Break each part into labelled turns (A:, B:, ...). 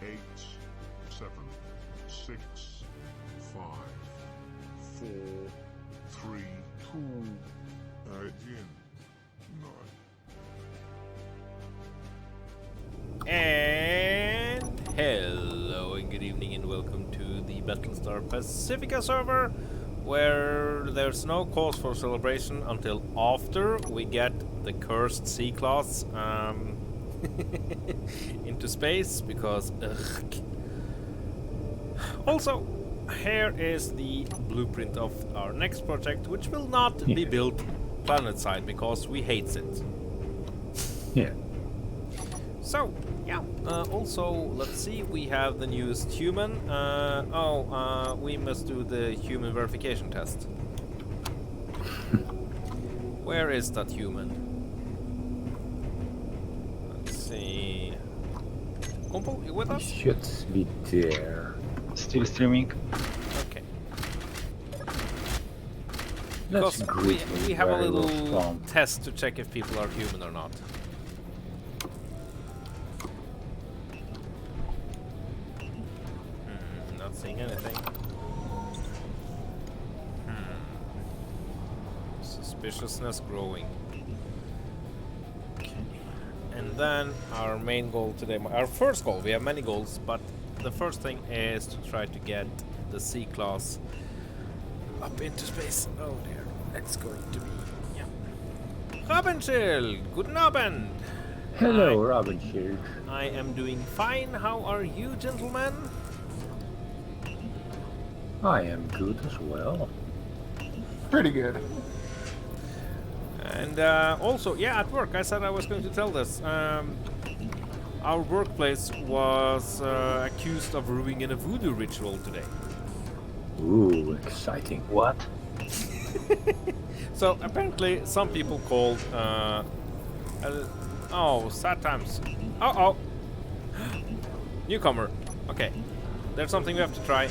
A: 8, 7, 6, 5, 4, 3, 2, again. 9.
B: And hello and good evening and welcome to the Battlestar Pacifica server, where there's no cause for celebration until after we get the cursed C-class into space, because ugh. Also, here is the blueprint of our next project, which will not be built planet-side because we hate it.
C: Yeah.
B: So, yeah, also, let's see, we have the newest human. We must do the human verification test. Where is that human? Let's see. Kumpel, you with us?
C: Should be there.
D: Still streaming.
B: Okay.
C: Let's
B: Because
C: greet
B: we have a
C: where we're
B: little
C: from.
B: test to check if people are human or not. Not seeing anything. Suspiciousness growing.
C: Okay.
B: And then our main goal today, our first goal, we have many goals, but the first thing is to try to get the C-class up into space. Oh dear, it's going to be, yeah. Rabenchill, guten Abend.
C: Hello, Robin here.
B: I am doing fine. How are you, gentlemen?
C: I am good as well.
D: Pretty good.
B: And also, yeah, at work, I said I was going to tell this. Our workplace was accused of ruining a voodoo ritual today.
C: Ooh, exciting.
D: What?
B: So apparently, some people called. Sad times. Oh. Newcomer. Okay. There's something we have to try.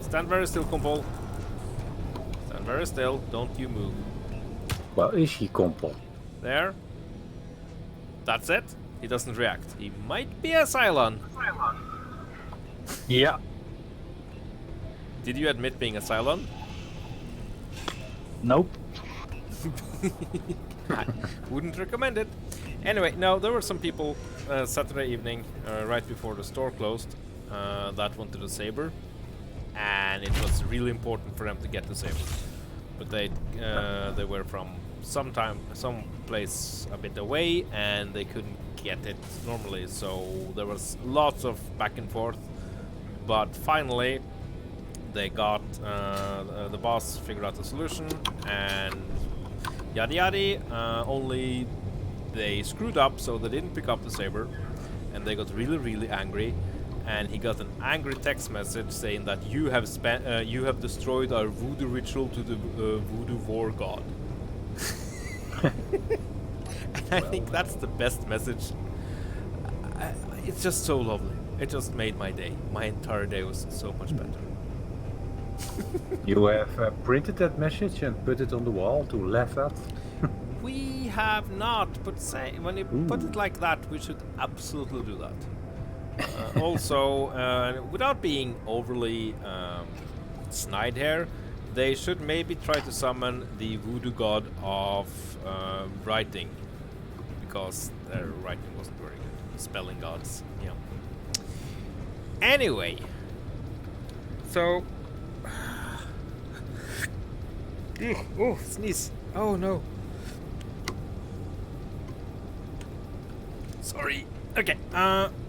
B: Stand very still, Kumpel. Stand very still. Don't you move.
C: Well, is he Kompel?
B: There. That's it. He doesn't react. He might be a Cylon.
D: Yeah.
B: Did you admit being a Cylon?
D: Nope.
B: I wouldn't recommend it. Anyway, no, there were some people Saturday evening, right before the store closed, that wanted a saber, and it was really important for them to get the saber. But they were from some place a bit away, and they couldn't get it normally. So there was lots of back and forth. But finally, they got the boss figured out the solution, and yada yada. Only they screwed up, so they didn't pick up the saber, and they got really, really angry. And he got an angry text message saying that you have destroyed our voodoo ritual to the voodoo war god. And I think that's the best message. It's just so lovely. It just made my day. My entire day was so much better.
C: You have printed that message and put it on the wall to laugh at?
B: We have not, but say when you put it like that, we should absolutely do that. Also, without being overly snide here, they should maybe try to summon the voodoo god of writing, because their writing wasn't very good. Spelling gods, yeah. Anyway, so oh, sneeze. Oh no. Sorry. Okay,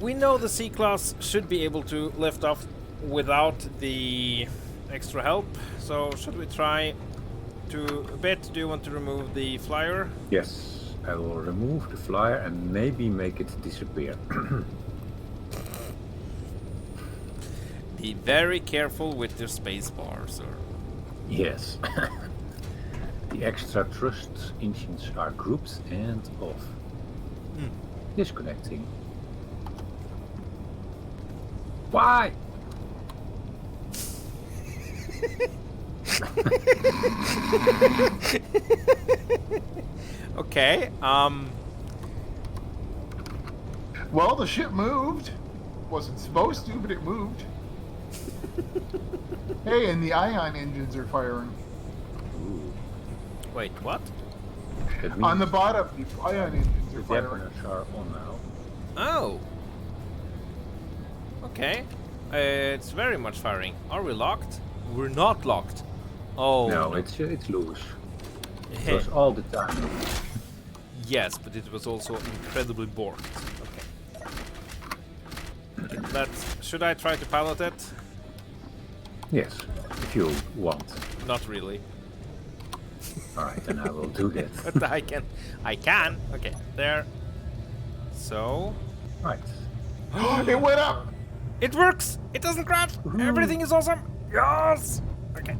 B: we know the C-class should be able to lift off without the extra help, so should we try to a bit? Do you want to remove the flyer?
C: Yes, I will remove the flyer and maybe make it disappear.
B: Be very careful with your space bar, sir.
C: Yes. The extra thrust engines are grouped and off. Disconnecting. Why?
B: Okay,
D: Well, the ship moved. wasn't supposed to, but it moved. Hey, and the ion engines are firing.
C: Ooh,
B: Wait, what?
C: that means
D: On the bottom, the ion engines
C: the
D: are firing.
C: Japanese are on now.
B: Oh. Okay. It's very much firing. Are we locked? We're not locked. Oh.
C: No, it's loose. It
B: Hey.
C: was all the time.
B: Yes, but it was also incredibly borked. Okay. Should I try to pilot it?
C: Yes, if you want.
B: Not really.
C: Alright, then I will do that.
B: But I can. Okay, there. So
C: Right.
D: It went up!
B: it works. It doesn't crash. Everything is awesome. Yes. Okay.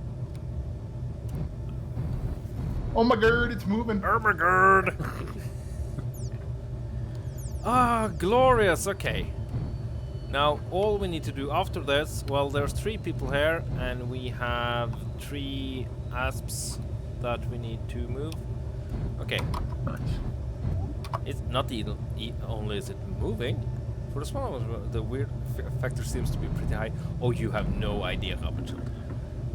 D: Oh my god, it's moving.
B: Oh my god. Ah, glorious. Okay. Now all we need to do after this, well, there's 3 people here, and we have 3 asps that we need to move. Okay.
C: Nice.
B: It's not only is it moving. For the small ones, the weird factor seems to be pretty high. Oh, you have no idea, Robert.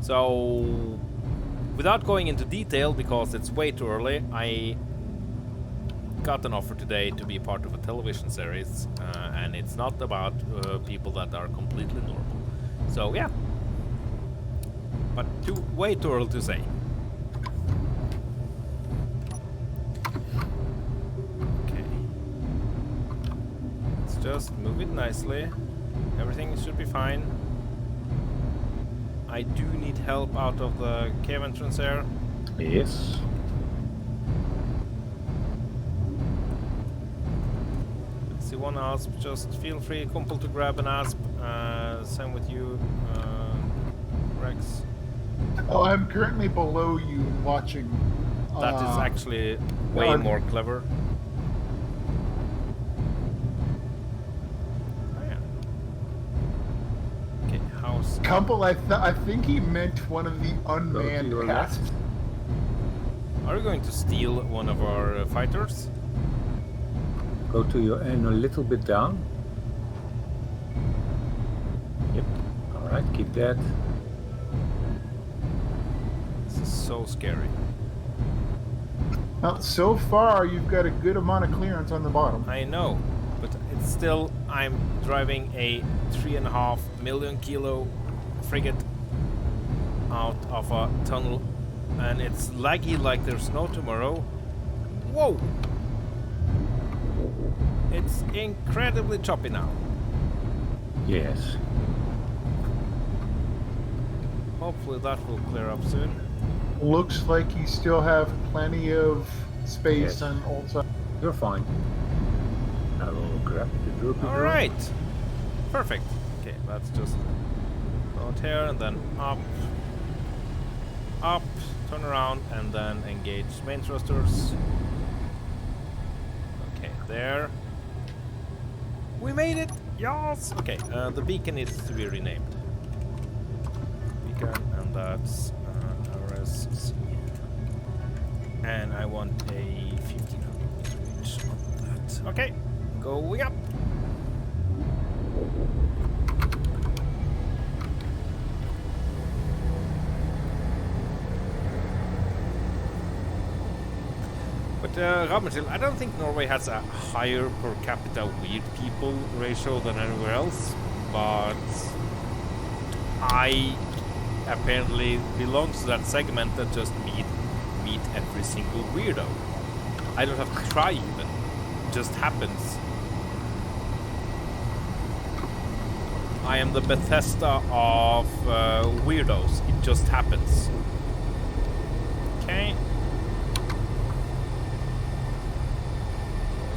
B: So, without going into detail, because it's way too early, I got an offer today to be part of a television series, and it's not about people that are completely normal. So, yeah. But way too early to say. Just move it nicely. Everything should be fine. I do need help out of the cave entrance there.
C: Yes.
B: Let's see, one asp. Just feel free, Kumpel, to grab an asp. Same with you, Rex.
D: Oh, I'm currently below you watching.
B: That is actually way more clever.
D: Kumpel, I think he meant one of the unmanned
C: your
D: casks.
C: left.
B: Are you going to steal one of our fighters?
C: Go to your end a little bit down. Yep. Alright, keep that.
B: This is so scary.
D: Now, so far, you've got a good amount of clearance on the bottom.
B: I know, but it's still, I'm driving a 3.5 million kilo frigate out of a tunnel, and it's laggy like there's no tomorrow. Whoa! It's incredibly choppy now.
C: Yes.
B: Hopefully that will clear up soon.
D: Looks like you still have plenty of space
C: Yes.
D: on all sides.
C: You're fine. I will grab the droopy.
B: Alright! Perfect. Okay, let's just go out here and then up, up, turn around, and then engage main thrusters. Okay, there. We made it! Yes! Okay, the beacon needs to be renamed. Beacon, and that's RSC. And I want a 1500 range on that. Okay, going up. But Rammel, I don't think Norway has a higher per capita weird people ratio than anywhere else, but I apparently belong to that segment that just meet every single weirdo. I don't have to try even, it just happens. I am the Bethesda of weirdos, it just happens. Okay.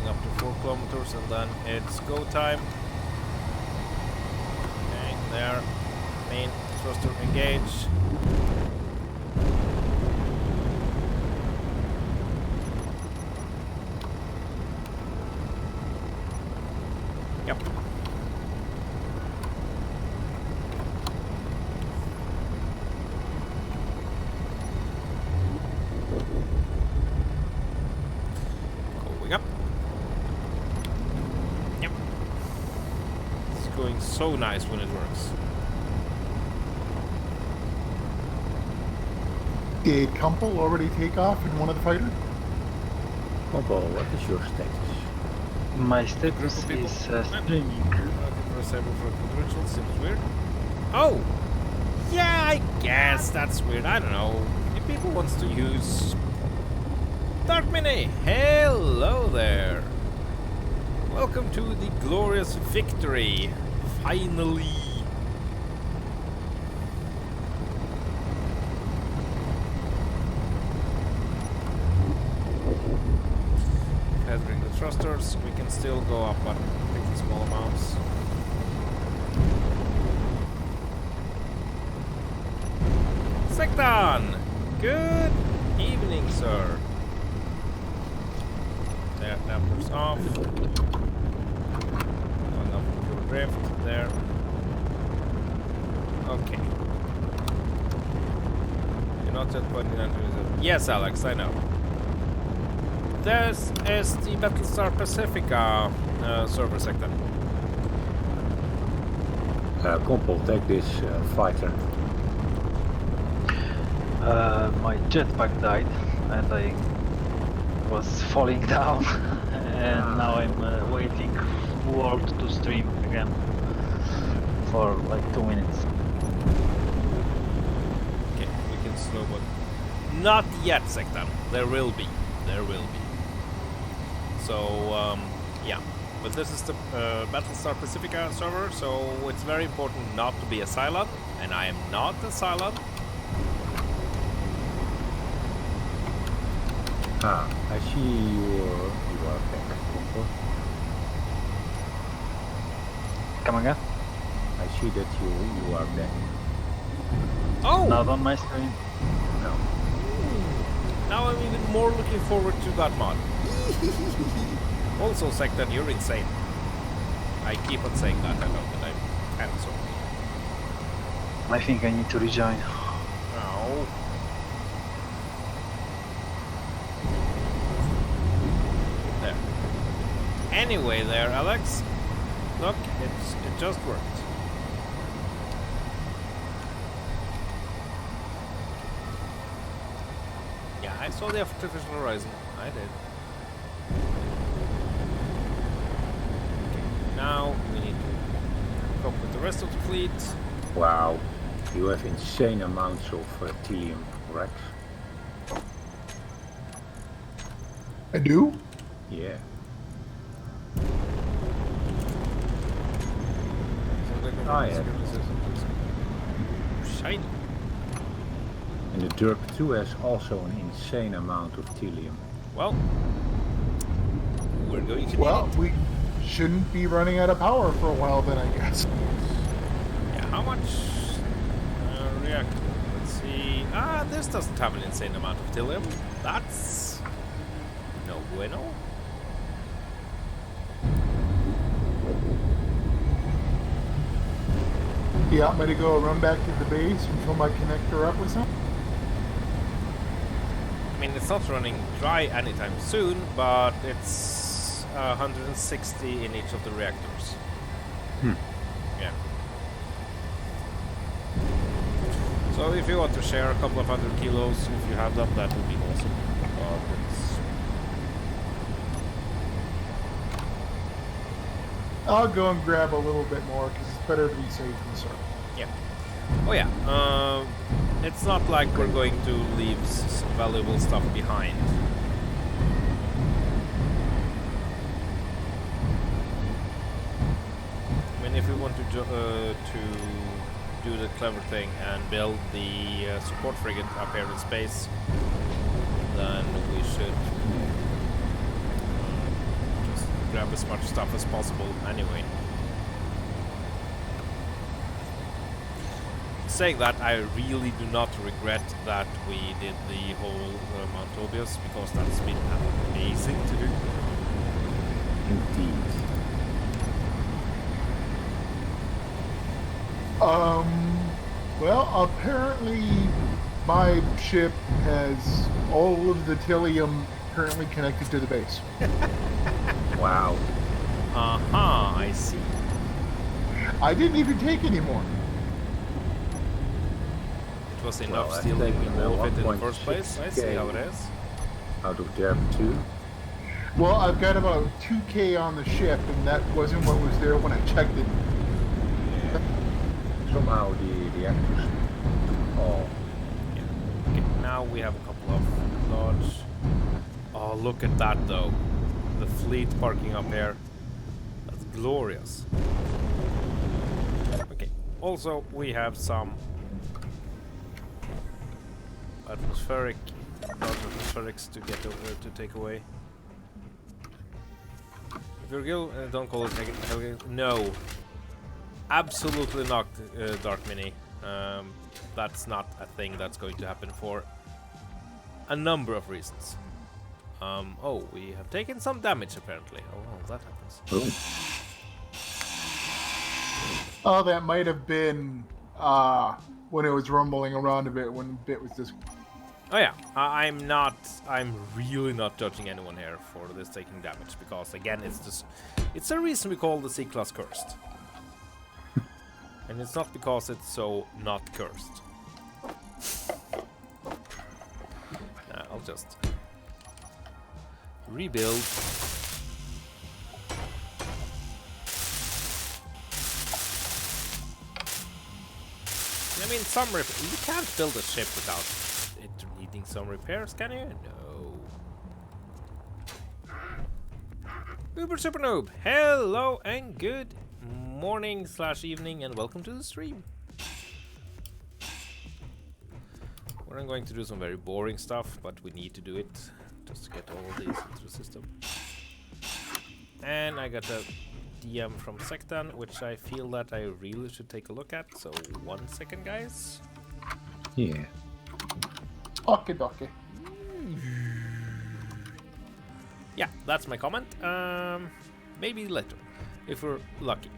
B: Up to 4 kilometers and then it's go time. Okay, there. Main thruster engage. Yep. Going up. Yep. It's going so nice when it works.
D: Did Kumpel already take off in one of the fighters?
C: Compo, what is your status?
E: My
B: Group
E: status
B: of people.
E: is streaming.
B: Looking for a saber for a ritual seems weird. Oh! Yeah, I guess that's weird. I don't know. If people wants to use Dark Mini, hello there. Welcome to the glorious victory. Finally. Feathering the thrusters, we can still go up, but pretty small amounts. Sektan! Good evening, sir. There, dampers off. Going up pure drift, there. Okay. You're not yet pointing out. Yes, Alex, I know. This is the Battlestar Pacifica server sector.
C: Compo, take this fighter.
E: My jetpack died and I was falling down and now I'm waiting World to stream again for like 2 minutes.
B: Okay, we can slow but not yet, Sektan. There will be. There will be. So, yeah. But this is the Battlestar Pacifica server, so it's very important not to be a Cylon, and I am not a Cylon.
C: Ah, I see you are back, Compo.
E: Come again?
C: I see that you are back.
B: Oh!
E: Not on my screen.
C: No.
B: Now I'm even more looking forward to that mod. Also, Sektan, you're insane. I keep on saying that, I know, but I'm kind of sorry.
E: I think I need to rejoin.
B: No. There. Anyway there, Alex. Look, it just worked. Yeah, I saw the artificial horizon. I did. Okay, now we need to cope with the rest of the fleet.
C: Wow, you have insane amounts of Telium racks.
D: I do?
C: Yeah. Oh, yeah.
B: Shiny.
C: And the Derp 2 has also an insane amount of Telium.
B: Well, we're going to
D: Well,
B: need it.
D: we shouldn't be running out of power for a while then, I guess.
B: Yeah, how much reactor? Let's see. Ah, this doesn't have an insane amount of Telium. That's no bueno.
D: You want me to go run back to the base and fill my connector up with some?
B: I mean, it's not running dry anytime soon, but it's 160 in each of the reactors. Yeah. So if you want to share a couple of 100 kilos, if you have them, that would be awesome. But it's...
D: I'll go and grab a little bit more because it's better to be safe than sorry.
B: Yeah. Oh yeah. It's not like we're going to leave valuable stuff behind. I mean, if we want to do the clever thing and build the support frigate up here in space, then we should just grab as much stuff as possible anyway. Saying that, I really do not regret that we did the whole Mount Tobias, because that's been amazing to do.
C: Indeed.
D: Well, apparently my ship has all of the Telium currently connected to the base.
C: Wow.
B: I see.
D: I didn't even take any more.
B: It was
C: Well,
B: enough
C: I've
B: stealing
C: taken,
B: all of it in the
C: 1.6K.
B: first place. I see how it is.
C: Out of there 2.
D: Well, I've got about 2K on the ship, and that wasn't what was there when I checked it.
C: Somehow the actors took all.
B: Yeah. Okay, now we have a couple of large. Oh, look at that though. The fleet parking up here. That's glorious. Okay. Also, we have some atmospherics to get over to take away. If you're guild, don't call it no. Absolutely not, Dark Mini. That's not a thing that's going to happen for a number of reasons. Oh, we have taken some damage apparently. Oh, well, that happens.
D: Oh, that might have been when it was rumbling around a bit when Bit was just.
B: Oh yeah, I'm really not judging anyone here for this taking damage because again, it's a reason we call the C-class cursed. And it's not because it's so not cursed. I'll just rebuild. I mean, you can't build a ship without it needing some repairs, can you? No. Uber Super Noob, hello and good morning / evening and welcome to the stream. We're going to do some very boring stuff, but we need to do it just to get all of these into the system. And I got a DM from Sectan, which I feel that I really should take a look at. So 1 second, guys.
C: Yeah.
D: Okay.
B: Yeah, that's my comment. Maybe later, if we're lucky.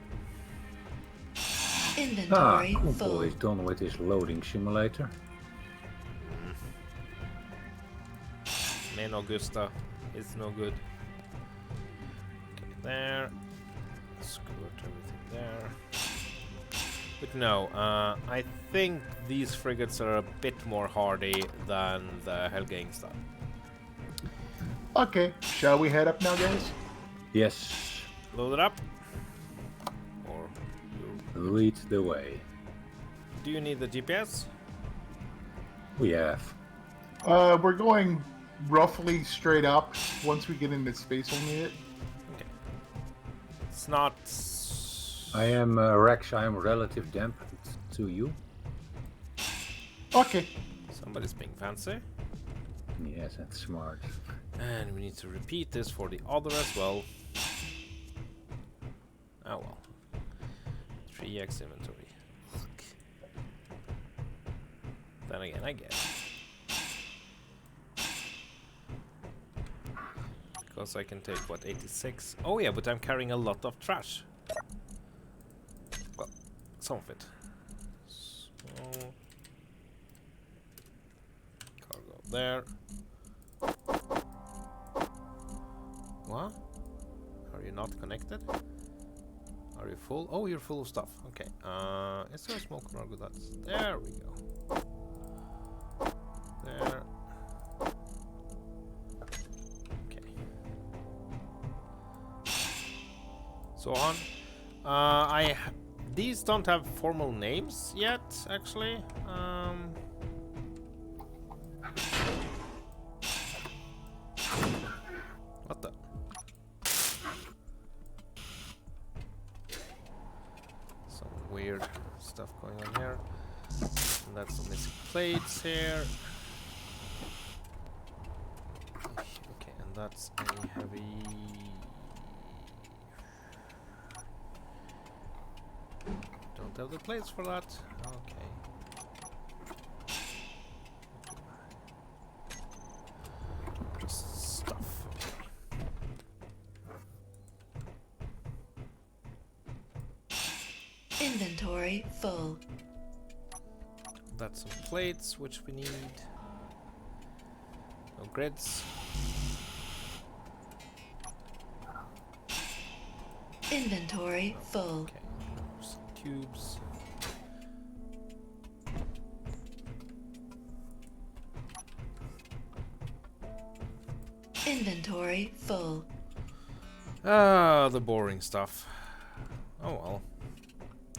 F: Inventory
C: Kumpel
F: full.
C: is done with his loading simulator.
B: Man, Augusta is no good. Okay, there. Squirt everything there. But no, I think these frigates are a bit more hardy than the Helgangstad.
D: Okay, shall we head up now, guys?
C: Yes.
B: Load it up. Or
C: Lead the way.
B: do you need the GPS?
C: We have.
D: We're going roughly straight up. Once we get into space, we'll need it.
B: Okay. It's not.
C: I am Rex. I am relative dampened to you.
D: Okay.
B: Somebody's being fancy.
C: Yes, that's smart.
B: And we need to repeat this for the other as well. Oh well. 3x inventory. Then again, I get it. Because I can take, what, 86? Oh yeah, but I'm carrying a lot of trash. Well, some of it. So, cargo there. What? Are you not connected? Are you full? Oh, you're full of stuff. Okay. Is there a small cargo? That's there. We go. There. Okay. So on. These don't have formal names yet, actually. What the? Some weird stuff going on here. And that's some missing plates here. Okay, and that's a heavy. Don't have the plates for that. Okay. Just stuff.
F: Inventory full.
B: That's some plates which we need. No grids.
F: Inventory full.
B: Okay. Some tubes.
F: Inventory full.
B: Ah, the boring stuff. Oh well.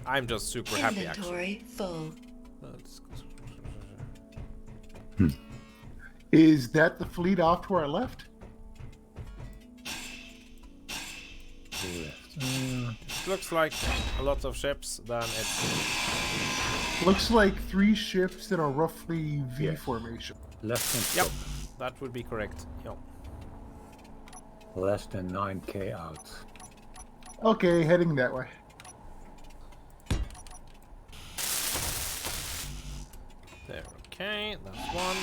B: I'm just super happy actually.
F: Inventory full.
B: Let's
D: Is that the fleet off to our left?
B: It looks like a lot of ships, then it's...
D: Looks like 3 ships in a roughly V
C: Yeah.
D: formation.
C: Less than
B: Yep, that would be correct. Yep.
C: less than 9k out.
D: Okay, heading that way.
B: There, okay, that's one.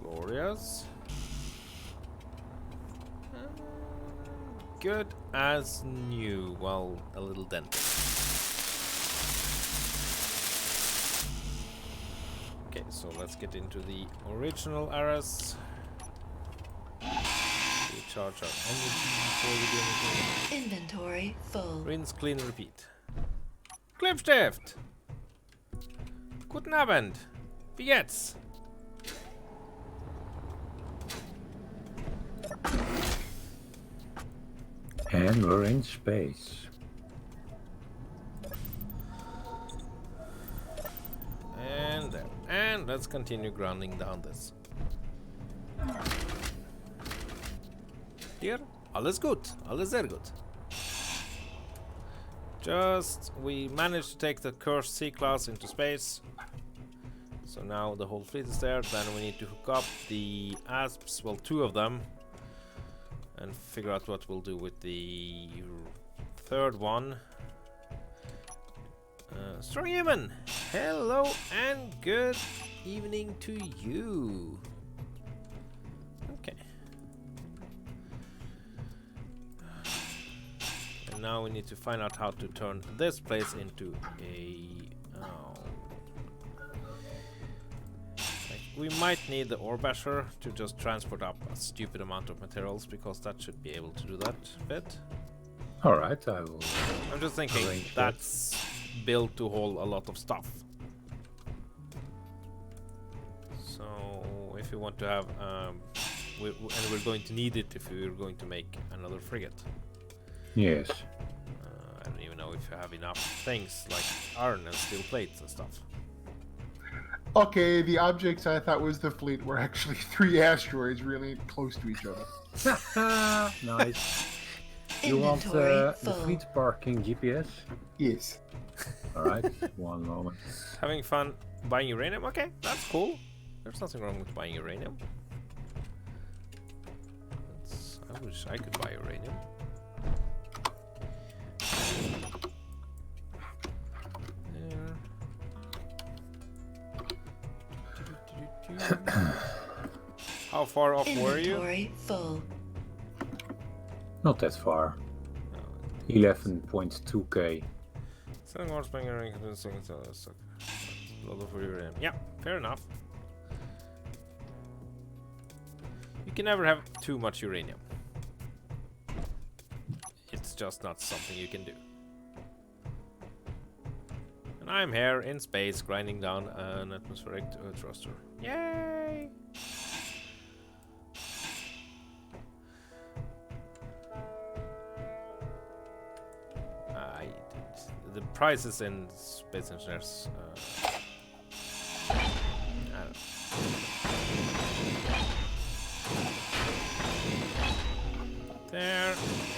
B: Glorious. Good as new. Well, a little dented. Okay, so let's get into the original arrows. Recharge our energy before we do anything.
F: Inventory full.
B: Rinse, clean, repeat. Clipstift! Guten Abend! Wie geht's?
C: And we're in space.
B: And there. And let's continue grounding down this. Here, alles gut. Alles sehr gut. Just, we managed to take the cursed C-class into space. So now the whole fleet is there. Then we need to hook up the ASPs, well, 2 of them, and figure out what we'll do with the third one. Strong Human, hello and good evening to you. Okay. And now we need to find out how to turn this place into a... we might need the ore basher to just transport up a stupid amount of materials, because that should be able to do that bit.
C: Alright, I will.
B: I'm just thinking
C: arrange that.
B: that's built to hold a lot of stuff. So if you want to have, and we're going to need it if we're going to make another frigate.
C: Yes.
B: I don't even know if you have enough things like iron and steel plates and stuff.
D: Okay, the objects I thought was the fleet were actually 3 asteroids really close to each other.
C: Nice. You want
F: Inventory
C: the
F: full.
C: fleet parking GPS?
D: Yes.
C: Alright, one moment.
B: Having fun buying uranium? Okay, that's cool. There's nothing wrong with buying uranium. I wish I could buy uranium. There. How far off were you?
F: Inventory full.
C: Not that far. 11.2k.
B: Selling more spring ring and things a lot of uranium. Yeah, fair enough. You can never have too much uranium. It's just not something you can do. And I'm here in space grinding down an atmospheric thruster. Yay! The prices in Space Engineers. I don't know. There,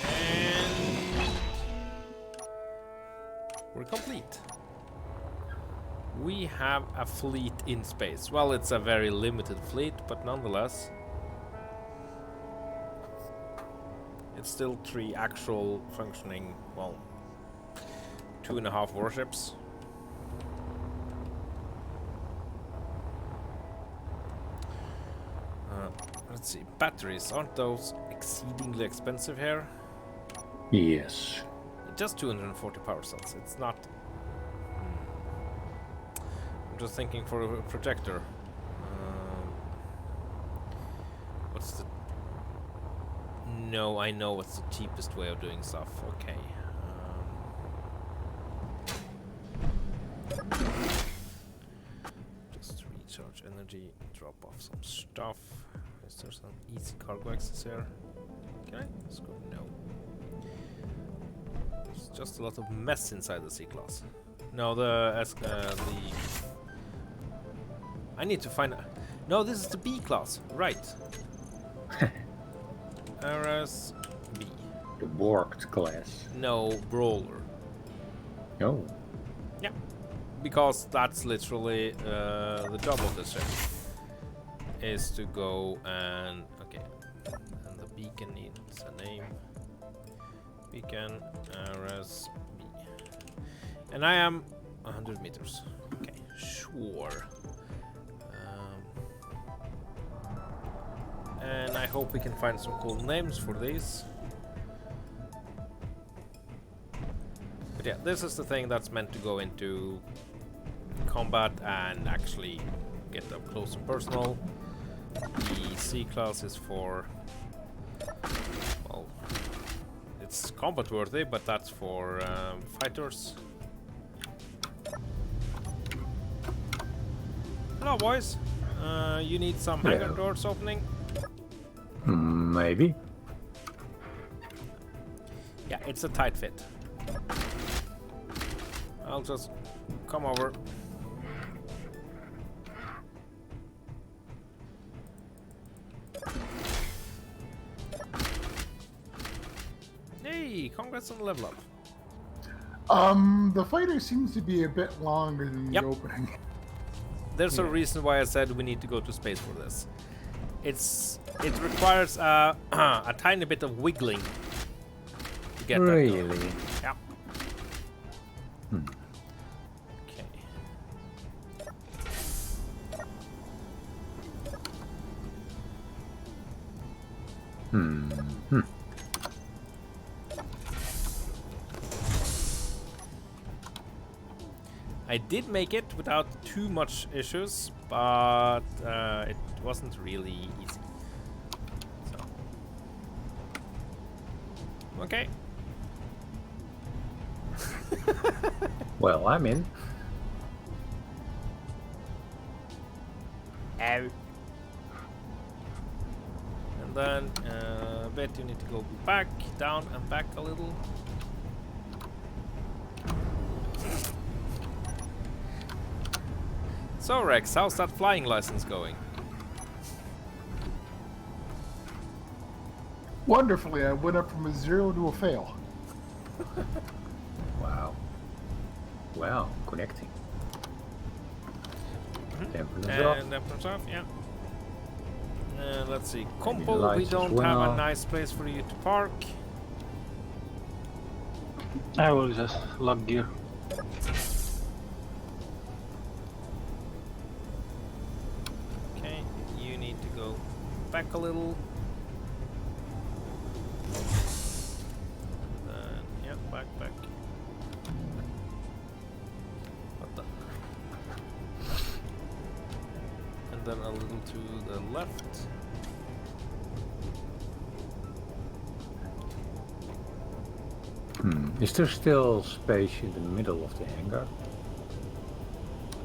B: and we're complete. We have a fleet in space. Well, it's a very limited fleet, but nonetheless, it's still 3 actual functioning, well, 2.5 warships. Let's see, batteries, aren't those exceedingly expensive here?
C: Yes.
B: Just 240 power cells, it's not... I'm just thinking for a projector. What's the No, I know what's the cheapest way of doing stuff. Okay. Just recharge energy, drop off some stuff. Is there some easy cargo access here? Can I? Let's go. No. There's just a lot of mess inside the C-class. No, I need to find. No, this is the B class. Right. RSB.
C: The Borged class.
B: No, Brawler.
C: Oh.
B: Yeah. Because that's literally the job of this ship. Is to go and... Okay. And the beacon needs a name. Beacon RSB. And I am 100 meters. Okay, sure. And I hope we can find some cool names for these. But yeah, this is the thing that's meant to go into combat and actually get up close and personal. The C class is for... Well, it's combat worthy, but that's for fighters. Hello boys, you need some hangar doors opening?
C: Maybe.
B: Yeah, it's a tight fit. I'll just come over. Hey, congrats on the level up.
D: The fighter seems to be a bit longer than
B: Yep.
D: the opening.
B: There's a reason why I said we need to go to space for this. It requires a tiny bit of wiggling to get that done.
C: Really?
B: Yeah. Okay. I did make it without too much issues, but it wasn't really easy. So. Okay.
C: Well, I'm in.
B: And then I bet you need to go back, down and back a little. So Rex, how's that flying license going?
D: Wonderfully, I went up from a 0 to a fail.
C: Wow. Wow, connecting. Temperatures off.
B: And that comes off, yeah. Let's see.
C: Maybe
B: Compo, we
C: lights as
B: don't have a
C: well.
B: nice place for you to park.
E: I will just lock gear.
B: Okay, you need to go back a little. Yeah, back. What the? And then a little to the left.
C: Is there still space in the middle of the hangar?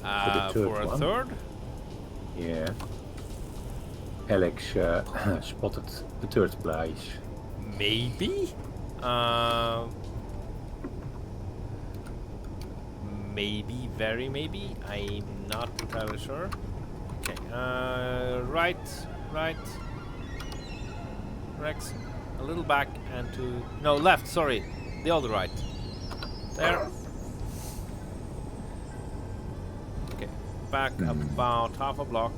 C: third
B: For a
C: one?
B: third?
C: Yeah. Alex spotted the third place.
B: Maybe? Maybe, very maybe. I'm not entirely sure. Okay, right. Rex, a little back and to... No, left, sorry. The other right. There. Okay, back about half a block.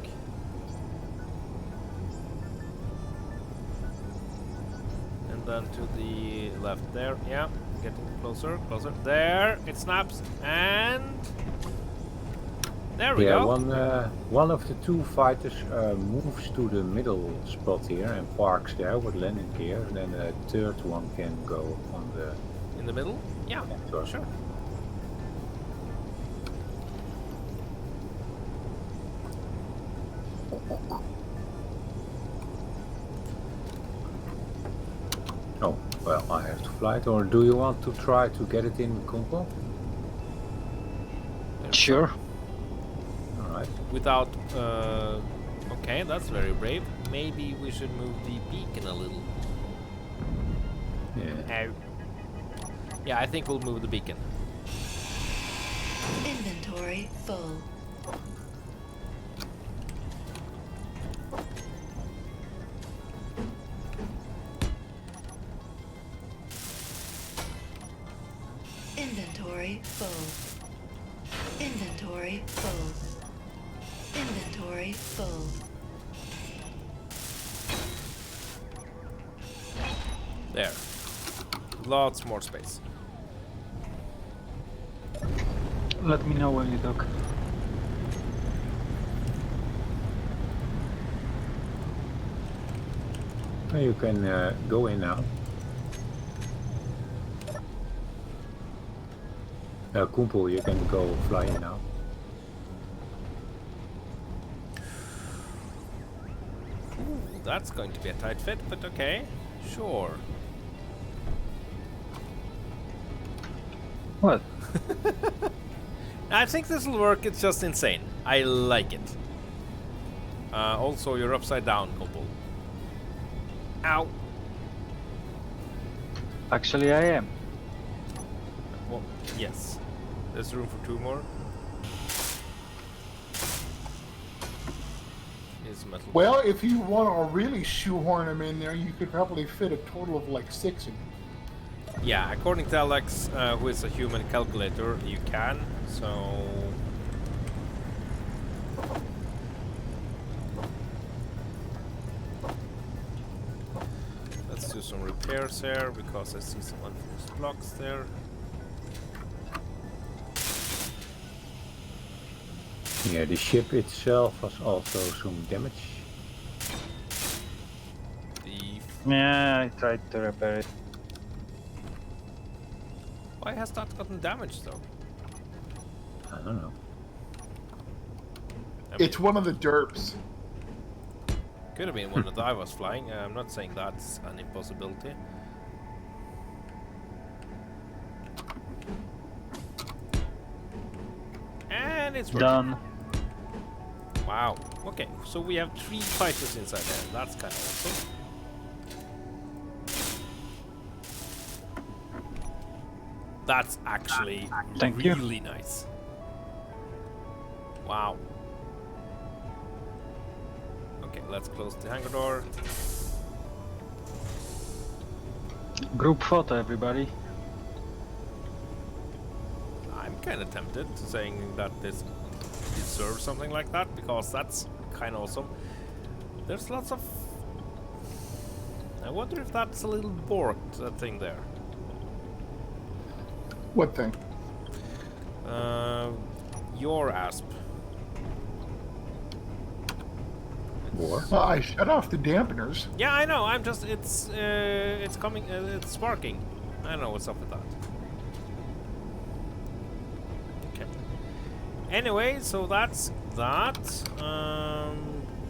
B: And then to the left there. Yeah, getting closer. There, it snaps. And... There we
C: Yeah,
B: go.
C: one of the two fighters moves to the middle spot here and parks there with landing gear, and then the third one can go on the...
B: In the middle? Yeah,
C: Sure.
B: sure.
C: Well, I have to fly it, or do you want to try to get it in Kumpo?
E: Sure.
C: Alright.
B: Without, okay, that's very brave. Maybe we should move the beacon a little.
C: Yeah.
B: Yeah, I think we'll move the beacon.
F: Inventory full. Inventory full. Inventory full. Inventory full.
B: There. Lots more space.
E: Let me know when you dock.
C: You can go in now. Kumpo, you can go fly in now.
B: Ooh, that's going to be a tight fit, but okay. Sure.
E: What?
B: I think this will work. It's just insane. I like it. Also, you're upside down, Copel. Ow.
E: Actually, I am.
B: Well, yes. There's room for 2 more. Here's a metal.
D: Well, if you want to really shoehorn them in there, you could probably fit a total of like 6 in.
B: Yeah, according to Alex, who is a human calculator, you can. So let's do some repairs here because I see some unfinished blocks there.
C: Yeah, the ship itself has also some damage.
B: The
E: Yeah, I tried to repair it.
B: why has that gotten damaged though?
C: I don't know.
B: I mean,
D: It's one of the derps.
B: could have been one that I was flying. I'm not saying that's an impossibility. And it's working.
E: Done.
B: Wow. Okay, so we have 3 fighters inside there. That's kind of awesome. That's actually
E: Thank you.
B: really nice. Wow. Okay, let's close the hangar door.
E: Group photo, everybody.
B: I'm kind of tempted to saying that this deserves something like that because that's kind of awesome. There's lots of. I wonder if that's a little borked, that thing there.
D: What thing?
B: Your asp.
C: War.
D: Well, I shut off the dampeners.
B: Yeah, I know. I'm just. It's coming. It's sparking. I don't know what's up with that. Okay. Anyway, so that's that.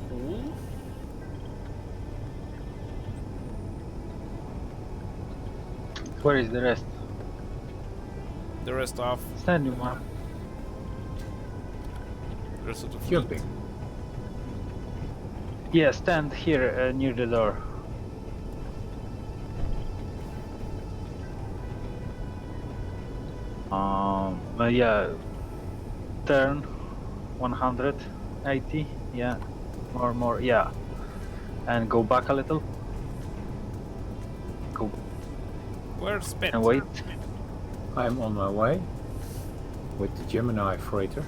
B: Cool.
E: Where is the rest?
B: The rest of
E: Standing one.
B: the rest of the fleet.
C: Jumping.
E: Yeah, stand here near the door. Yeah, turn 180. Yeah, more. Yeah, and go back a little. Go
B: Where's Spit?
E: and wait.
C: I'm on my way with the Gemini freighter.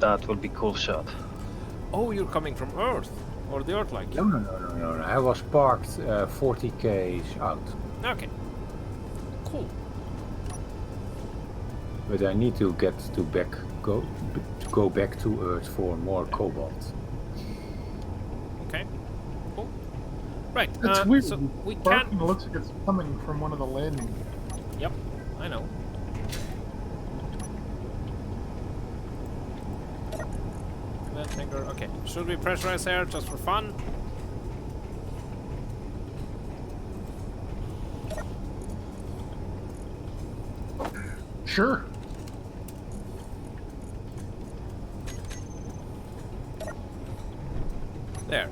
E: That will be cool shot.
B: Oh, you're coming from Earth, or the Earth like?
C: No. I was parked 40 k's out,
B: Okay. Cool.
C: but I need to get to go back to Earth for more cobalt.
B: Okay. Cool. Right.
D: That's weird.
B: So we
D: Barking
B: can't.
D: looks like it's coming from one of the landing.
B: Yep. I know. Okay. Should we pressurize here just for fun?
D: Sure.
B: There.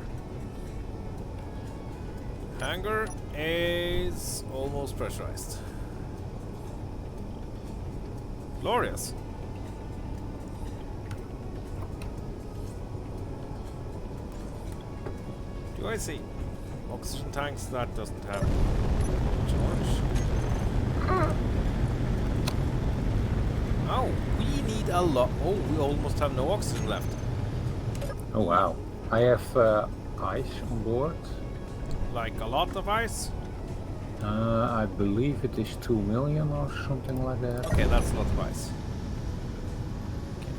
B: Hangar is almost pressurized. Glorious. Do I see oxygen tanks? That doesn't have charge. Oh, we need a lot. Oh, we almost have no oxygen left.
C: Oh wow. I have ice on board.
B: Like a lot of ice.
C: I believe it is 2 million or something like that.
B: Okay, that's a lot of ice. Okay.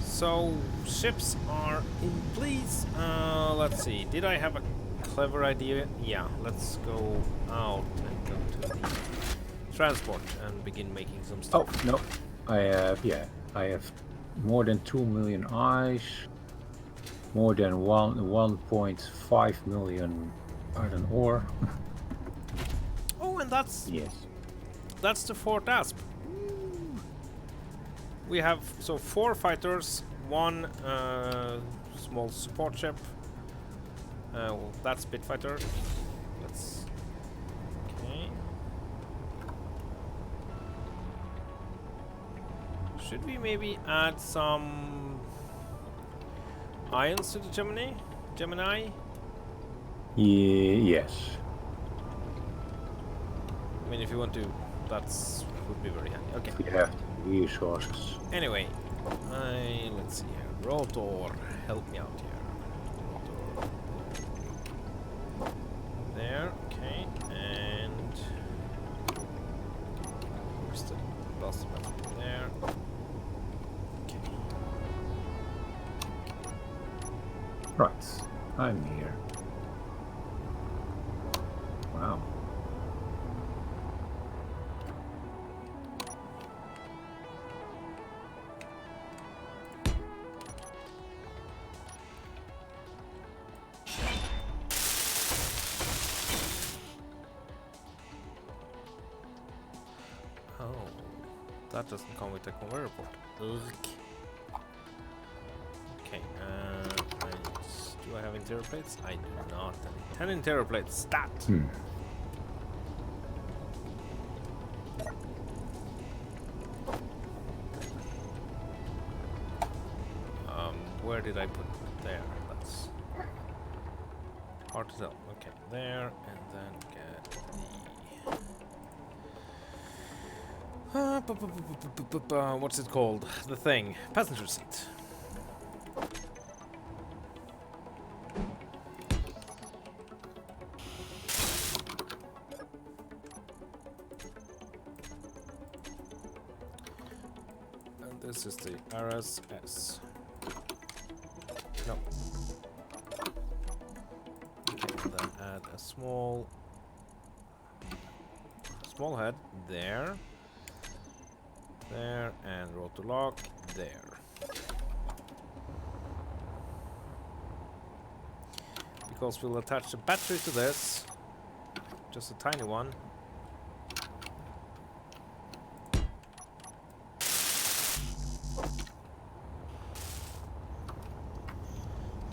B: So ships are in place. Let's see. Did I have a clever idea? Yeah. Let's go out and go to the transport and begin making some
C: Oh
B: stuff.
C: no. I have more than 2 million ice. More than 1.5 million iron ore.
B: Oh, and that's
C: Yes.
B: the fourth asp. We have 4 fighters, 1 small support ship. Well, that's Spitfighter. Let's. Okay. Should we maybe add some ions to the Gemini?
C: Yes.
B: I mean, if you want to, that's would be very handy. Okay.
C: We have resources.
B: Anyway, let's see here. Rotor, help me out here. Rotor. There, okay, and where's the last one? There. Okay.
C: Right. I'm here. Wow.
B: Oh, that doesn't come with a conveyor report. Ugh. Okay, do I have interior plates? I do not. 10 interior plates. Stat! Where did I put it? There. That's hard to tell. Okay, there, and then get the what's it called? The thing. Passenger seat. And this is the RSS. No. Okay, and then add a small head there. There, and rotor lock there. Because we'll attach a battery to this, just a tiny one.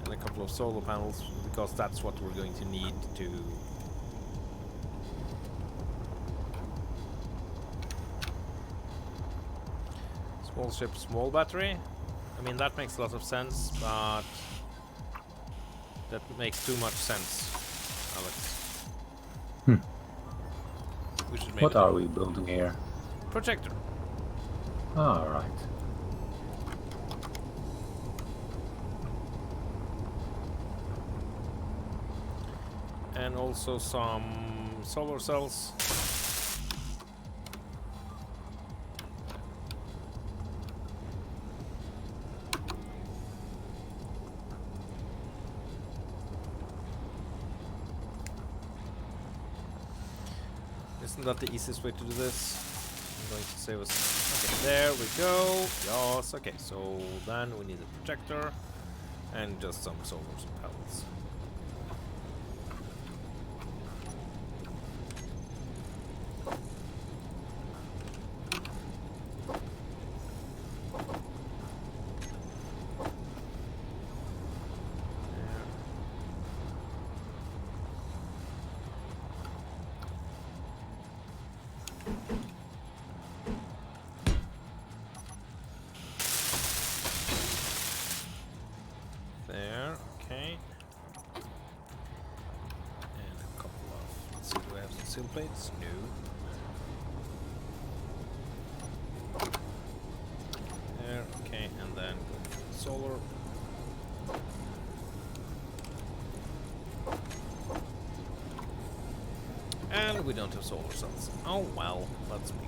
B: And a couple of solar panels, because that's what we're going to need to small ship, small battery. I mean, that makes a lot of sense, but that makes too much sense, Alex. We should make
C: What are we building here?
B: projector.
C: All right.
B: And also some solar cells. Isn't that the easiest way to do this? I'm going to save us. Okay, there we go. Yes, okay, so then we need a projector and just some solar panels. seal plates? No. There, okay, and then go for the solar. And we don't have solar cells. Oh well, that's me.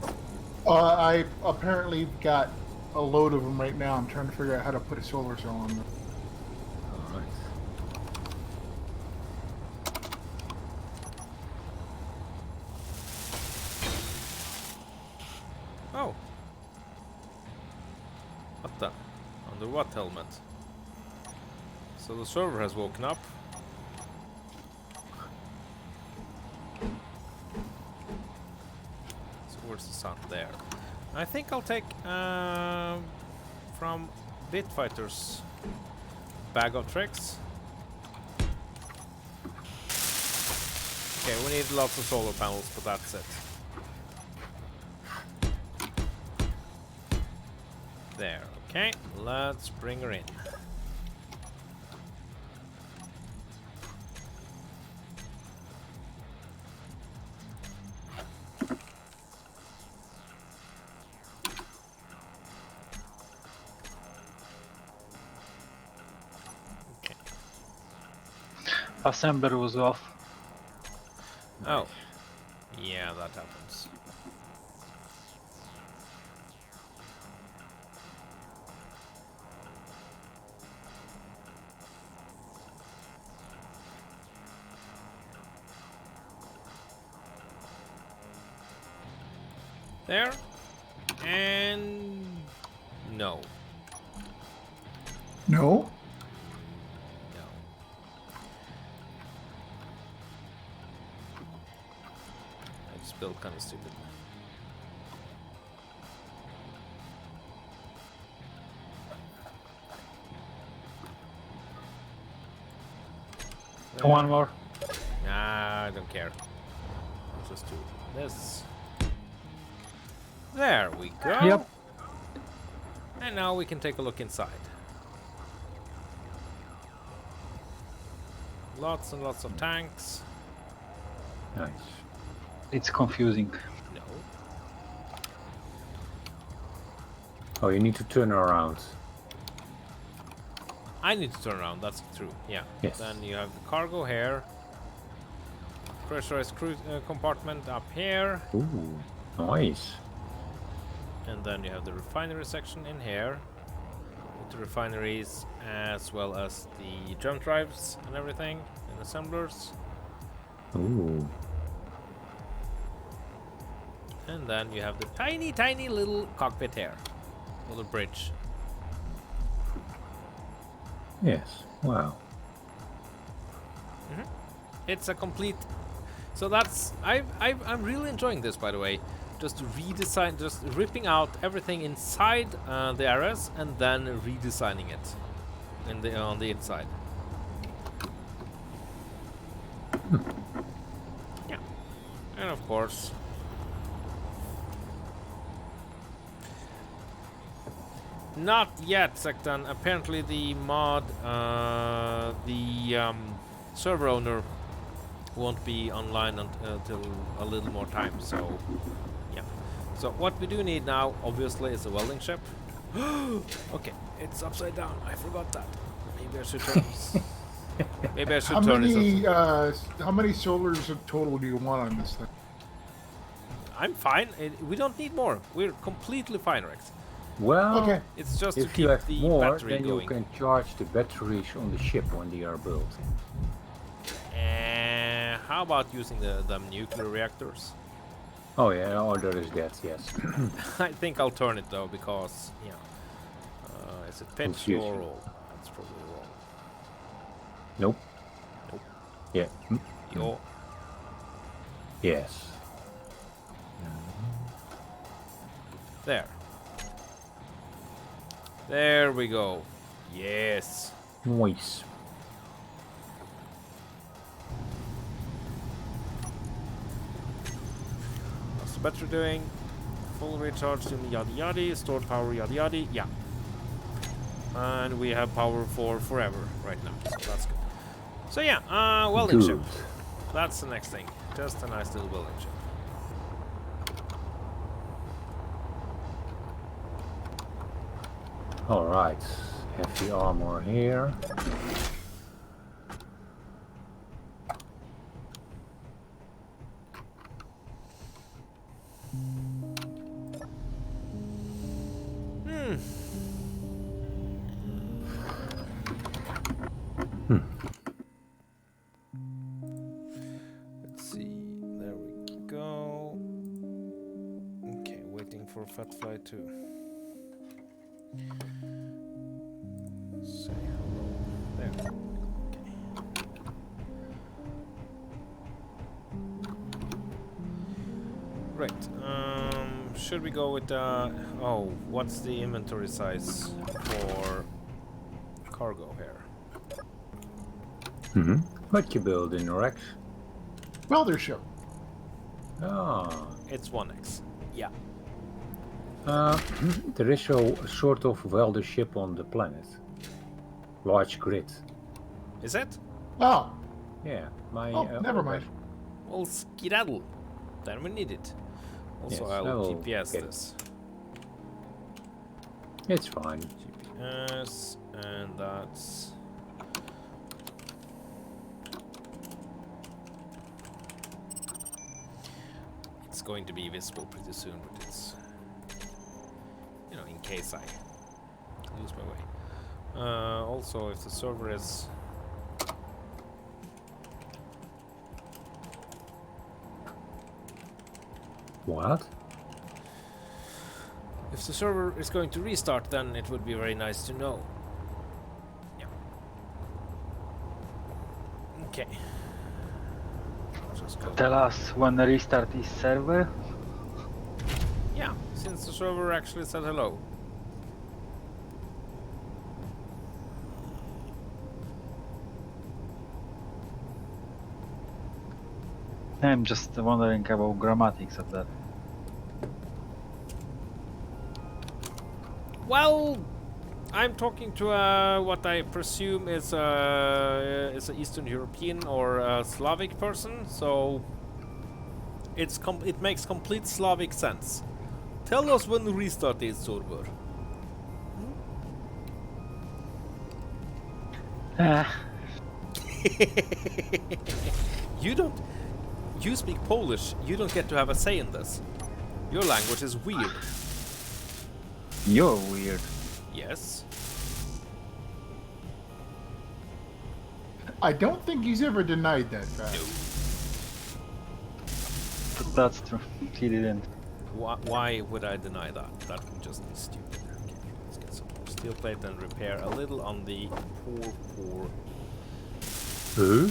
D: I apparently got a load of them right now. I'm trying to figure out how to put a solar cell on them.
C: Alright.
B: Oh. What the? Under what helmet? So the server has woken up. So where's the sun? There. I think I'll take from Bitfighter's bag of tricks. Okay, we need lots of solar panels, but that's it. There, okay, let's bring her in. Okay.
E: Assembler was off.
B: Oh, yeah, that happens. There. And no.
D: No?
B: No. I just built kind of stupid.
E: One more.
B: Nah, I don't care. I'll just do this. There we go.
E: Yep.
B: And now we can take a look inside. Lots and lots of tanks.
C: Nice.
E: It's confusing.
B: No.
C: Oh, you need to turn around.
B: I need to turn around, that's true. Yeah.
C: Yes.
B: Then you have the cargo here. Pressurized cruise compartment up here.
C: Ooh, nice.
B: And then you have the refinery section in here. With the refineries as well as the jump drives and everything. And assemblers.
C: Ooh.
B: And then you have the tiny, tiny little cockpit here. Little bridge.
C: Yes. Wow.
B: It's a complete. So that's I'm really enjoying this, by the way. Just redesign, just ripping out everything inside the RS and then redesigning it on the inside. Yeah, and of course. Not yet, Sectan. Apparently the mod, server owner won't be online until a little more time, so yeah. So what we do need now, obviously, is a welding ship. Okay, it's upside down. I forgot that. Maybe I should turn. Maybe I should
D: How
B: turn
D: many
B: this.
D: how many solars of total do you want on this thing?
B: I'm fine. We don't need more. We're completely fine, Rex.
C: Well,
D: Okay.
B: It's just to
C: if you
B: keep
C: have
B: the
C: more,
B: battery
C: then
B: going.
C: you can charge the batteries on the ship when they are built.
B: How about using them nuclear reactors?
C: Oh yeah, or there is that, yes.
B: I think I'll turn it though, because yeah. Is it pitch
C: Confusion.
B: or roll? That's probably wrong.
C: Nope.
B: Nope.
C: Yeah.
B: Yo.
C: Yes.
B: There. There we go. Yes.
C: Nice.
B: What's the battery doing? Full recharge, yada yada. Stored power, yada yada. Yeah. And we have power for forever right now. So that's good. So yeah, welding ship.
C: Good.
B: That's the next thing. Just a nice little building ship.
C: Alright, heavy armor here.
B: Let's see. There we go. Okay, waiting for Fatfly to say hello. There. Okay. Right. Should we go with oh, what's the inventory size for cargo here?
C: What you build in Rex?
D: Welder ship.
C: Ah,
B: It's 1x. Yeah.
C: there is a sort of welder ship on the planet. Large grid.
B: Is it?
D: Oh,
C: Yeah, my.
D: oh, never mind.
B: Well, skedaddle. Then we need it. Also,
C: Yes,
B: I'll
C: I will
B: GPS
C: get it.
B: this.
C: It's fine.
B: GPS, and that's. It's going to be visible pretty soon, but it's. You know, in case I lose my way. Also, if the server is.
C: What?
B: If the server is going to restart, then it would be very nice to know. Yeah. Okay. Just go.
E: Tell us when the restart is server.
B: Yeah, since the server actually said hello.
E: I'm just wondering about grammatics of that.
B: Well, I'm talking to what I presume is an Eastern European or Slavic person, so it makes complete Slavic sense. Tell us when the restart is, server. You speak Polish. You don't get to have a say in this. Your language is weird.
E: You're weird.
B: Yes.
D: I don't think he's ever denied that fact.
E: That's true. He didn't.
B: Why would I deny that? That would just be stupid. Okay, let's get some more steel plate and repair a little on the poor.
C: Huh?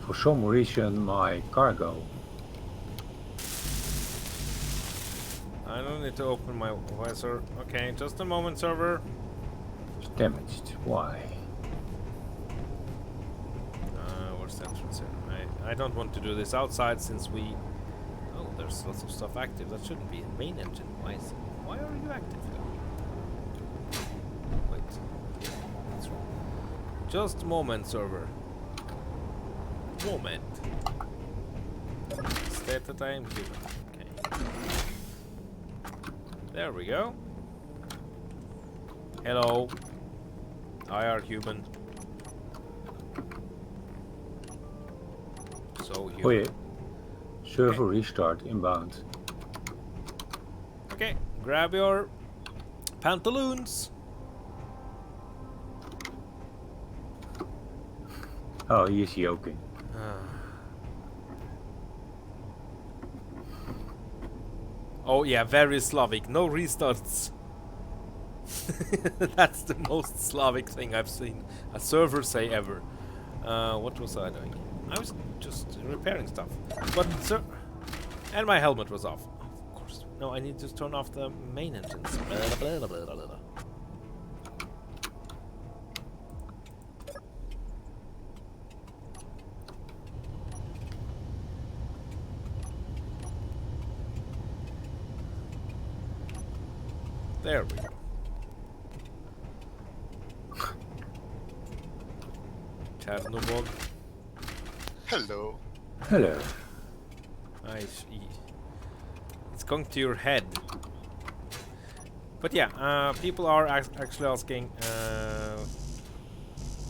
C: For some reason, my cargo.
B: I don't need to open my visor. Okay, just a moment, server.
C: is damaged. Why?
B: Where's the entrance here? I don't want to do this outside since we. Oh, there's lots of stuff active. That shouldn't be main engine. Why are you active? Wait. That's wrong. Just a moment, server. Moment. State that I am human. Okay. There we go. Hello. I are human. So human.
C: Oh yeah. Server restart inbound.
B: Okay, grab your pantaloons.
C: Oh, he is joking.
B: Oh yeah, very Slavic. No restarts. That's the most Slavic thing I've seen a server say ever. What was I doing? I was just repairing stuff. But and my helmet was off. Of course. No, I need to turn off the main engines. Blah, blah, blah, blah, blah. There we go. Chernobyl.
G: Hello.
C: Hello.
B: It's going to your head. But yeah, people are actually asking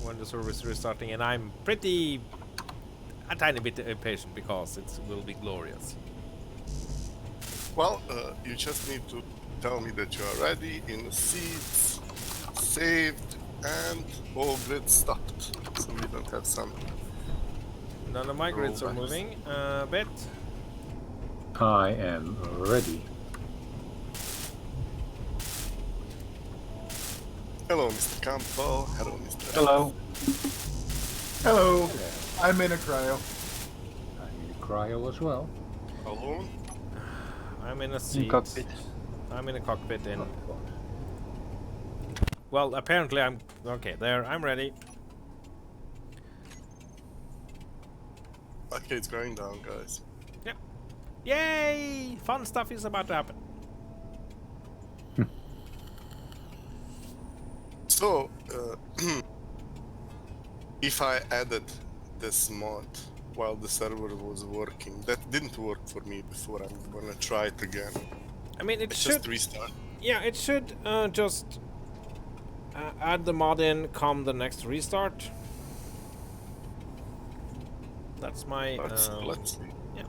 B: when the server is restarting, and I'm a tiny bit impatient because it will be glorious.
G: Well, you just need to tell me that you are ready, in the seats, saved, and all grid stopped, so we don't have some.
B: None of my grids are
G: Rollbacks.
B: moving a bit.
C: I am ready.
G: Hello, Mr. Campbell. Hello, Mr.
E: Hello.
D: Hello. I'm in a cryo.
C: I need a cryo as well.
G: Alone?
B: I'm in a seat.
E: cockpit.
B: I'm in a cockpit in.
C: Of course.
B: Well, apparently I'm okay. There, I'm ready.
G: Okay, it's going down, guys.
B: Yep. Yay! Fun stuff is about to happen.
G: So, if I added this mod while the server was working, that didn't work for me before. I'm gonna try it again.
B: I mean, it
G: Let's
B: should.
G: just restart.
B: Yeah, it should just add the mod in, come the next restart. That's my.
G: Let's see.
B: Yeah.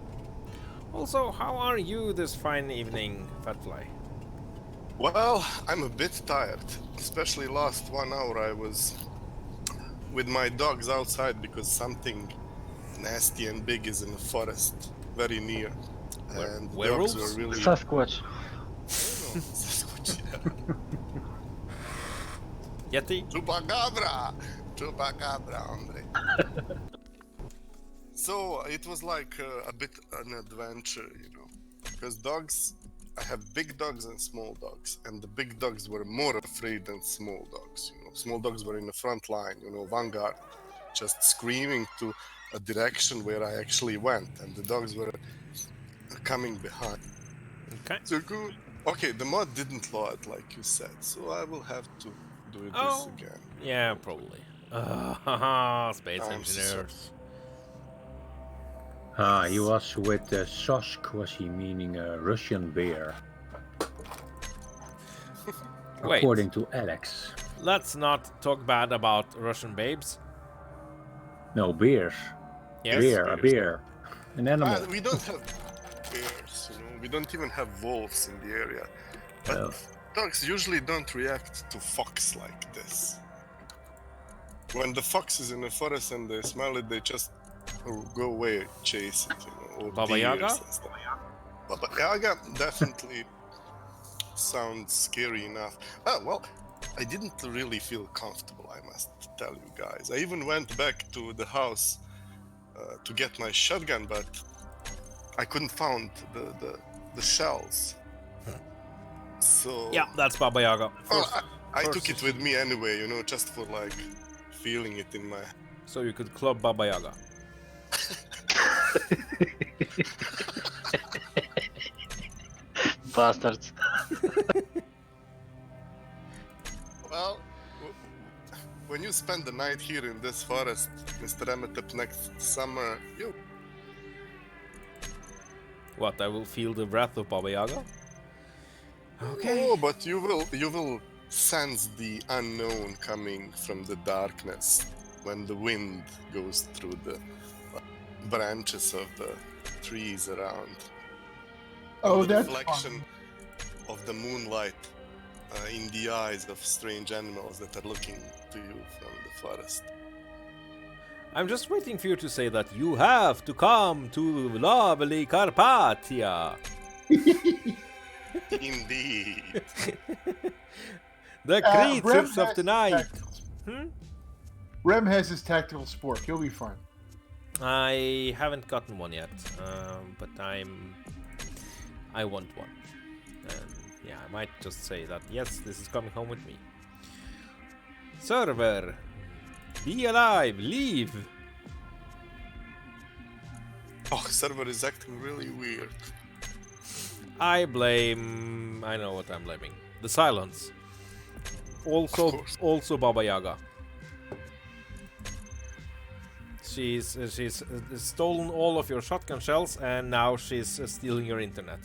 B: Also, how are you this fine evening, Fatfly?
G: Well, I'm a bit tired. Especially last 1 hour I was with my dogs outside because something nasty and big is in the forest very near. And the dogs
B: werewolves?
G: were really...
E: Sasquatch.
G: Sasquatch, yeah.
B: Yeti?
G: Chupacabra! Chupacabra, Andre. So it was like a bit an adventure, you know, because dogs, I have big dogs and small dogs, and the big dogs were more afraid than small dogs, you know. Small dogs were in the front line, you know, vanguard, just screaming to a direction where I actually went, and the dogs were coming behind.
B: Okay.
G: So good. Okay, the mod didn't load like you said, so I will have to do this
B: Oh.
G: again.
B: Yeah, probably. Space
G: I'm
B: engineers.
C: Ah, he was with Sosk, was he meaning a Russian bear?
B: Wait.
C: According to Alex.
B: Let's not talk bad about Russian babes.
C: No, bears.
B: Yes.
C: Bear, a
G: bears.
C: bear. An animal.
G: We don't have bears, you know. We don't even have wolves in the area. But
C: Well.
G: dogs usually don't react to fox like this. When the fox is in the forest and they smell it, they just go away, chase it, you know. Or
B: Baba
G: deers
B: Yaga?
G: and stuff. Baba Yaga definitely sounds scary enough. Oh, well, I didn't really feel comfortable, I must tell you guys. I even went back to the house to get my shotgun, but I couldn't find the shells. So
B: Yeah, that's Baba Yaga.
G: I
B: first
G: took it with me anyway, you know, just for like feeling it in my.
B: So you could club Baba Yaga.
E: Bastards.
G: Well, when you spend the night here in this forest, Mr. Emetep, next summer, you.
B: What? I will feel the breath of Baba Yaga?
G: Oh, but you will sense the unknown coming from the darkness when the wind goes through the branches of the trees around.
D: Oh,
G: the
D: that's
G: reflection of the moonlight in the eyes of strange animals that are looking to you from the forest.
B: I'm just waiting for you to say that you have to come to lovely Carpathia.
G: Indeed.
B: The
D: Rem
B: creatures of
D: has
B: the
D: his
B: night.
D: tactical- Rem has his tactical sport. He'll be fine.
B: I haven't gotten one yet, but I want one. And yeah, I might just say that yes, this is coming home with me. Server, be alive, leave.
G: Oh, server is acting really weird.
B: I know what I'm blaming. The silence.
G: Of course.
B: Also Baba Yaga. she's stolen all of your shotgun shells, and now she's stealing your internet.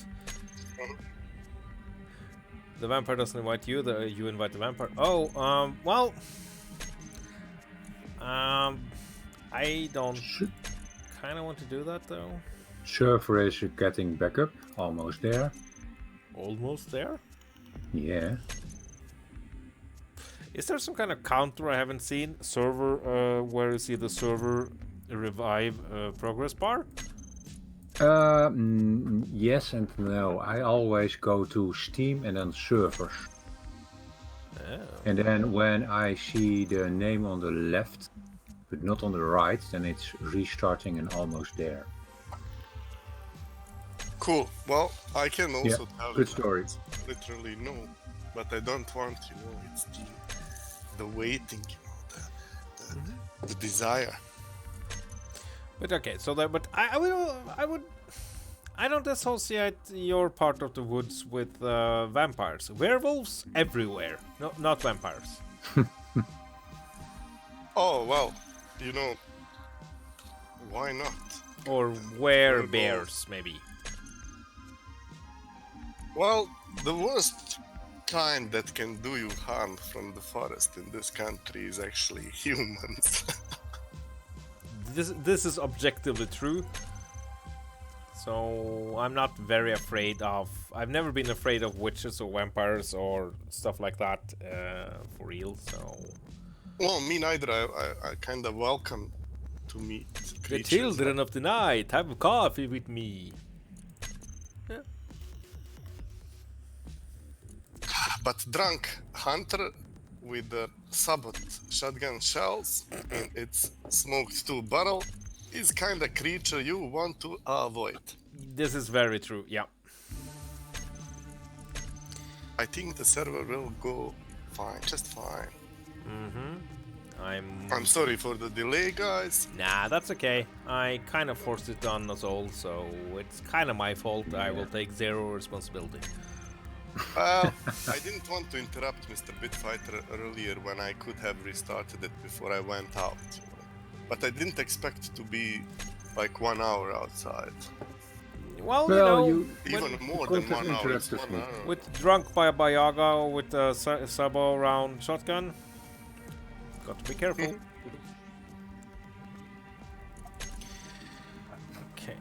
B: The vampire doesn't invite you. You invite the vampire. Oh, well, I don't kind of want to do that though.
C: Server is getting backup. Almost there.
B: Almost there.
C: Yeah.
B: Is there some kind of counter I haven't seen? Server, where you see the server revive progress bar?
C: Yes and no. I always go to Steam and then servers.
B: Oh.
C: And then when I see the name on the left, but not on the right, then it's restarting and almost there.
G: Cool. Well, I can also tell
C: good
G: you
C: story.
G: that it's literally no, but I don't want, it's the waiting, the desire.
B: But okay, so that, but I don't associate your part of the woods with vampires. Werewolves everywhere. No, not vampires.
G: Oh well, why not?
B: Or bears, maybe.
G: Well, the worst kind that can do you harm from the forest in this country is actually humans.
B: This is objectively true. So I'm not very afraid of. I've never been afraid of witches or vampires or stuff like that for real. So.
G: Well, me neither. I kind of welcome to meet
B: The
G: creatures.
B: children of the night, have coffee with me. Yeah.
G: But drunk hunter with the sabot shotgun shells in its smoked two barrel is kind of creature you want to avoid.
B: This is very true. Yeah.
G: I think the server will go fine, just fine. I'm sorry for the delay, guys.
B: Nah, that's okay. I kind of forced it on us all, so it's kind of my fault. I will take zero responsibility.
G: Well, I didn't want to interrupt Mr. Bitfighter earlier when I could have restarted it before I went out. But I didn't expect to be like 1 hour outside.
B: Well,
G: Even more than 1 hour. It's 1 hour.
B: with drunk by Bayaga with a sabo round shotgun, got to be careful. Okay.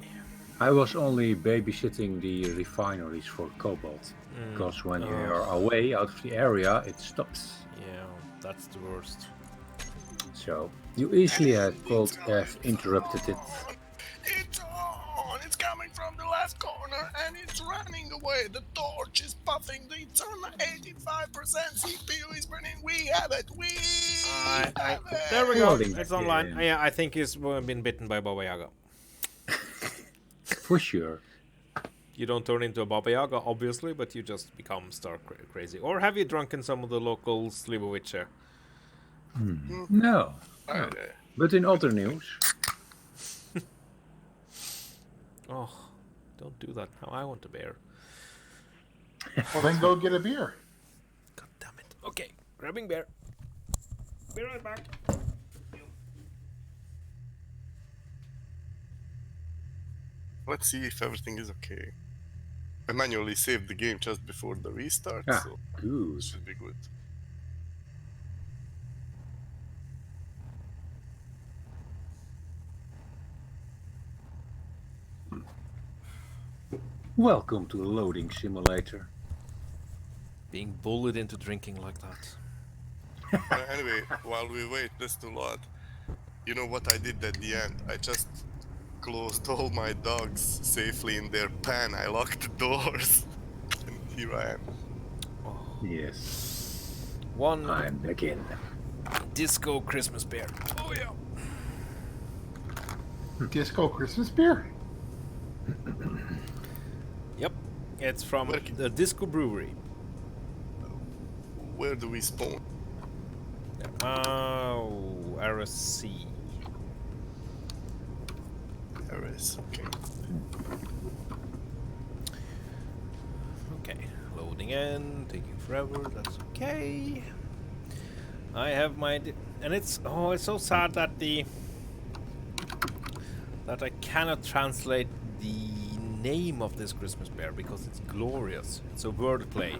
C: I was only babysitting the refineries for cobalt. Because when you are away out of the area, it stops.
B: Yeah, that's the worst.
C: So you easily could have interrupted it.
G: It's on! It's coming from the left corner and it's running away. The torch is puffing. It's on 85%. CPU is burning. We have it. We have it.
B: There we go.
C: Loading
B: It's
C: back
B: online.
C: in.
B: Yeah, I think he's been bitten by Baba Yaga.
C: For sure.
B: You don't turn into a Baba Yaga, obviously, but you just become star crazy. Or have you drunken some of the local Slivovice?
C: No.
G: Okay.
C: But in other news,
B: Oh, don't do that. Now I want a bear.
D: Well, then go get a beer.
B: God damn it. Okay, grabbing bear. Be right back.
G: Let's see if everything is okay. I manually saved the game just before the restart, so
C: good.
G: it should be good.
C: Welcome to Loading Simulator.
B: Being bullied into drinking like that.
G: Anyway, while we wait this to load, you know what I did at the end? I just closed all my dogs safely in their pen. I locked the doors. And here I am.
C: Yes.
B: One
C: I'm back in.
B: disco Christmas bear. Oh yeah.
D: Disco Christmas beer.
B: Yep. It's from
G: Where-
B: the Disco Brewery.
G: Where do we spawn?
B: Oh, RSC.
G: There is, okay.
B: Okay, loading in, taking forever, that's okay. I have my... and it's... oh, it's so sad that the that I cannot translate the name of this Christmas bear because it's glorious. It's a wordplay.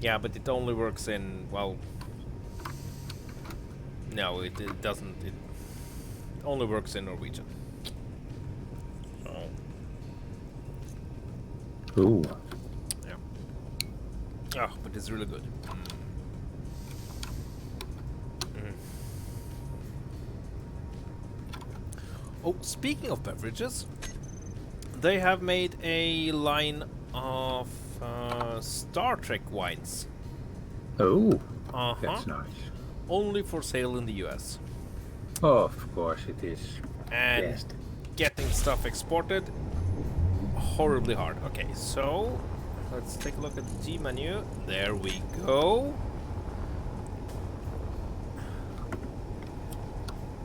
B: Yeah, but it only works in, well... No, it doesn't. It only works in Norwegian. So...
C: Ooh.
B: Yeah. Oh, but it's really good. Oh, speaking of beverages, they have made a line of Star Trek wines.
C: Oh,
B: Uh-huh.
C: that's nice.
B: Only for sale in the US.
C: Oh, of course it is.
B: And
C: Yes.
B: getting stuff exported, horribly hard. Okay, so let's take a look at the G menu. There we go.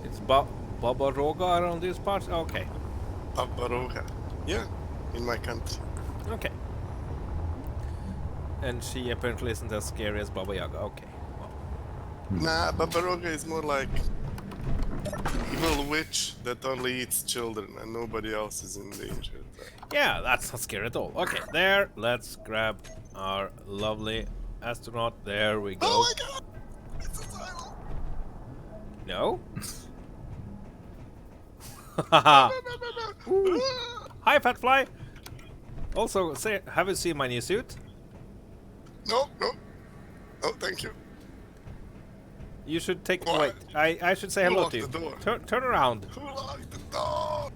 B: It's Baba Roga around these parts? Okay.
G: Barbaroga. Yeah, in my country.
B: Okay. And she apparently isn't as scary as Baba Yaga. Okay. Well,
G: Nah, Barbaroga is more like evil witch that only eats children and nobody else is in danger.
B: yeah, that's not scary at all. Okay, there. Let's grab our lovely astronaut. There we go.
G: Oh my god! It's a silent!
B: No?
G: No.
B: Hi, Fat Fly. Also, say, have you seen my new suit?
G: No. Oh, thank you.
B: You should take.
G: What?
B: Wait, I should say
G: Who
B: hello
G: locked
B: to you.
G: the door?
B: Turn around.
G: Who locked the door?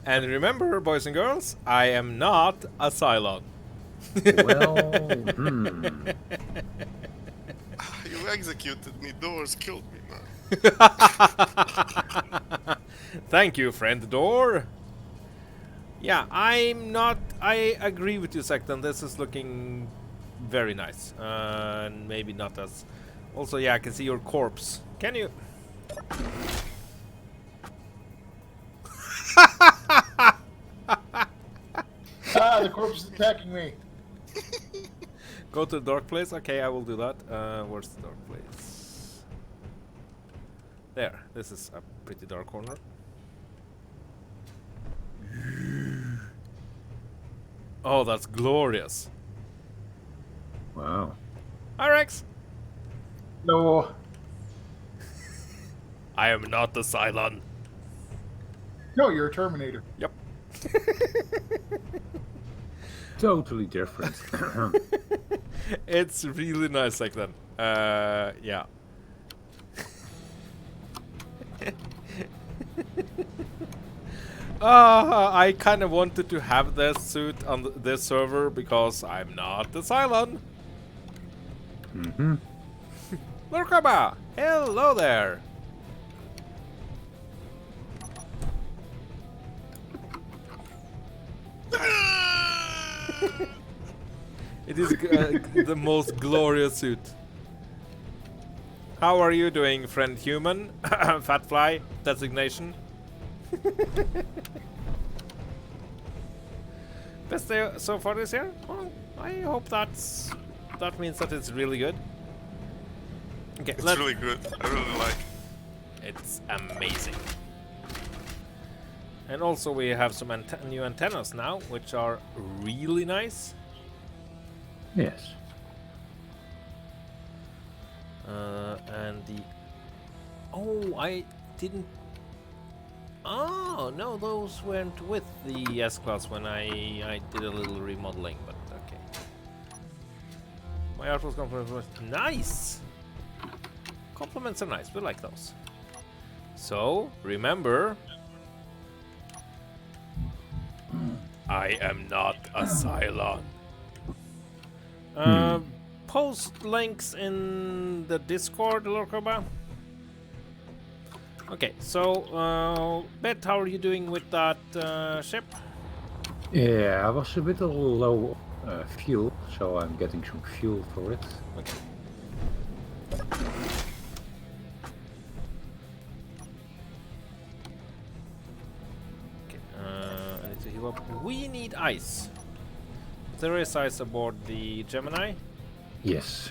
B: And remember, boys and girls, I am not a Cylon.
C: Well,
G: You executed me. Doors killed me, man.
B: Thank you, friend Door. Yeah, I'm not. I agree with you, Secton. This is looking very nice. And maybe not as. Also, yeah, I can see your corpse. Can you?
D: The corpse is attacking me.
B: Go to the dark place? Okay, I will do that. Where's the dark place? There. This is a pretty dark corner. Oh, that's glorious.
C: wow.
B: Hi, Rex.
D: No.
B: I am not the Cylon.
D: No, you're a Terminator.
B: Yep.
C: Totally different.
B: It's really nice like that. Yeah. I kind of wanted to have this suit on this server because I'm not the Cylon.
C: Mm-hmm.
B: Lurkaba! Hello there! It is the most glorious suit. How are you doing, friend human? Fat fly designation. Best day so far this year? Well, I hope that means that it's really good. Okay,
G: It's really good. I really like it.
B: It's amazing. And also we have some new antennas now, which are really nice.
C: Yes.
B: And the... Oh, I didn't... Oh, no, those went with the S-Class when I did a little remodeling, but okay. My artwork compliment was nice! Compliments are nice, we like those. So, remember... I am not a Cylon. Post links in the Discord, Lorkoba. Okay, so, Bet, how are you doing with that ship?
C: Yeah, I was a bit low fuel, so I'm getting some fuel for it.
B: Okay. Okay, I need to heal up. We need ice. There is ice aboard the Gemini.
C: Yes.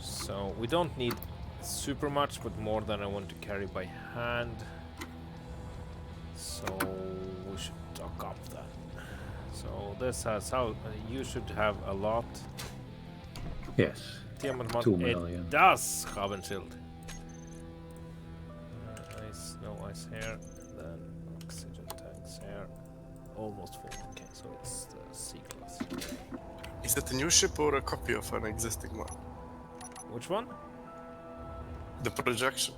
B: So we don't need super much, but more than I want to carry by hand. So we should stock up that. So this has how you should have a lot.
C: Yes. 2 million.
B: It does, Havenshield. Ice, no ice here. Then oxygen tanks here. Almost full. Okay, so it's the C-class.
G: Is it a new ship or a copy of an existing one?
B: Which one?
G: The projection.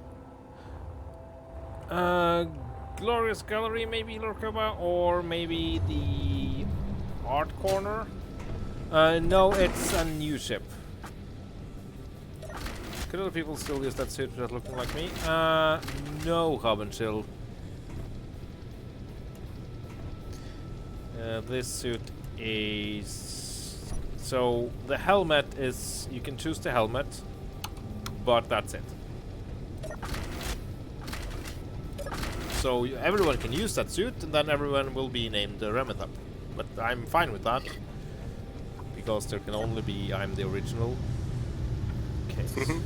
B: Glorious Gallery, maybe Lurkova, or maybe the Art Corner. No, it's a new ship. Could other people still use that suit without looking like me? No, Havenshield. This suit is... So, the helmet is... You can choose the helmet, but that's it. So everyone can use that suit, and then everyone will be named Remethap. But I'm fine with that, because there can only be I'm the original. Okay.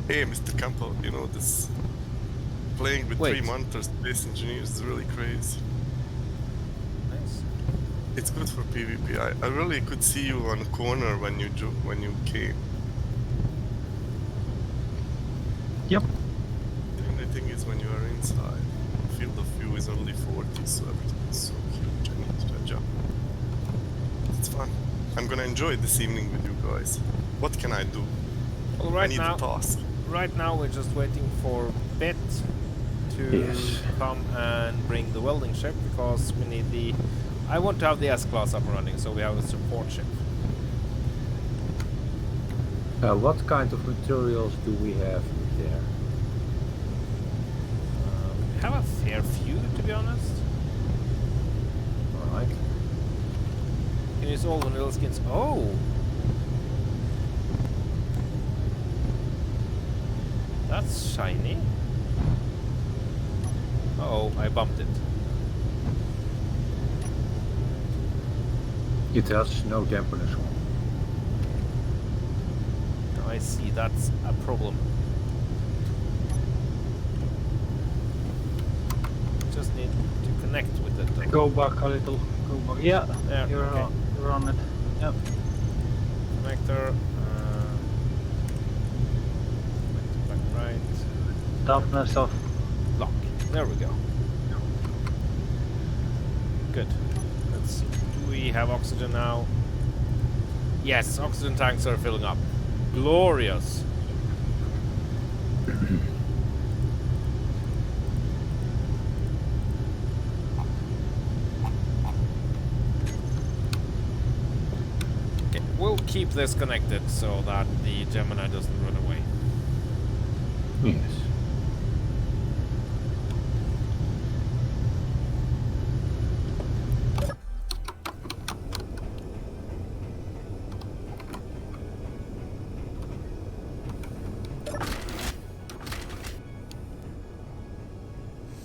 G: Hey, Mr. Campbell, you know this playing with
B: Wait.
G: 3 monitor space engineers is really crazy.
B: Nice.
G: It's good for PvP. I really could see you on corner when you came.
E: Yep.
G: The only thing is when you are inside, field of view is only 40, so everything is so huge. I need to jump. It's fun. I'm gonna enjoy this evening with you guys. What can I do?
B: Well,
G: I
B: right
G: need
B: now,
G: a task.
B: right now we're just waiting for Bit to
C: Yes.
B: come and bring the welding ship, because we need the... I want to have the S-Class up and running, so we have a support ship.
C: What kind of materials do we have there?
B: We have a fair few, to be honest.
C: Alright.
B: Can use all vanilla skins. Oh! That's shiny. Uh-oh, I bumped it.
C: It has no dampeners on.
B: I see, that's a problem. Just need to connect with it. Though.
E: Go back a little. Go back. Yeah,
B: Yeah,
E: you're,
B: okay.
E: you're on it. Yep.
B: Connector. Back right.
E: Dampeners off.
B: Lock. There we go. Good. Let's see. Do we have oxygen now? Yes, oxygen tanks are filling up. Glorious. Okay, we'll keep this connected so that the Gemini doesn't run away.
C: Yes.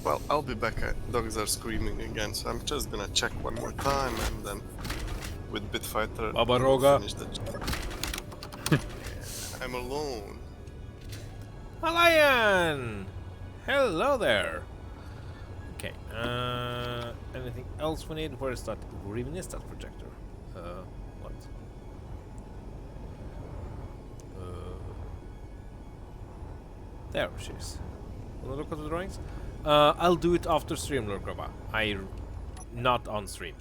G: Well, I'll be back. Dogs are screaming again, so I'm just gonna check one more time, and then with Bitfighter,
B: Baba
G: we'll
B: Roga.
G: finish the job. I'm alone.
B: Lion! Hello there. Okay. Anything else we need? Where is that? Where even is that projector? What? There she is. Wanna look at the drawings? I'll do it after stream, Lurkova. Not on stream.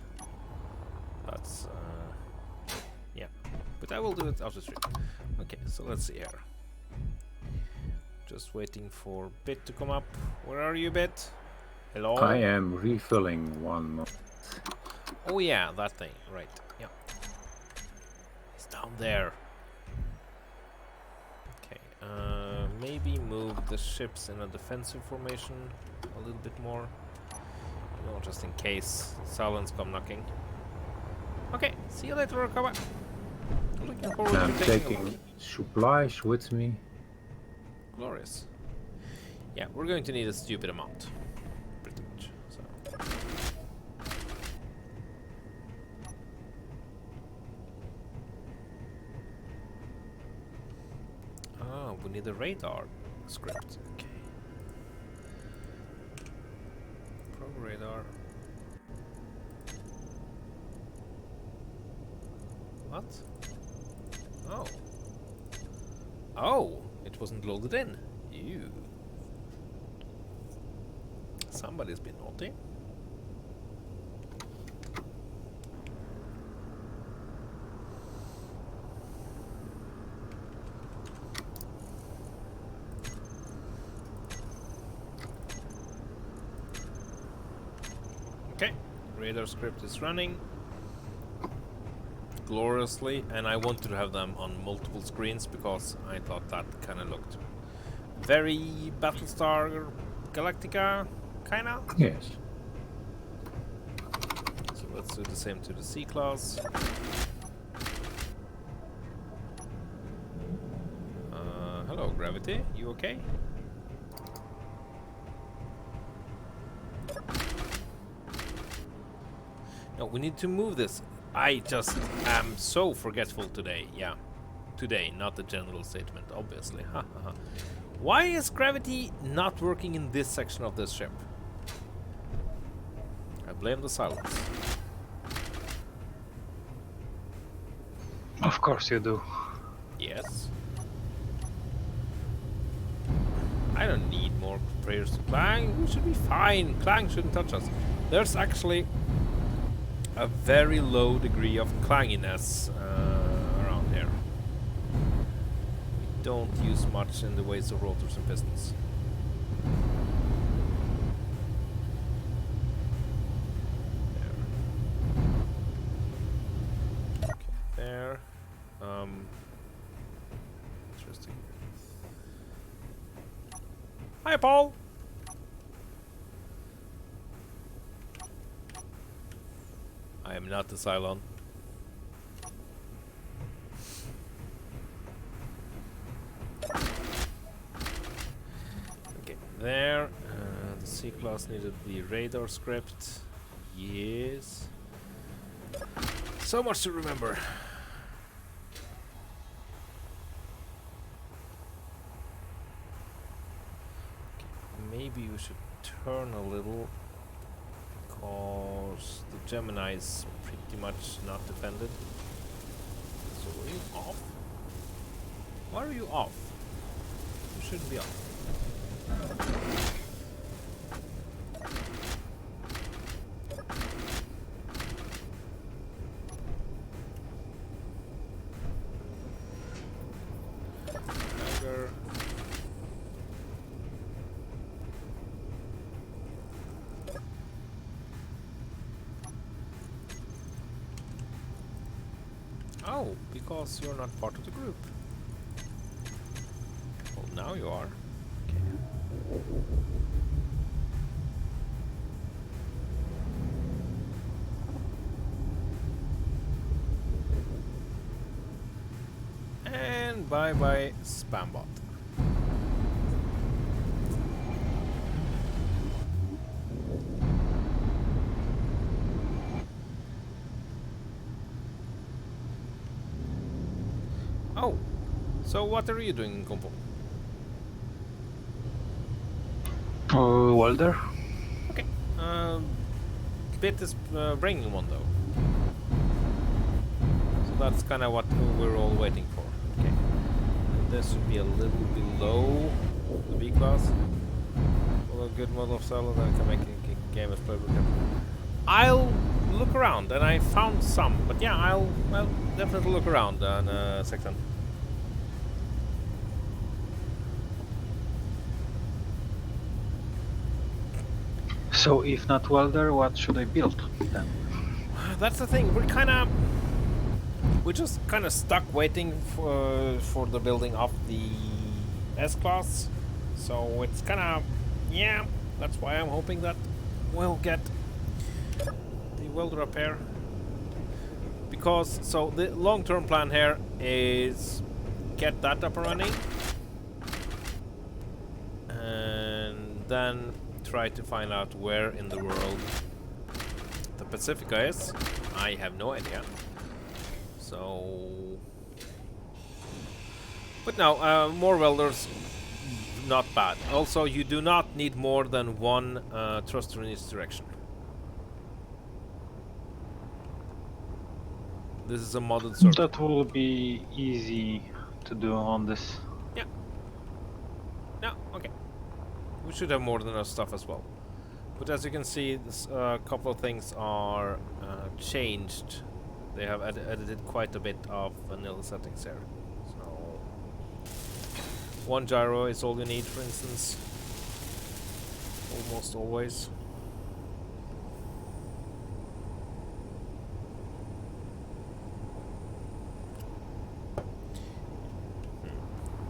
B: That's yeah. But I will do it after stream. Okay, so let's see here. Just waiting for Bit to come up. Where are you, Bit? Hello?
C: I am refilling one more.
B: Oh yeah, that thing. Right. Yeah. It's down there. Okay. Maybe move the ships in a defensive formation a little bit more. You know, just in case Salons come knocking. Okay, see you later, Rokaba. Looking forward
C: I'm
B: to taking over.
C: taking supplies with me.
B: Glorious. Yeah, we're going to need a stupid amount. Pretty much. So. Oh, we need a radar script. Okay. Pro radar. What? Oh. Oh, it wasn't loaded in. Ew. Somebody's been naughty. Okay, radar script is running gloriously, and I wanted to have them on multiple screens because I thought that kind of looked very Battlestar Galactica, kinda.
C: Yes.
B: So let's do the same to the C-Class. Hello, Gravity. You okay? No, we need to move this. I just am so forgetful today. Yeah. Today, not the general statement, obviously. Why is gravity not working in this section of this ship? I blame the silence.
E: Of course you do.
B: Yes. I don't need more prayers to Clang. We should be fine. Clang shouldn't touch us. There's actually a very low degree of clanginess around here. We don't use much in the ways of rotors and pistons. There. Okay, there. Interesting. Hi, Paul. I am not the Cylon. Okay, there. The C-Class needed the radar script. Yes. So much to remember. Okay, maybe we should turn a little, because the Gemini is pretty much not defended. So are you off? Why are you off? You shouldn't be off. Tiger. Oh, because you're not part of the group. Well, now you are. Okay. And bye-bye, Spambot. Oh, so what are you doing in Compo?
E: Welder?
B: Okay. Bit is bringing one though. So that's kind of what we're all waiting for. Okay. And this should be a little below the B class. Well, a good model of cell that can make a game as playable. I'll look around, and I found some, but yeah, I'll definitely look around in a second.
E: So if not welder, what should I build then?
B: That's the thing. We're just kind of stuck waiting for the building of the S-Class. So it's kind of, yeah, that's why I'm hoping that we'll get the welder repair. because so the long-term plan here is get that up and running, and then try to find out where in the world the Pacifica is. I have no idea. So, but no, more welders, not bad. Also, you do not need more than one thruster in each direction. This is a modded server.
E: That will be easy to do on this.
B: Yeah. No, okay. We should have more than enough stuff as well. But as you can see, a couple of things are changed. They have edited quite a bit of vanilla settings here. So, one gyro is all you need, for instance. Almost always.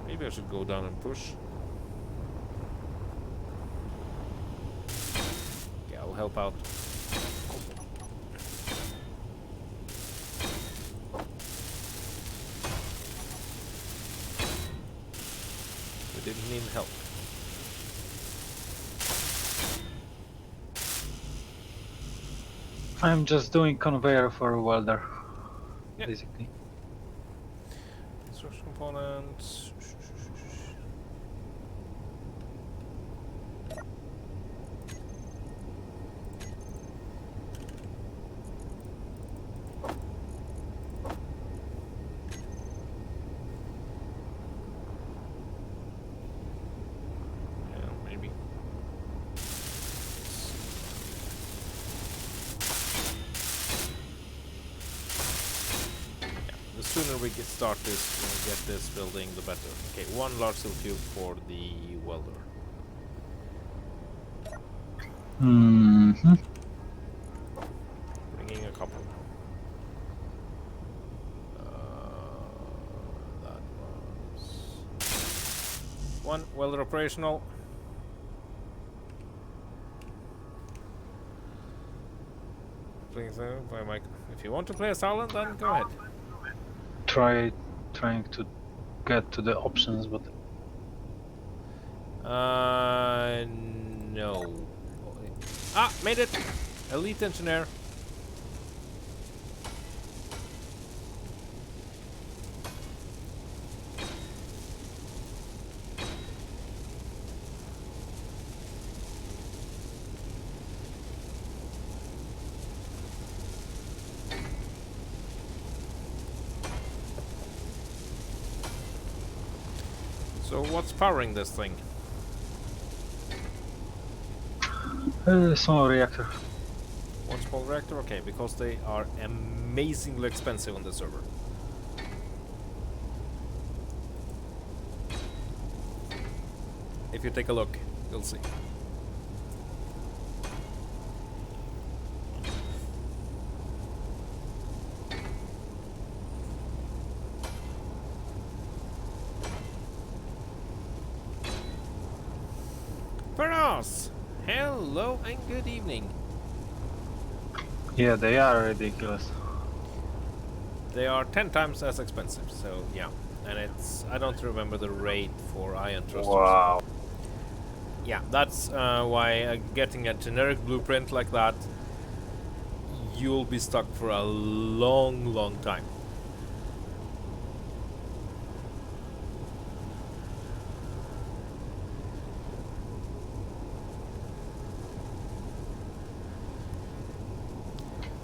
B: Maybe I should go down and push. Yeah, I'll help out. We didn't need help.
E: I'm just doing conveyor for a welder,
B: Yep.
E: basically.
B: Construction components. Yeah, maybe. The sooner we start this and get this building, the better. Okay, one large steel tube for the welder.
E: Mm-hmm.
B: Bringing a couple. That was one welder operational. Please, by Mike. If you want to play a silent, then go ahead.
E: Trying to get to the options, but
B: No. Ah, made it! Elite engineer. So what's powering this thing?
E: small reactor.
B: One small reactor? Okay, because they are amazingly expensive on the server. If you take a look, you'll see. Peros! Hello and good evening.
E: Yeah, they are ridiculous.
B: They are 10 times as expensive, so yeah. And it's, I don't remember the rate for ion thrusters.
E: Wow.
B: Yeah, that's why getting a generic blueprint like that, you'll be stuck for a long, long time.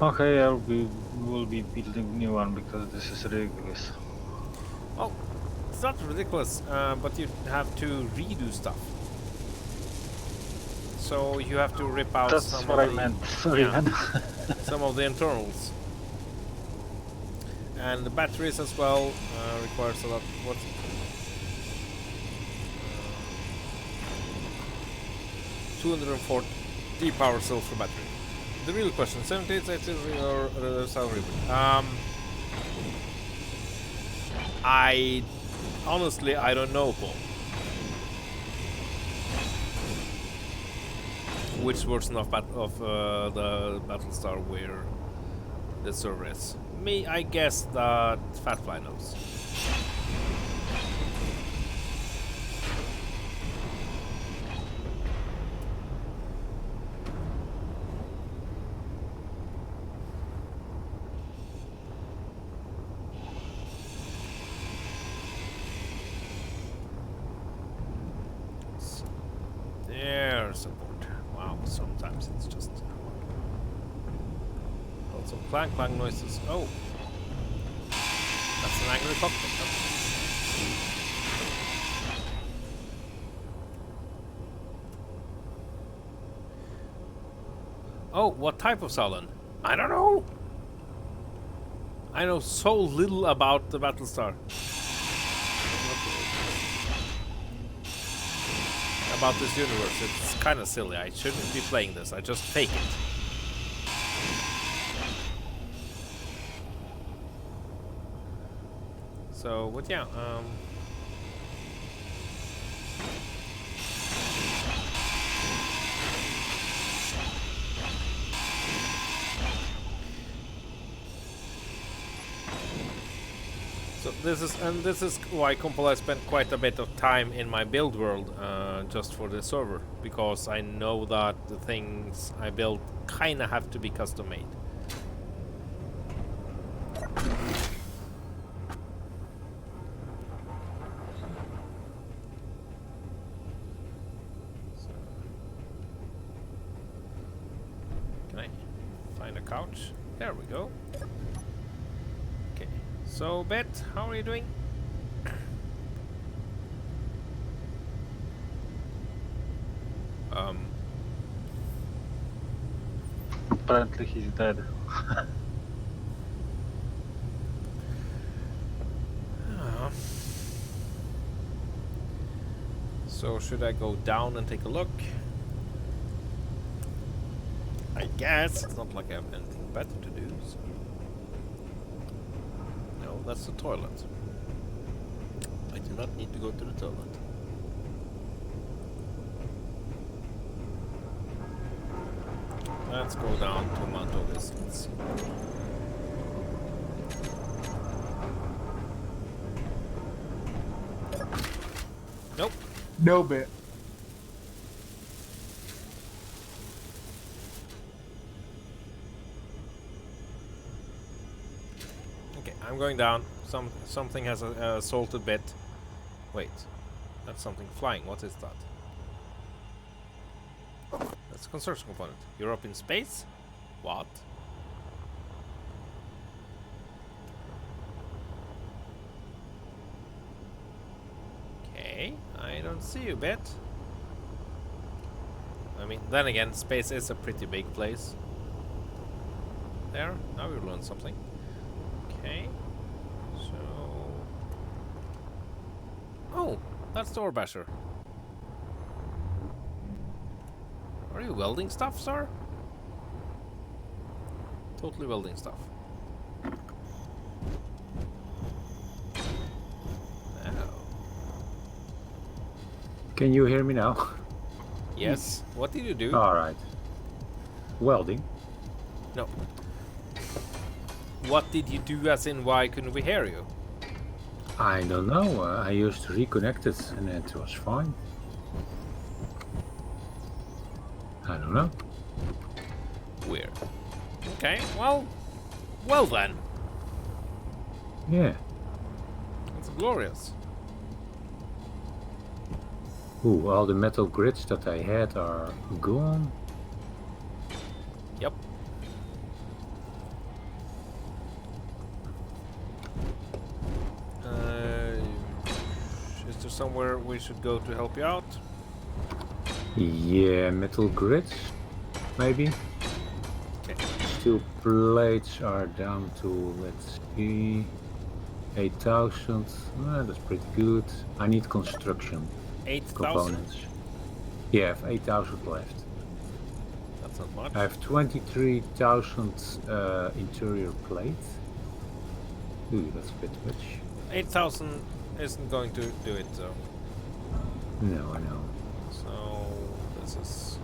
E: Okay, we'll be building new one because this is ridiculous.
B: Oh, it's not ridiculous, but you have to redo stuff. So you have to rip out
E: That's
B: some
E: what
B: of
E: I
B: the,
E: meant. Sorry,
B: yeah,
E: man.
B: some of the internals. And the batteries as well requires a lot. What? 240 power cells for battery. The real question: 78, 80, or salary? I honestly I don't know, Paul. Which version of the Battlestar where the server is? me, I guess that Fatfly knows. There's support. Wow, sometimes it's just lots of clang clang noises. Oh, that's an angry cockpit. Oh, what type of Salon? I don't know. I know so little about the Battlestar. About this universe, it's kind of silly. I shouldn't be playing this. I just fake it. So, but yeah, so this is why Compile spent quite a bit of time in my build world just for this server, because I know that the things I build kind of have to be custom made. Can I find a couch? There we go. Okay. So, Bet, how are you doing?
E: Apparently he's dead.
B: So, should I go down and take a look? I guess. It's not like I have anything better to do, so. No, that's the toilet. I do not need to go to the toilet. Let's go down to Mount August. Let's see. Nope.
D: No bit.
B: Okay, I'm going down. Something has a salted bit. Wait, that's something flying. What is that? That's a construction component. You're up in space? What? Okay, I don't see you, Bet. I mean, then again, space is a pretty big place. There, now we learned something. Okay, so... Oh, that's the ore basher. Are you welding stuff, sir? Totally welding stuff. Oh.
C: Can you hear me now?
B: Yes. What did you do?
C: All right. Welding.
B: No. What did you do, as in why couldn't we hear you?
C: I don't know. I used to reconnect it and it was fine. I don't know.
B: Weird. Okay, well then.
C: Yeah.
B: It's glorious.
C: Ooh, all the metal grids that I had are gone.
B: Yep. Is there somewhere we should go to help you out?
C: Yeah, metal grids, maybe.
B: Okay.
C: Steel plates are down to, let's see, 8,000. That's pretty good. I need construction
B: 8,000?
C: components. Yeah, I have 8,000 left.
B: That's not much.
C: I have 23,000 interior plate. Ooh, that's a bit much.
B: 8,000 isn't going to do it, though.
C: No, I know.
B: So this is...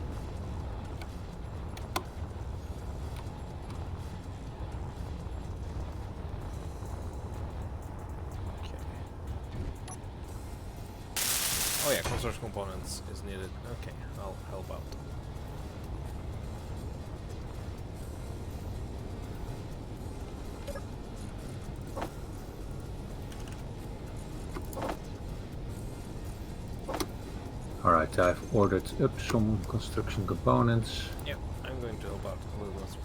B: yeah, construction components is needed. Okay, I'll help out.
C: Alright, I've ordered up some construction components.
B: Yeah, I'm going to help out a little bit.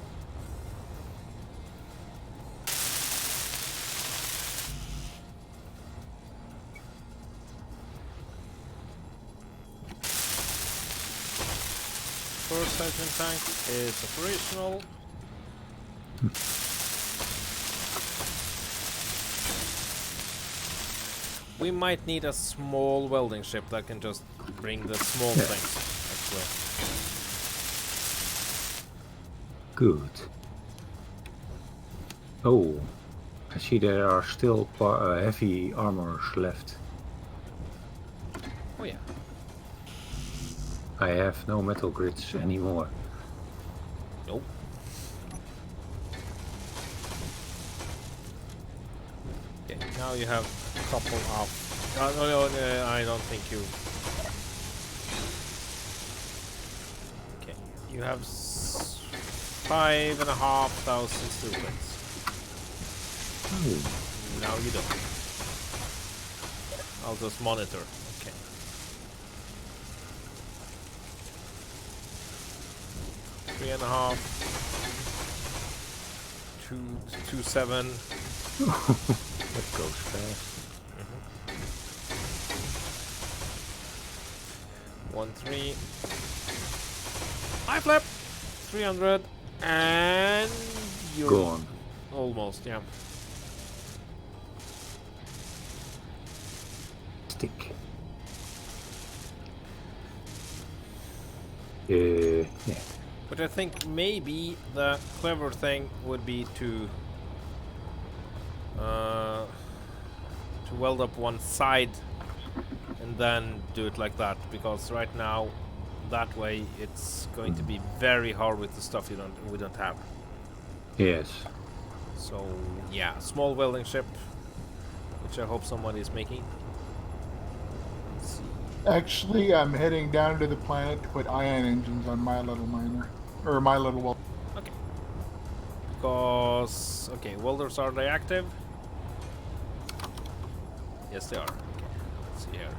B: First hydrogen tank is operational. We might need a small welding ship that can just bring the small things, actually.
C: Good. Oh, I see there are still heavy armors left.
B: Oh yeah.
C: I have no metal grids anymore.
B: Nope. Okay, now you have a couple of... no, I don't think you... Okay, you have 5,500 steel plates.
C: Oh,
B: Now you don't. I'll just monitor. Okay. Three and a half. 2.7.
C: that goes fast.
B: 1.3. I flip 300 and you're
C: Gone.
B: almost, yeah.
C: Stick. Yeah.
B: But I think maybe the clever thing would be to weld up one side and then do it like that, because right now that way it's going to be very hard with the stuff we don't have.
C: Yes.
B: So yeah, small welding ship, which I hope somebody is making. Let's see.
D: Actually, I'm heading down to the planet to put ion engines on my little miner. Or my little well.
B: Okay. Because welders, are they active? Yes, they are. Okay, let's see here.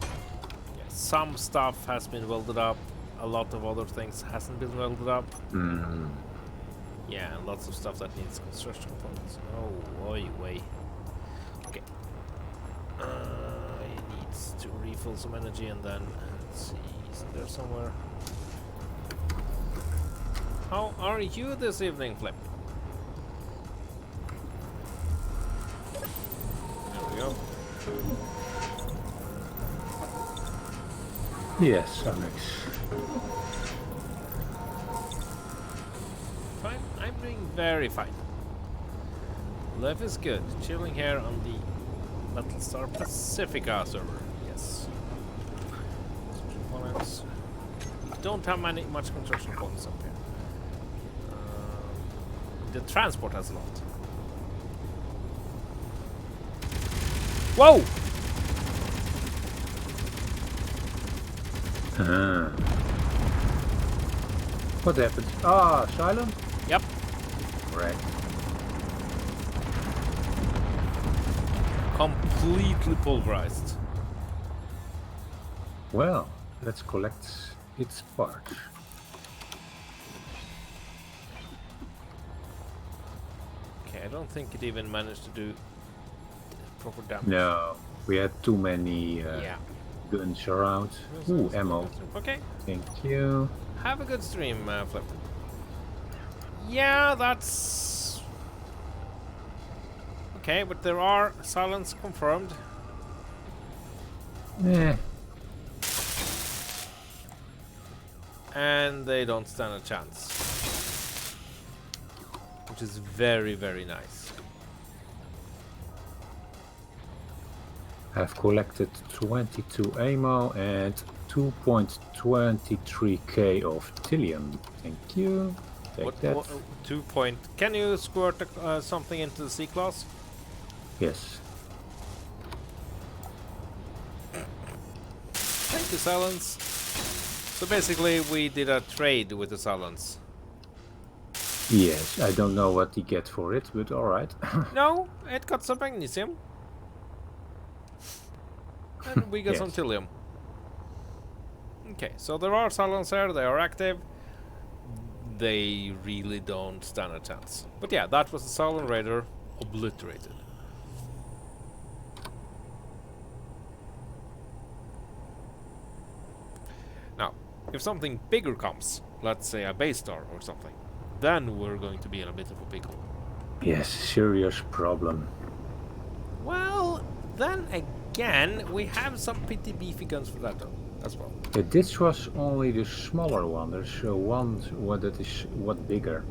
B: Yeah, some stuff has been welded up. A lot of other things hasn't been welded up.
C: Mm.
B: Yeah, and lots of stuff that needs construction components. Oh, boy, way. Okay. I need to refill some energy and then let's see. Is there somewhere? How are you this evening, Flip? There we go.
C: Yes, Alex.
B: Fine. I'm doing very fine. Life is good. Chilling here on the Battlestar Pacifica server. Yes. Components. Don't have much construction components up here. The transport has a lot. Whoa!
C: What happened? Ah, silent?
B: Yep.
C: Right.
B: Completely pulverized.
C: Well, let's collect its parts.
B: Okay, I don't think it even managed to do proper damage.
C: No, we had too many
B: Yeah.
C: guns around. Ooh, ammo.
B: Okay.
C: Thank you.
B: Have a good stream, Flip. Yeah, that's... Okay, but there are silence confirmed.
C: Eh,
B: And they don't stand a chance. Which is very, very nice.
C: I've collected 22 ammo and 2.23k of Tilium. Thank you. Take that.
B: 2 point... Can you squirt something into the C-class?
C: Yes.
B: 20 silence. So basically, we did a trade with the silence.
C: Yes, I don't know what he get for it, but alright.
B: No, it got some magnesium. And we got
C: Yes.
B: some thallium. Okay, so there are silence there, they are active. They really don't stand a chance. But yeah, that was the Silent Raider obliterated. Now, if something bigger comes, let's say a base star or something, then we're going to be in a bit of a pickle.
C: Yes, serious problem.
B: Well, then again, we have some pretty beefy guns for that though, as well.
C: This was only the smaller one. There's one that is what bigger.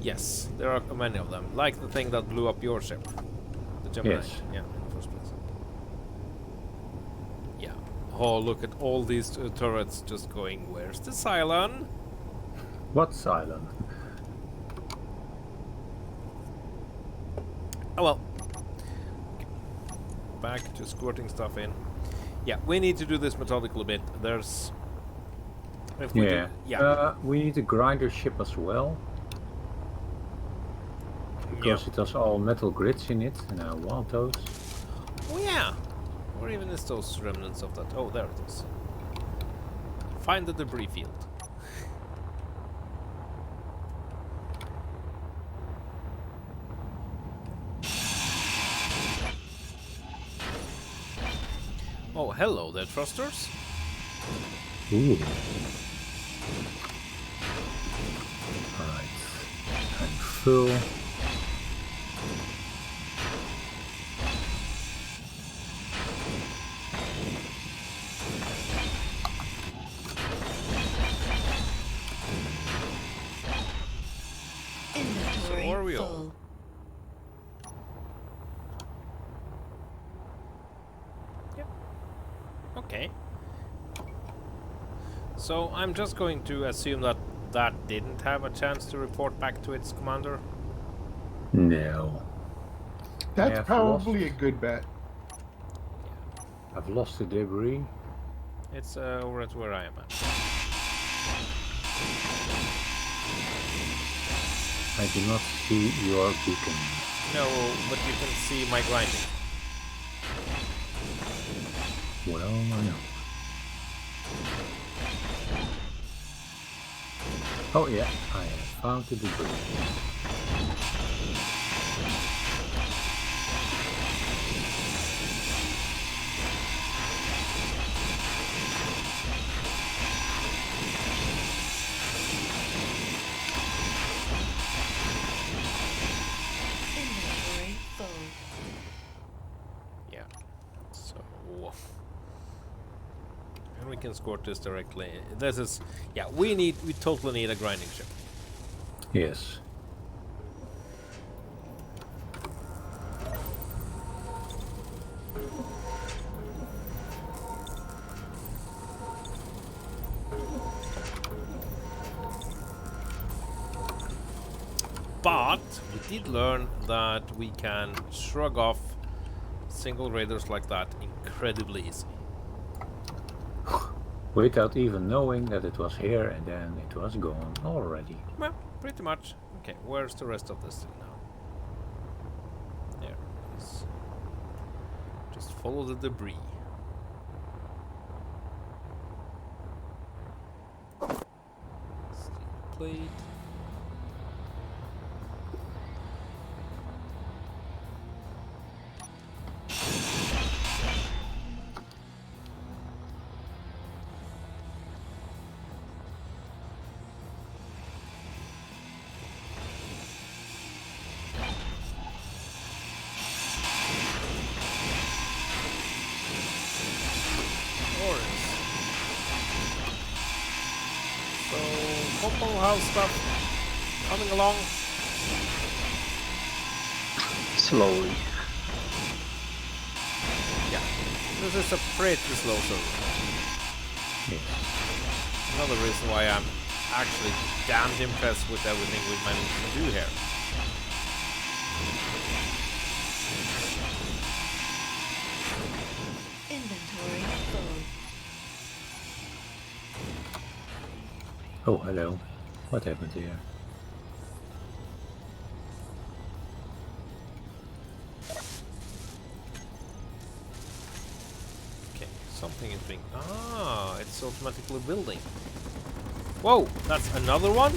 B: Yes, there are many of them, like the thing that blew up your ship. The Gemini.
C: Yes.
B: Yeah, in the first place. Yeah. Oh, look at all these turrets just going, where's the Cylon?
C: What silent?
B: Oh well. Okay. Back to squirting stuff in. Yeah, we need to do this methodically a bit. There's... If we
C: Yeah.
B: do, yeah.
C: We need a grinder ship as well. Because it has all metal grids in it, and I want those.
B: Oh yeah. Or even is those remnants of that. Oh, there it is. Find the debris field. Oh, hello there, thrusters.
C: Ooh. Alright. I'm full.
F: Inventory
B: So are we all?
F: full.
B: Okay. So I'm just going to assume that that didn't have a chance to report back to its commander.
C: No.
D: That's
C: I've
D: probably
C: lost.
D: a good bet.
C: I've lost the debris.
B: It's over at where I am at.
C: I do not see your beacon.
B: No, but you can see my grinding.
C: Well, I know. Oh yeah, I have found the debris.
F: Inventory full.
B: Yeah. So... And we can score this directly. This is... Yeah, we totally need a grinding ship.
C: Yes.
B: But we did learn that we can shrug off single raiders like that incredibly easy.
C: Without even knowing that it was here and then it was gone already.
B: Well, pretty much. Okay, where's the rest of this thing now? There it is. Just follow the debris. Steel plate. Orange. So, Combo House stuff coming along.
E: Slowly.
B: Yeah, this is a pretty slow server.
C: Yes.
B: Another reason why I'm actually damned impressed with everything we managed to do here.
F: Inventory full.
C: Oh, hello. What happened here?
B: Okay, something is being... Ah, it's automatically building. Whoa, that's another one?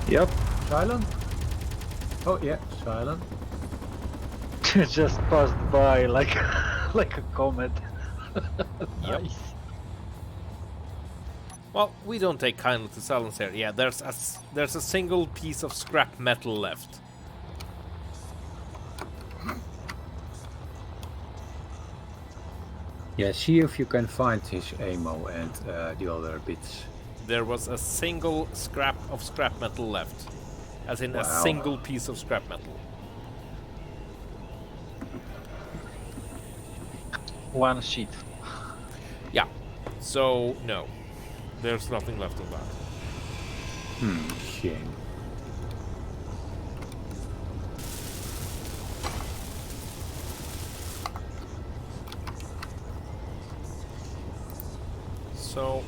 E: Yep.
C: Silent? Oh, yeah, silent.
E: Just passed by like like a comet.
B: Yep.
E: Nice.
B: Well, we don't take kindly to silence here. Yeah, there's a single piece of scrap metal left.
C: Yeah, see if you can find his ammo and the other bits.
B: There was a single scrap of scrap metal left. As in a
C: Wow.
B: single piece of scrap metal.
E: One sheet.
B: Yeah. So, no. There's nothing left of that.
C: Shame.
B: So,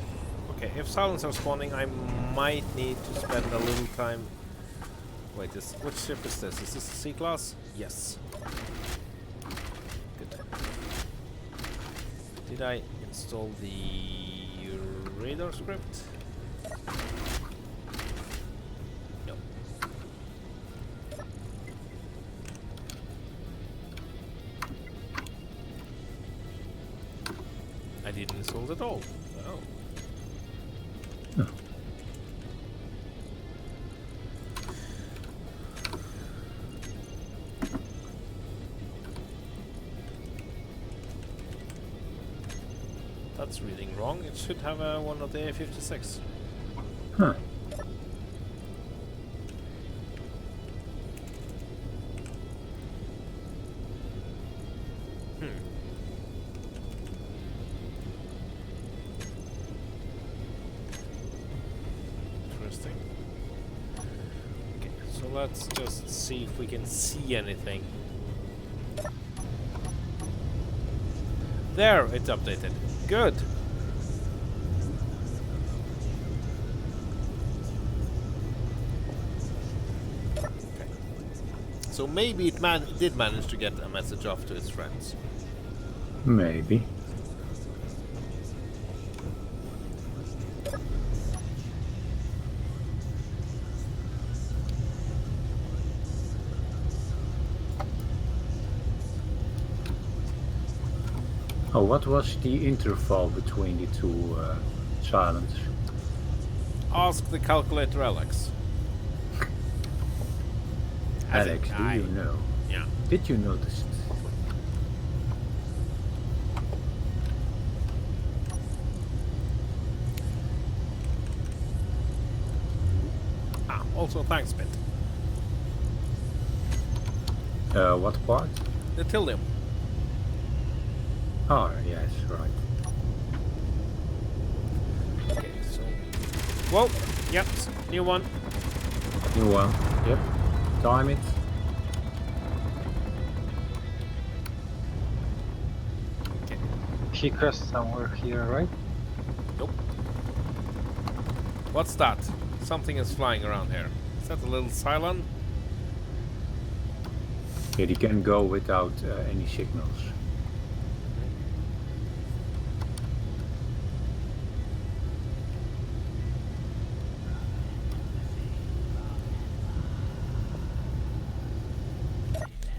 B: okay, if silence are spawning, I might need to spend a little time... Wait, which ship is this? Is this a C-class? Yes. Good. Did I install the radar script? No. I didn't install it at all. Oh. That's reading wrong. It should have one of the A56.
C: Huh.
B: Interesting. Okay, so let's just see if we can see anything. There, it's updated. Good. Okay. So maybe it did manage to get a message off to its friends.
C: Maybe. Oh, what was the interval between the two silence?
B: Ask the calculator, Alex. As
C: Alex,
B: in,
C: do you know?
B: Yeah.
C: Did you notice it?
B: Also, thanks, Bit.
C: What part?
B: The Tillium.
C: Oh, yes, right.
B: Okay, so. Whoa! Yep, new one.
C: New one. Yep. Time it.
B: Okay.
E: He crashed somewhere here, right?
B: Nope. What's that? Something is flying around here. Is that a little Cylon?
C: Yeah, he can go without any signals.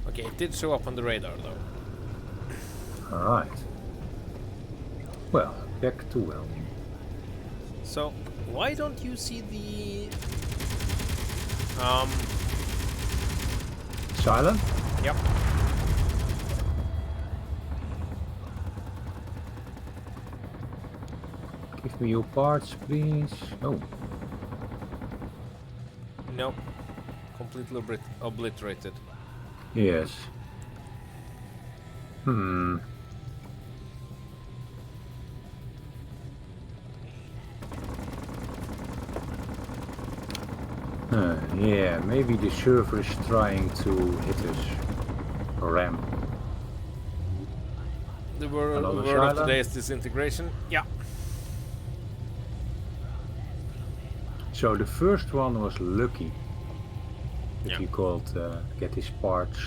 B: Okay, it did show up on the radar though.
C: Alright. Well, back to welding.
B: So, why don't you see the...
C: Silent?
B: Yep.
C: Give me your parts, please. Oh,
B: Nope. Completely obliterated.
C: yes. Yeah, maybe the server is trying to hit us. Ram.
B: The word
C: Hello,
B: of
C: Shyla?
B: today is disintegration. Yeah.
C: So the first one was lucky. That
B: Yeah.
C: he called get his parts.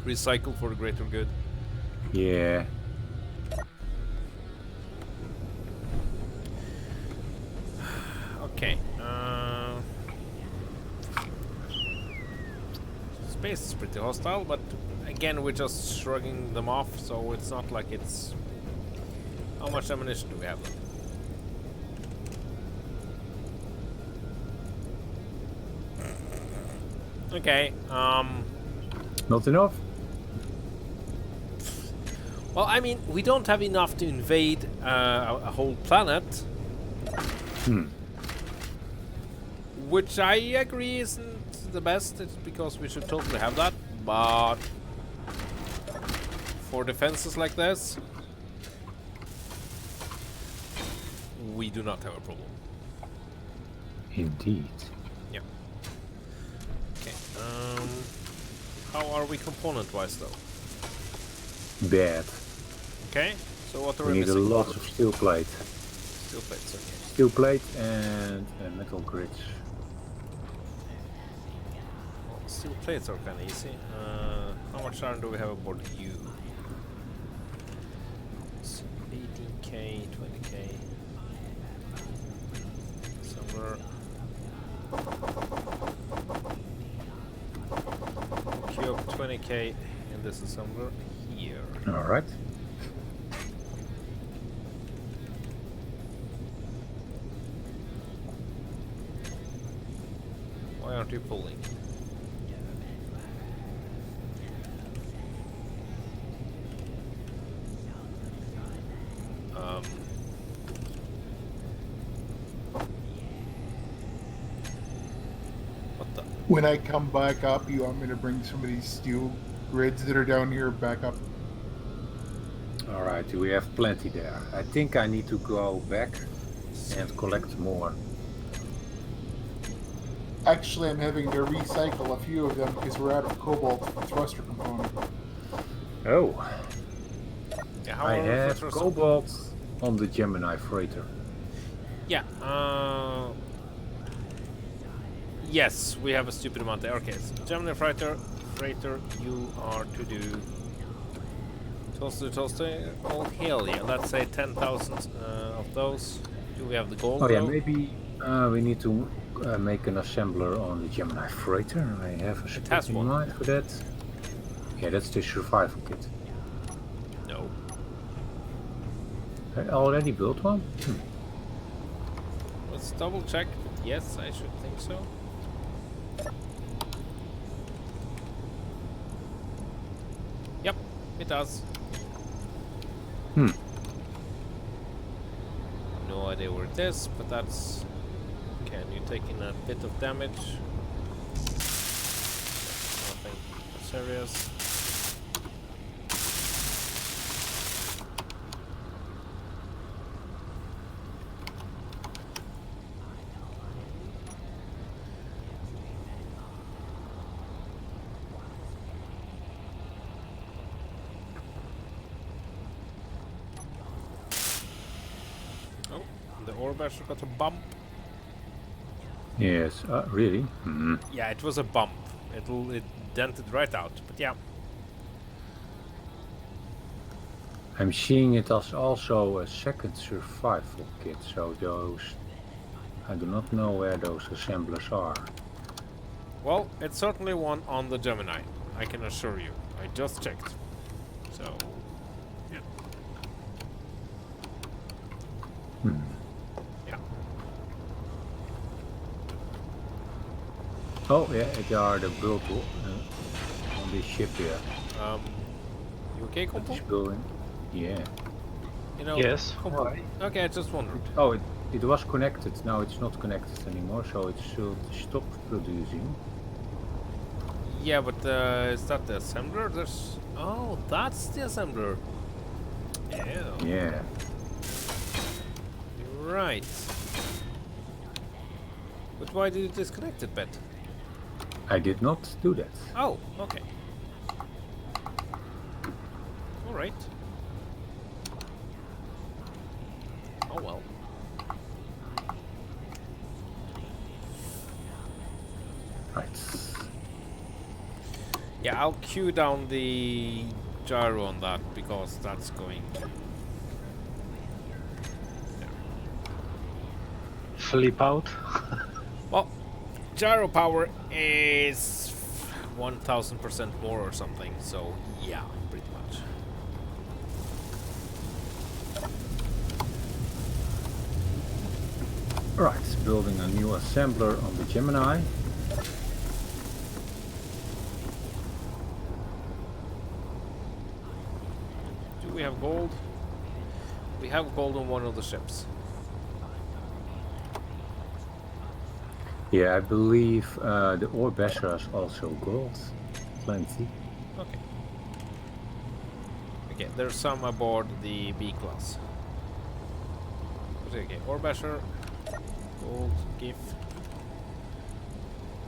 B: Recycle for the greater good.
C: Yeah.
B: Okay. Space is pretty hostile, but again, we're just shrugging them off, so it's not like it's. How much ammunition do we have left? Okay.
C: Not enough?
B: Well, I mean, we don't have enough to invade a whole planet. Which I agree isn't the best. It's because we should totally have that. But for defenses like this, we do not have a problem.
C: Indeed.
B: Yeah. Okay. How are we component-wise, though?
C: Bad.
B: Okay. So what are
C: We
B: we
C: need a
B: missing?
C: lot of steel plate.
B: Steel plates. Okay.
C: Steel plate and metal grids.
B: Well, steel plates are kind of easy. How much iron do we have aboard you? It's 18k, 20k. Somewhere. Queue up 20k, and this is somewhere here.
C: Alright.
B: Why aren't you pulling? What the?
D: When I come back up, you want me to bring some of these steel grids that are down here back up?
C: Alright, we have plenty there. I think I need to go back and collect more.
D: Actually, I'm having to recycle a few of them because we're out of cobalt thruster component.
C: Oh,
B: Yeah, how
C: I
B: are we
C: have
B: for
C: cobalt on the Gemini freighter.
B: Yeah. Yes, we have a stupid amount there. Okay, so Gemini freighter, you are to do toaster. Oh hell yeah! Let's say 10,000 of those. Do we have the gold?
C: Oh yeah,
B: though?
C: maybe we need to make an assembler on the Gemini freighter. I have a
B: has
C: spec in
B: one.
C: mind for that. Yeah, that's the survival kit.
B: No.
C: I already built one?
B: Let's double check. But yes, I should think so. Yep, it does. No idea where it is, but that's. Okay, and you're taking a bit of damage. Nothing serious. Oh, the ore basher got a bump.
C: Yes, really?
B: Yeah, it was a bump. It dented right out, but yeah.
C: I'm seeing it as also a second survival kit, so those... I do not know where those assemblers are.
B: Well, it's certainly one on the Gemini, I can assure you. I just checked. So, yeah. Yeah.
C: Oh yeah, they are the built on this ship here.
B: You okay, Compo?
C: This building. Yeah.
B: You know,
E: Yes.
B: Compo.
E: Why?
B: Okay, I just wondered.
C: Oh, it was connected. Now it's not connected anymore, so it should stop producing.
B: Yeah, but is that the assembler? There's... Oh, that's the assembler. Yeah.
C: Yeah.
B: You're right. But why did you disconnect it, Bet?
C: I did not do that.
B: Oh, okay. Alright. Oh well. Yeah, I'll queue down the gyro on that because that's going to...
E: Flip out.
B: Well, gyro power is 1000% more or something, so yeah, pretty much.
C: Right, building a new assembler on the Gemini.
B: Do we have gold? We have gold on one of the ships.
C: Yeah, I believe the ore basher is also gold. Plenty.
B: Okay. Okay, there's some aboard the B class. Okay, ore basher, gold, GIF.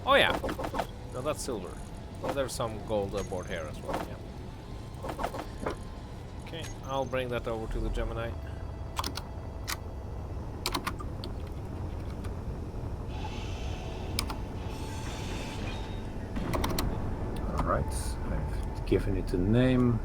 B: Oh yeah, no, that's silver. Well, there's some gold aboard here as well. Yeah. Okay, I'll bring that over to the Gemini.
C: Alright, I've given it a name.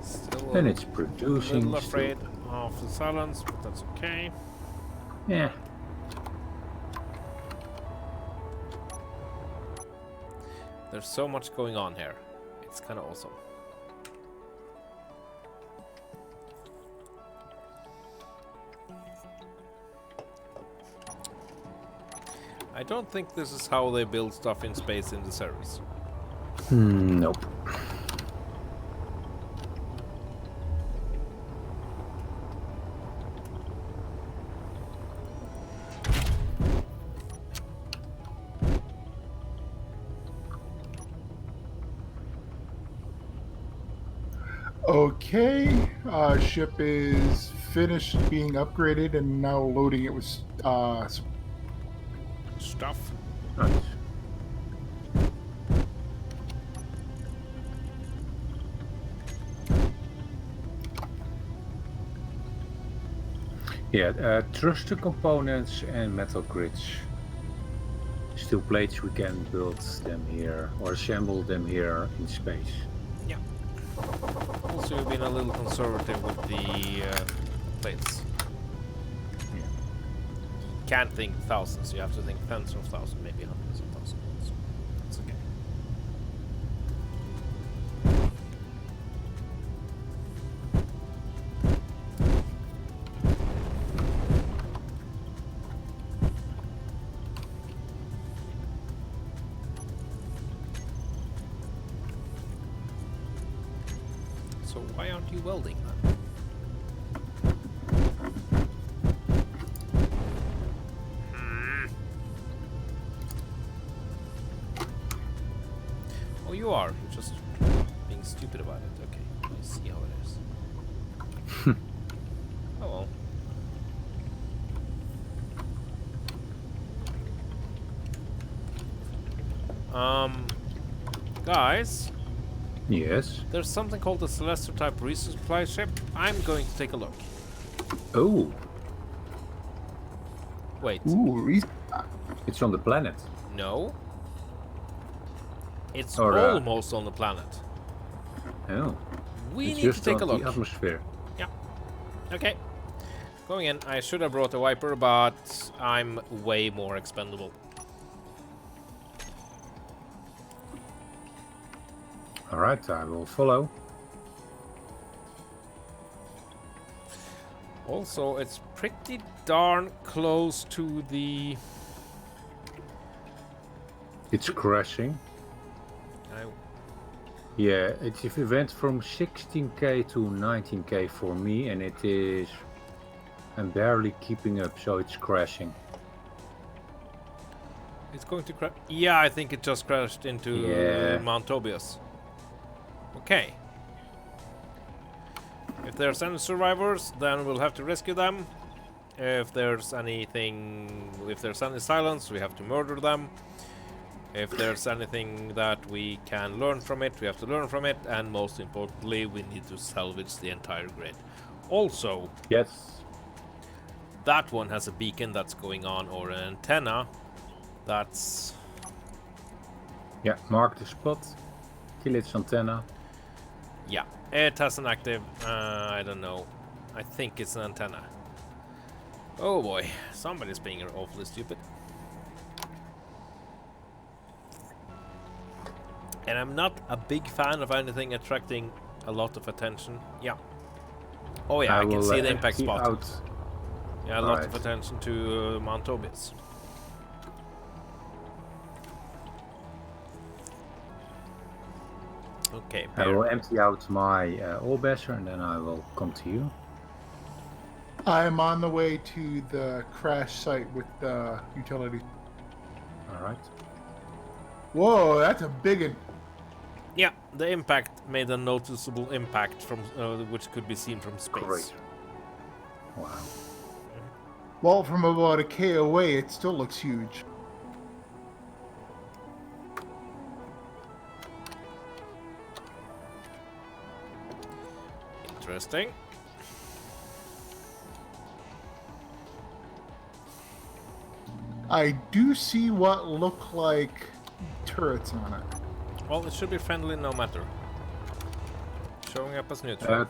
B: Still
C: And
B: a
C: it's producing.
B: little afraid of the silence, but that's okay.
C: Yeah.
B: There's so much going on here. It's kind of awesome. I don't think this is how they build stuff in space in the series.
C: Nope.
D: Okay, ship is finished being upgraded and now loading it with
B: Stuff.
C: Nice. Yeah, thruster components and metal grids. Steel plates, we can build them here or assemble them here in space.
B: Yeah. Also, you've been a little conservative with the plates.
C: Yeah.
B: Can't think thousands. You have to think tens of thousands, maybe hundreds of thousands. So that's okay. So why aren't you welding then? Oh, you are. You're just being stupid about it. Okay, I see how it is. Oh well. Guys,
C: Yes.
B: there's something called the Celestial type resupply ship. I'm going to take a look.
C: Oh,
B: Wait,
C: it's on the planet.
B: no. It's
C: Or,
B: almost on the planet.
C: Oh,
B: We
C: it's
B: need to
C: just
B: take a
C: on
B: look.
C: the atmosphere.
B: Yeah. Okay. Going in. I should have brought a wiper, but I'm way more expendable.
C: All right, I will follow.
B: Also, it's pretty darn close to the...
C: It's crashing. Yeah, it went from 16k to 19k for me, and it is. I'm barely keeping up, so it's crashing.
B: It's going to crash. Yeah, I think it just crashed into
C: Yeah.
B: Mount Tobias. Okay. If there's any survivors, then we'll have to rescue them. If there's any silence, we have to murder them. If there's anything that we can learn from it, we have to learn from it. And most importantly, we need to salvage the entire grid. Also,
C: Yes.
B: that one has a beacon that's going on, or an antenna that's...
C: Yeah, mark the spot. Kill its antenna.
B: Yeah, it has an active... I don't know. I think it's an antenna. Oh boy, somebody's being awfully stupid. And I'm not a big fan of anything attracting a lot of attention. Yeah. Oh yeah, I can
C: will,
B: see the impact
C: empty
B: spot.
C: out.
B: Yeah, a lot of
C: Alright.
B: attention to Mount Tobias. Okay,
C: I
B: bear.
C: will empty out my ore basher and then I will come to you.
D: I'm on the way to the crash site with the utility.
C: Alright.
D: Whoa, that's a big one.
B: Yeah, the impact made a noticeable impact from which could be seen from space.
C: Great. Wow.
D: Well, from about a K away, it still looks huge.
B: Interesting.
D: I do see what look like turrets on it.
B: Well, it should be friendly no matter. Showing up as neutral. So-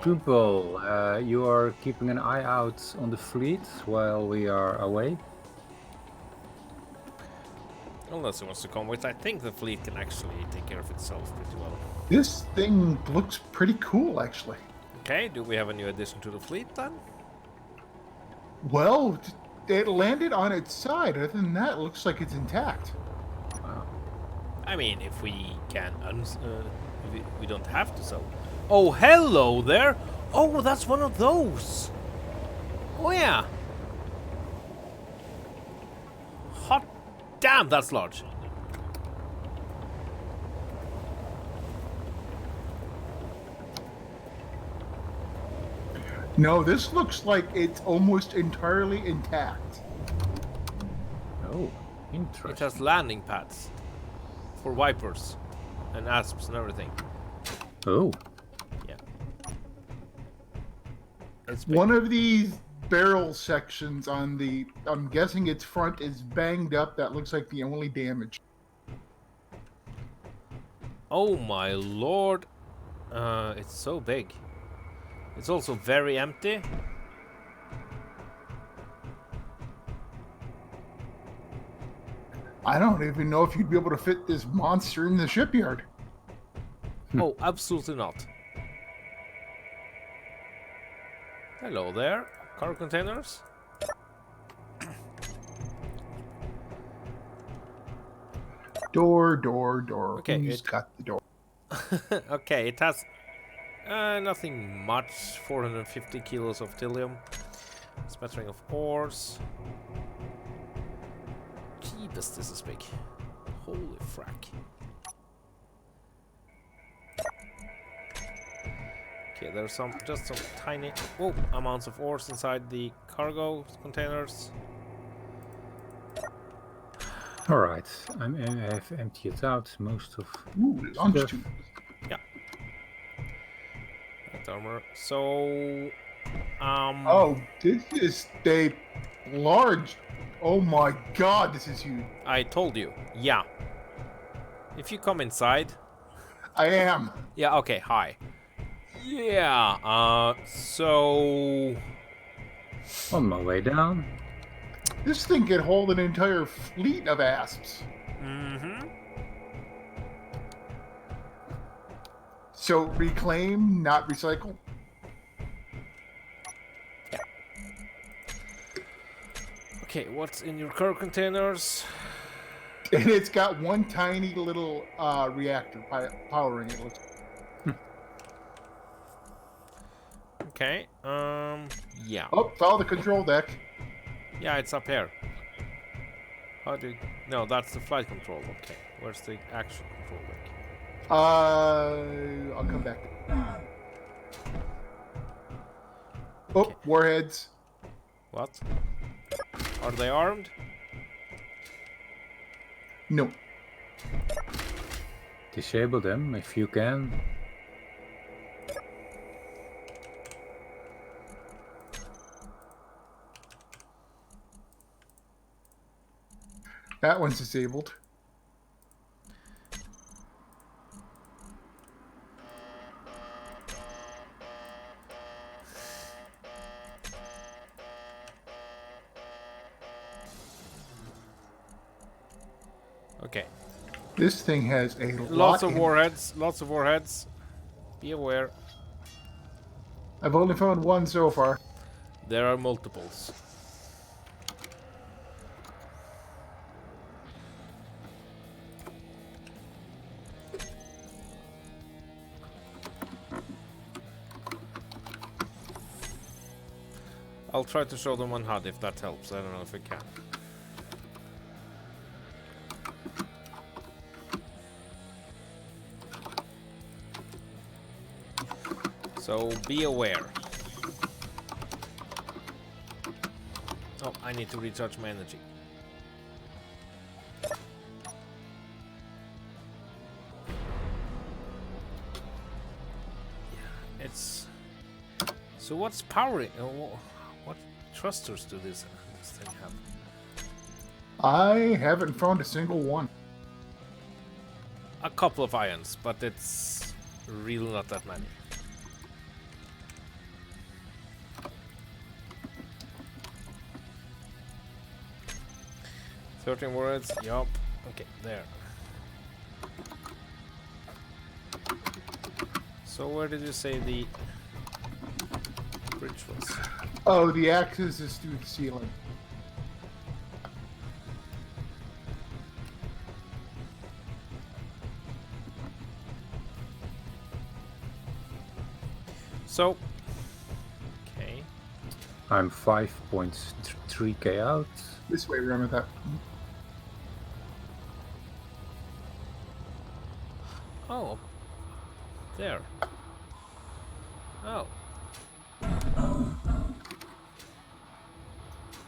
C: Pupil, you are keeping an eye out on the fleet while we are away.
B: Unless it wants to come with, I think the fleet can actually take care of itself pretty well.
D: This thing looks pretty cool, actually.
B: Okay, do we have a new addition to the fleet then?
D: Well, it landed on its side. Other than that, it looks like it's intact.
B: I mean, if we can, we don't have to sell. Oh, hello there! Oh, that's one of those! Oh yeah! Hot damn, that's large!
D: No, this looks like it's almost entirely intact.
C: Oh,
B: It
C: interesting.
B: has landing pads for wipers and asps and everything.
C: Oh,
B: Yeah. It's big.
D: One of these barrel sections on the, I'm guessing its front is banged up. That looks like the only damage.
B: Oh my lord! It's so big. It's also very empty.
D: I don't even know if you'd be able to fit this monster in the shipyard.
B: Oh, absolutely not. Hello there, car containers.
D: Door.
B: Okay,
D: Who's
B: it-
D: got the door?
B: Okay, it has nothing much. 450 kilos of thallium, smattering of ores. Jeebus, this is big. Holy frack. Okay, there's just some tiny amounts of ores inside the cargo containers.
C: alright. I have emptied out most of...
D: Ooh, launch
C: Stuff.
D: tube.
B: That armor. So,
D: Oh, this is a large. Oh my god, this is huge.
B: I told you. Yeah. If you come inside.
D: I am.
B: Yeah, okay, hi. Yeah, so...
C: On my way down.
D: This thing could hold an entire fleet of asps.
B: Mm-hmm.
D: So reclaim, not recycle.
B: Okay, what's in your car containers?
D: And it's got one tiny little reactor powering it.
B: Okay, yeah.
D: Oh, follow the control deck.
B: Yeah, it's up here. How do you... No, that's the flight control. Okay, where's the actual control deck?
D: I'll come back. Oh,
B: Okay.
D: warheads.
B: What? Are they armed?
D: No.
C: Disable them if you can.
D: That one's disabled.
B: Okay.
D: This thing has a
B: Lots
D: lot
B: of
D: in it.
B: warheads. Lots of warheads. Be aware.
D: I've only found one so far.
B: There are multiples. I'll try to show them on HUD if that helps. I don't know if it can. So be aware. Oh, I need to recharge my energy. It's... So what's powering... what thrusters do this thing have?
D: I haven't found a single one.
B: A couple of ions, but it's really not that many. Certain words, yup. Okay, there. So where did you say the bridge was?
D: Oh, the axis is through the ceiling.
B: So, okay.
C: I'm 5.3k out.
D: This way, remember that.
B: Oh, there. Oh,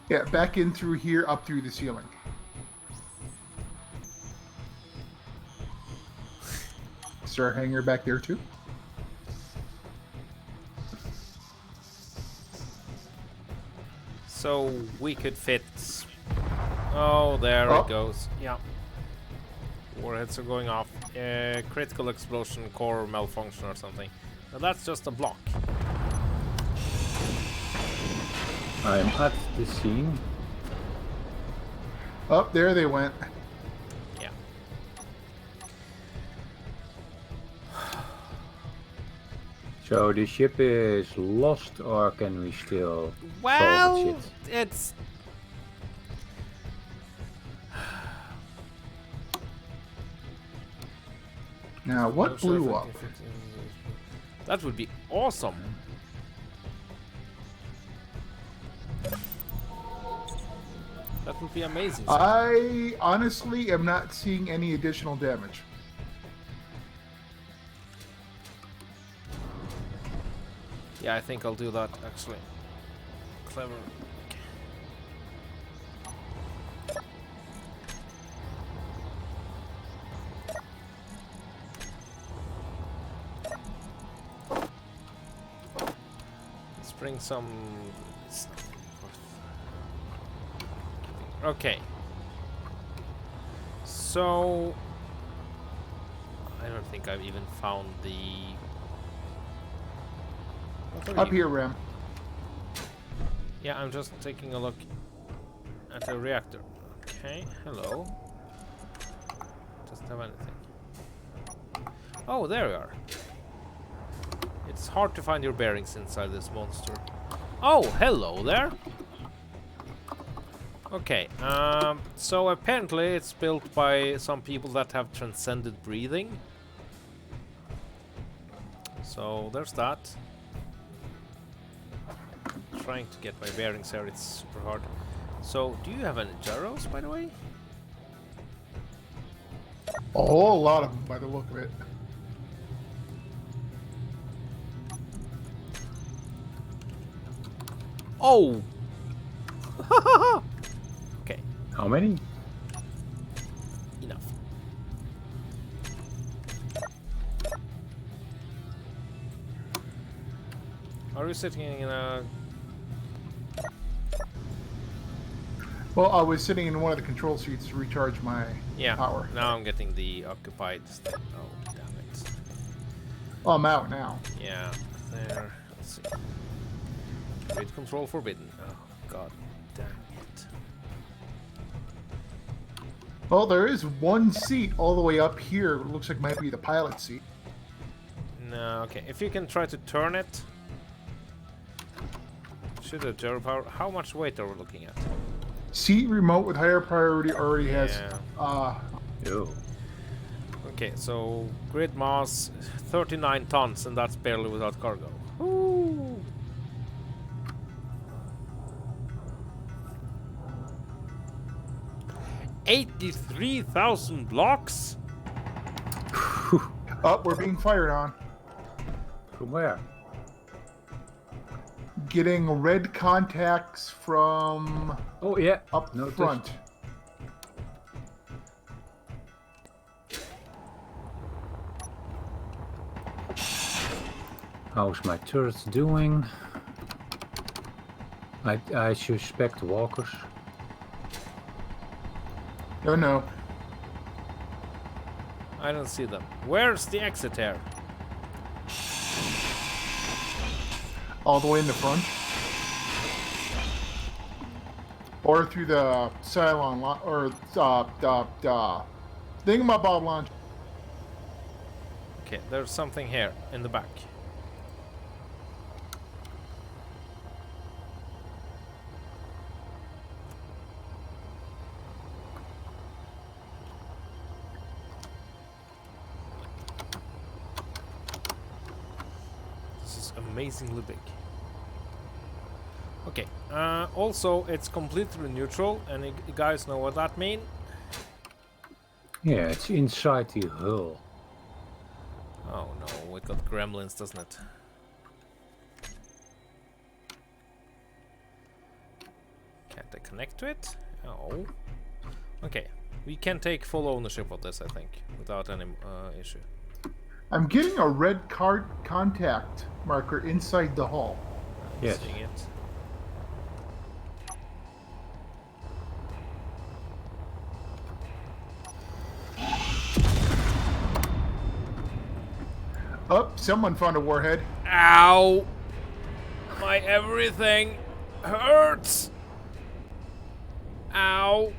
D: Yeah, back in through here, up through the ceiling. Is there a hangar back there too?
B: so we could fit. Oh, there
D: Oh.
B: it goes. Yeah. Warheads are going off. Critical explosion, core malfunction or something. Now that's just a block.
C: I'm at the scene.
D: Oh, there they went.
B: Yeah.
C: So the ship is lost, or can we still
B: Well,
C: salvage it?
B: it's.
D: Now, what
B: Not sure if
D: blew
B: it
D: up?
B: can fit in. That would be awesome. That would be amazing.
D: I honestly am not seeing any additional damage.
B: Yeah, I think I'll do that actually. Clever. Let's bring some stuff. Okay. So I don't think I've even found the. What are
D: Up
B: you?
D: here, Ram.
B: Yeah, I'm just taking a look at the reactor. Okay, hello. Doesn't have anything. Oh, there we are. It's hard to find your bearings inside this monster. Oh, hello there. Okay, so apparently it's built by some people that have transcended breathing. So there's that. Trying to get my bearings here, it's super hard. So, do you have any gyros, by the way?
D: A whole lot of them, by the look of it.
B: Oh! Okay,
C: How many?
B: enough. Are you sitting in a...
D: Well, I was sitting in one of the control seats to recharge my
B: Yeah.
D: power.
B: Now I'm getting the occupied stuff. Oh, damn it.
D: Oh, I'm out now.
B: Yeah. There. Let's see. Grid control forbidden. Oh, god damn it.
D: Well, there is one seat all the way up here. It looks like might be the pilot seat.
B: No, okay. If you can try to turn it. Should have gyro power. How much weight are we looking at?
D: Seat remote with higher priority already has.
C: Yo.
B: Okay, so grid mass 39 tons, and that's barely without cargo. Woo! $83,000 blocks?
D: Oh, we're being fired on.
C: From where?
D: Getting red contacts from
C: Oh yeah.
D: up
C: Noticed.
D: front.
C: How's my turrets doing? I suspect walkers.
D: Oh no.
B: I don't see them. Where's the exit here?
D: All the way in the front. Or through the Cylon or thingamabob launch.
B: Okay, there's something here in the back. This is amazingly big. Okay, also it's completely neutral, and you guys know what that means?
C: Yeah, it's inside the hull.
B: Oh no, it got gremlins, doesn't it? Can't I connect to it? Oh. Okay, we can take full ownership of this, I think, without any issue.
D: I'm getting a red card contact marker inside the hull.
C: Yes.
B: Seeing it.
D: Oh, someone found a warhead.
B: Ow! My everything hurts! Ow!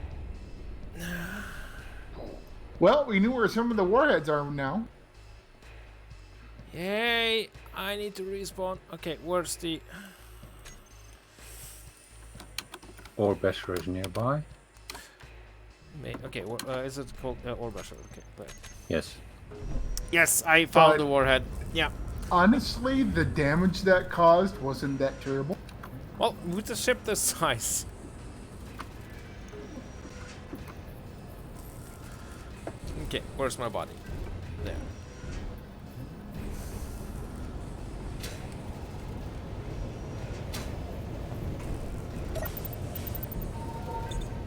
D: Well, we knew where some of the warheads are now.
B: Yay! I need to respawn. Okay, where's the...
C: Orbesser is nearby.
B: Okay, is it called Orbasher? Okay, there.
C: Yes.
B: Yes, I found
D: But-
B: the warhead. Yeah.
D: Honestly, the damage that caused wasn't that terrible.
B: Well, with a ship this size. Okay, where's my body? There.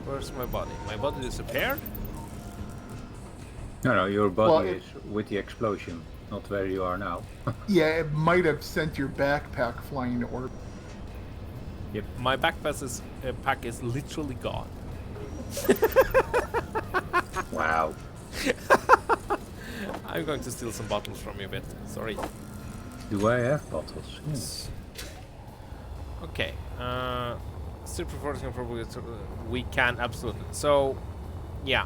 B: Where's my body? My body disappeared?
C: No, your body
D: Well,
C: is with the explosion, not where you are now.
D: Yeah, it might have sent your backpack flying to orbit.
B: Yep. My backpack pack is literally gone.
C: Wow.
B: I'm going to steal some bottles from you a bit. Sorry.
C: Do I have bottles? Yes.
B: Okay. Still preferring probably we can absolutely. So, yeah.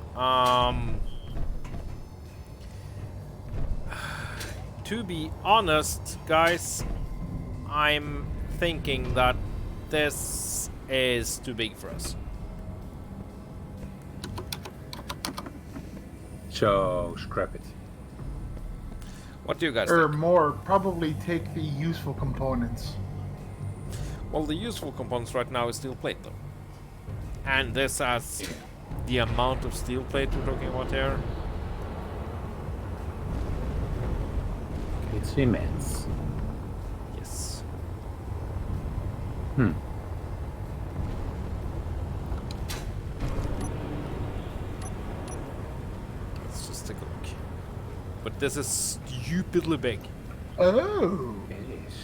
B: To be honest, guys, I'm thinking that this is too big for us.
C: So scrap it.
B: What do you guys
D: Or
B: think?
D: more, probably take the useful components.
B: Well, the useful components right now is steel plate, though. And this has the amount of steel plate we're talking about here.
C: It's immense.
B: Yes.
C: Hmm.
B: Let's just take a look. But this is stupidly big.
D: Oh!
C: It is.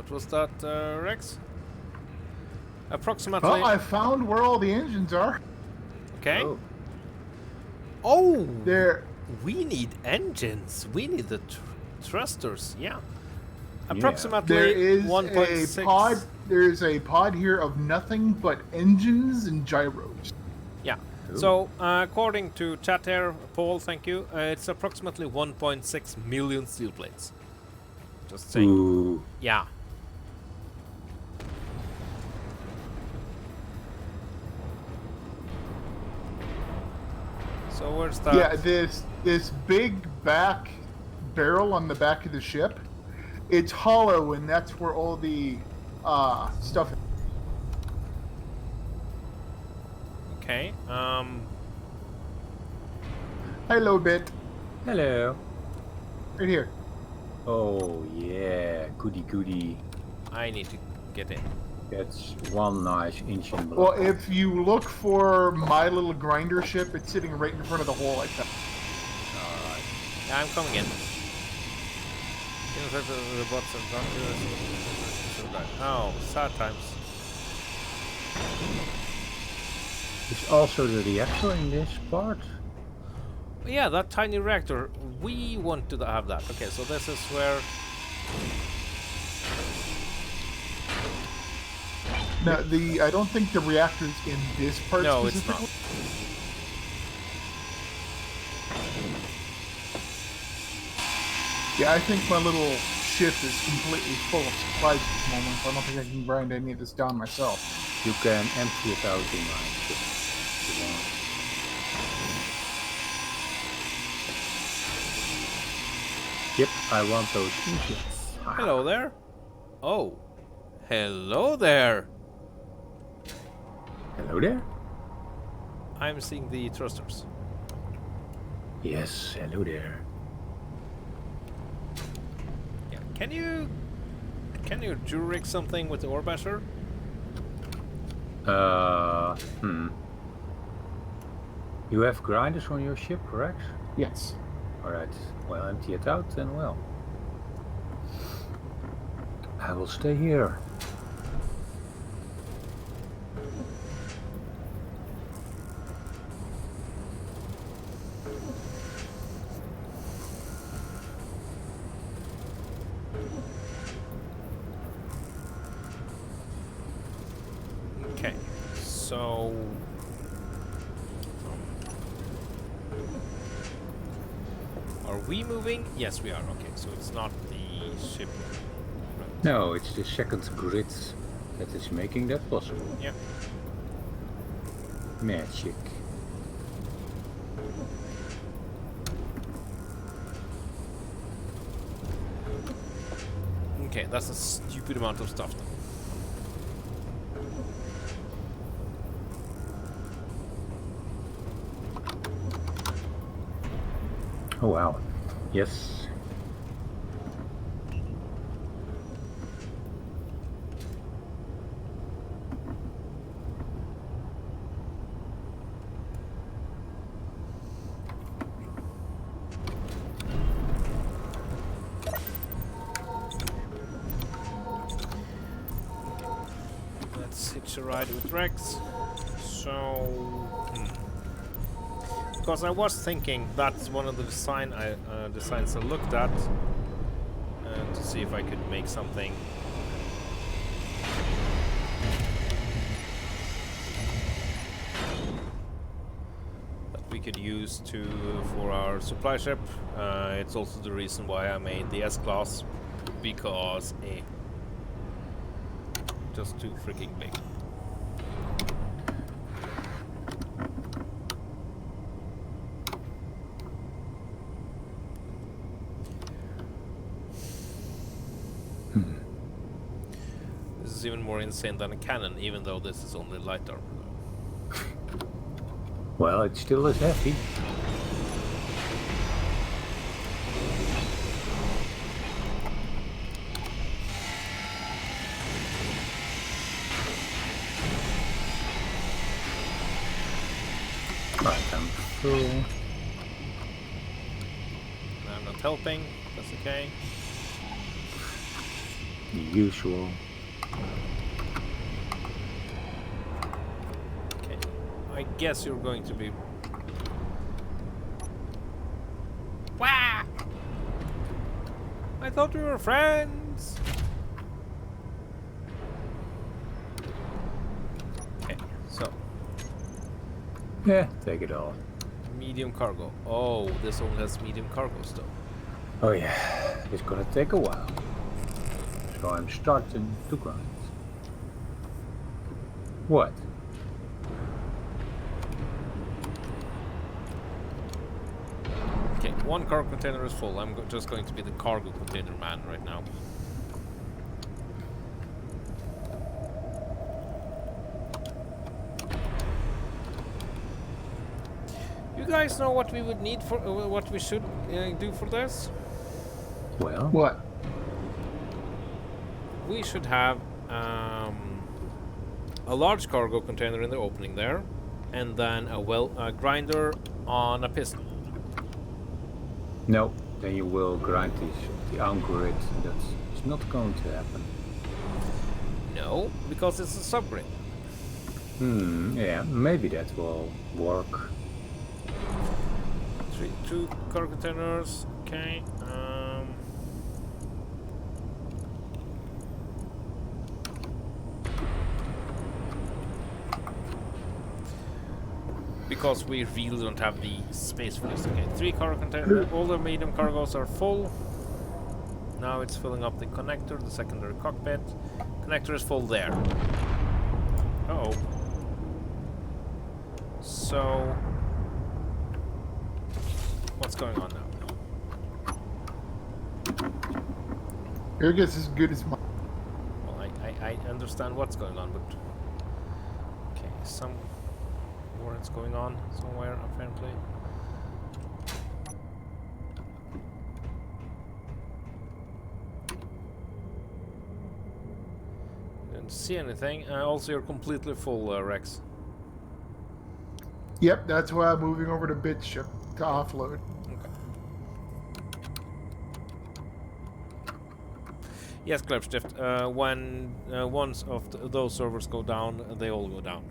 B: What was that, Rex? Approximately.
D: Well, I found where all the engines are.
B: Okay.
C: Oh.
B: Oh,
D: There.
B: we need engines. We need the thrusters. Yeah.
D: There
B: Approximately
D: is
B: 1.6.
D: a pod. There's a pod here of nothing but engines and gyros.
B: Yeah.
C: Ooh.
B: So, according to chat here, Paul, thank you. It's approximately 1.6 million steel plates. Just saying.
C: Ooh.
B: Yeah. So where's that?
D: Yeah, this big back barrel on the back of the ship, it's hollow, and that's where all the stuff.
B: Okay.
D: Hello, bit
C: Hello.
D: right here.
C: Oh yeah, goody goody.
B: I need to get in.
C: That's one nice engine
D: Well,
C: block.
D: if you look for my little grinder ship, it's sitting right in front of the hole like that.
C: Alright.
B: Yeah, I'm coming in. The bots are not Oh, sad times.
C: It's also the reactor in this part.
B: Yeah, that tiny reactor. We want to have that. Okay, so this is where.
D: No, I don't think the reactor's in this part.
B: No, it's not.
D: specifically. Yeah, I think my little ship is completely full of supplies at the moment, so I don't think I can grind any of this down myself.
C: You can empty it out in mine if you want. Yep, I want those engines.
B: Hello there. Oh, hello there.
C: Hello there.
B: I'm seeing the thrusters.
C: Yes, hello there.
B: Yeah. Can you dual rig something with the ore basher?
C: You have grinders on your ship, correct?
D: Yes.
C: Alright, well, empty it out and well. I will stay here.
B: Okay. So. Are we moving? Yes, we are. Okay, so it's not the ship. Right.
C: No, it's the second grid that is making that possible.
B: Yeah.
C: Magic.
B: Okay, that's a stupid amount of stuff though.
C: Oh wow. Yes.
B: Let's hitch a ride with Rex. So, because I was thinking that's one of the designs I looked at to see if I could make something. That we could use for our supply ship. It's also the reason why I made the S-Class, because just too freaking big. This is even more insane than a cannon, even though this is only light armor.
C: Well, it still is heavy. Right, I'm full.
B: I'm not helping. That's okay.
C: The usual.
B: Okay. I guess you're going to be... Wah! I thought we were friends! Okay, so...
C: Yeah, take it all.
B: medium cargo. Oh, this only has medium cargo stuff.
C: Oh yeah, it's gonna take a while. So I'm starting to grind. What?
B: Okay, one cargo container is full. I'm just going to be the cargo container man right now. You guys know what we would need for what we should do for this?
C: Well,
D: What?
B: We should have a large cargo container in the opening there, and then a grinder on a piston.
C: no, then you will grind the on-grid. That's not going to happen.
B: No, because it's a subgrid.
C: Yeah, maybe that will work.
B: Two cargo containers. Okay. Because we really don't have the space for this. Okay, 3 cargo containers. All the medium cargos are full. Now it's filling up the connector, the secondary cockpit. Connector is full there. Uh-oh. So... what's going on now?
D: Your guess is as good as mine.
B: Well, I understand what's going on, but... okay, some warrants going on somewhere, apparently. Didn't see anything. Also, you're completely full, Rex.
D: Yep, that's why I'm moving over to bit ship to offload.
B: Okay. Yes, Klebstift. When once of those servers go down, they all go down.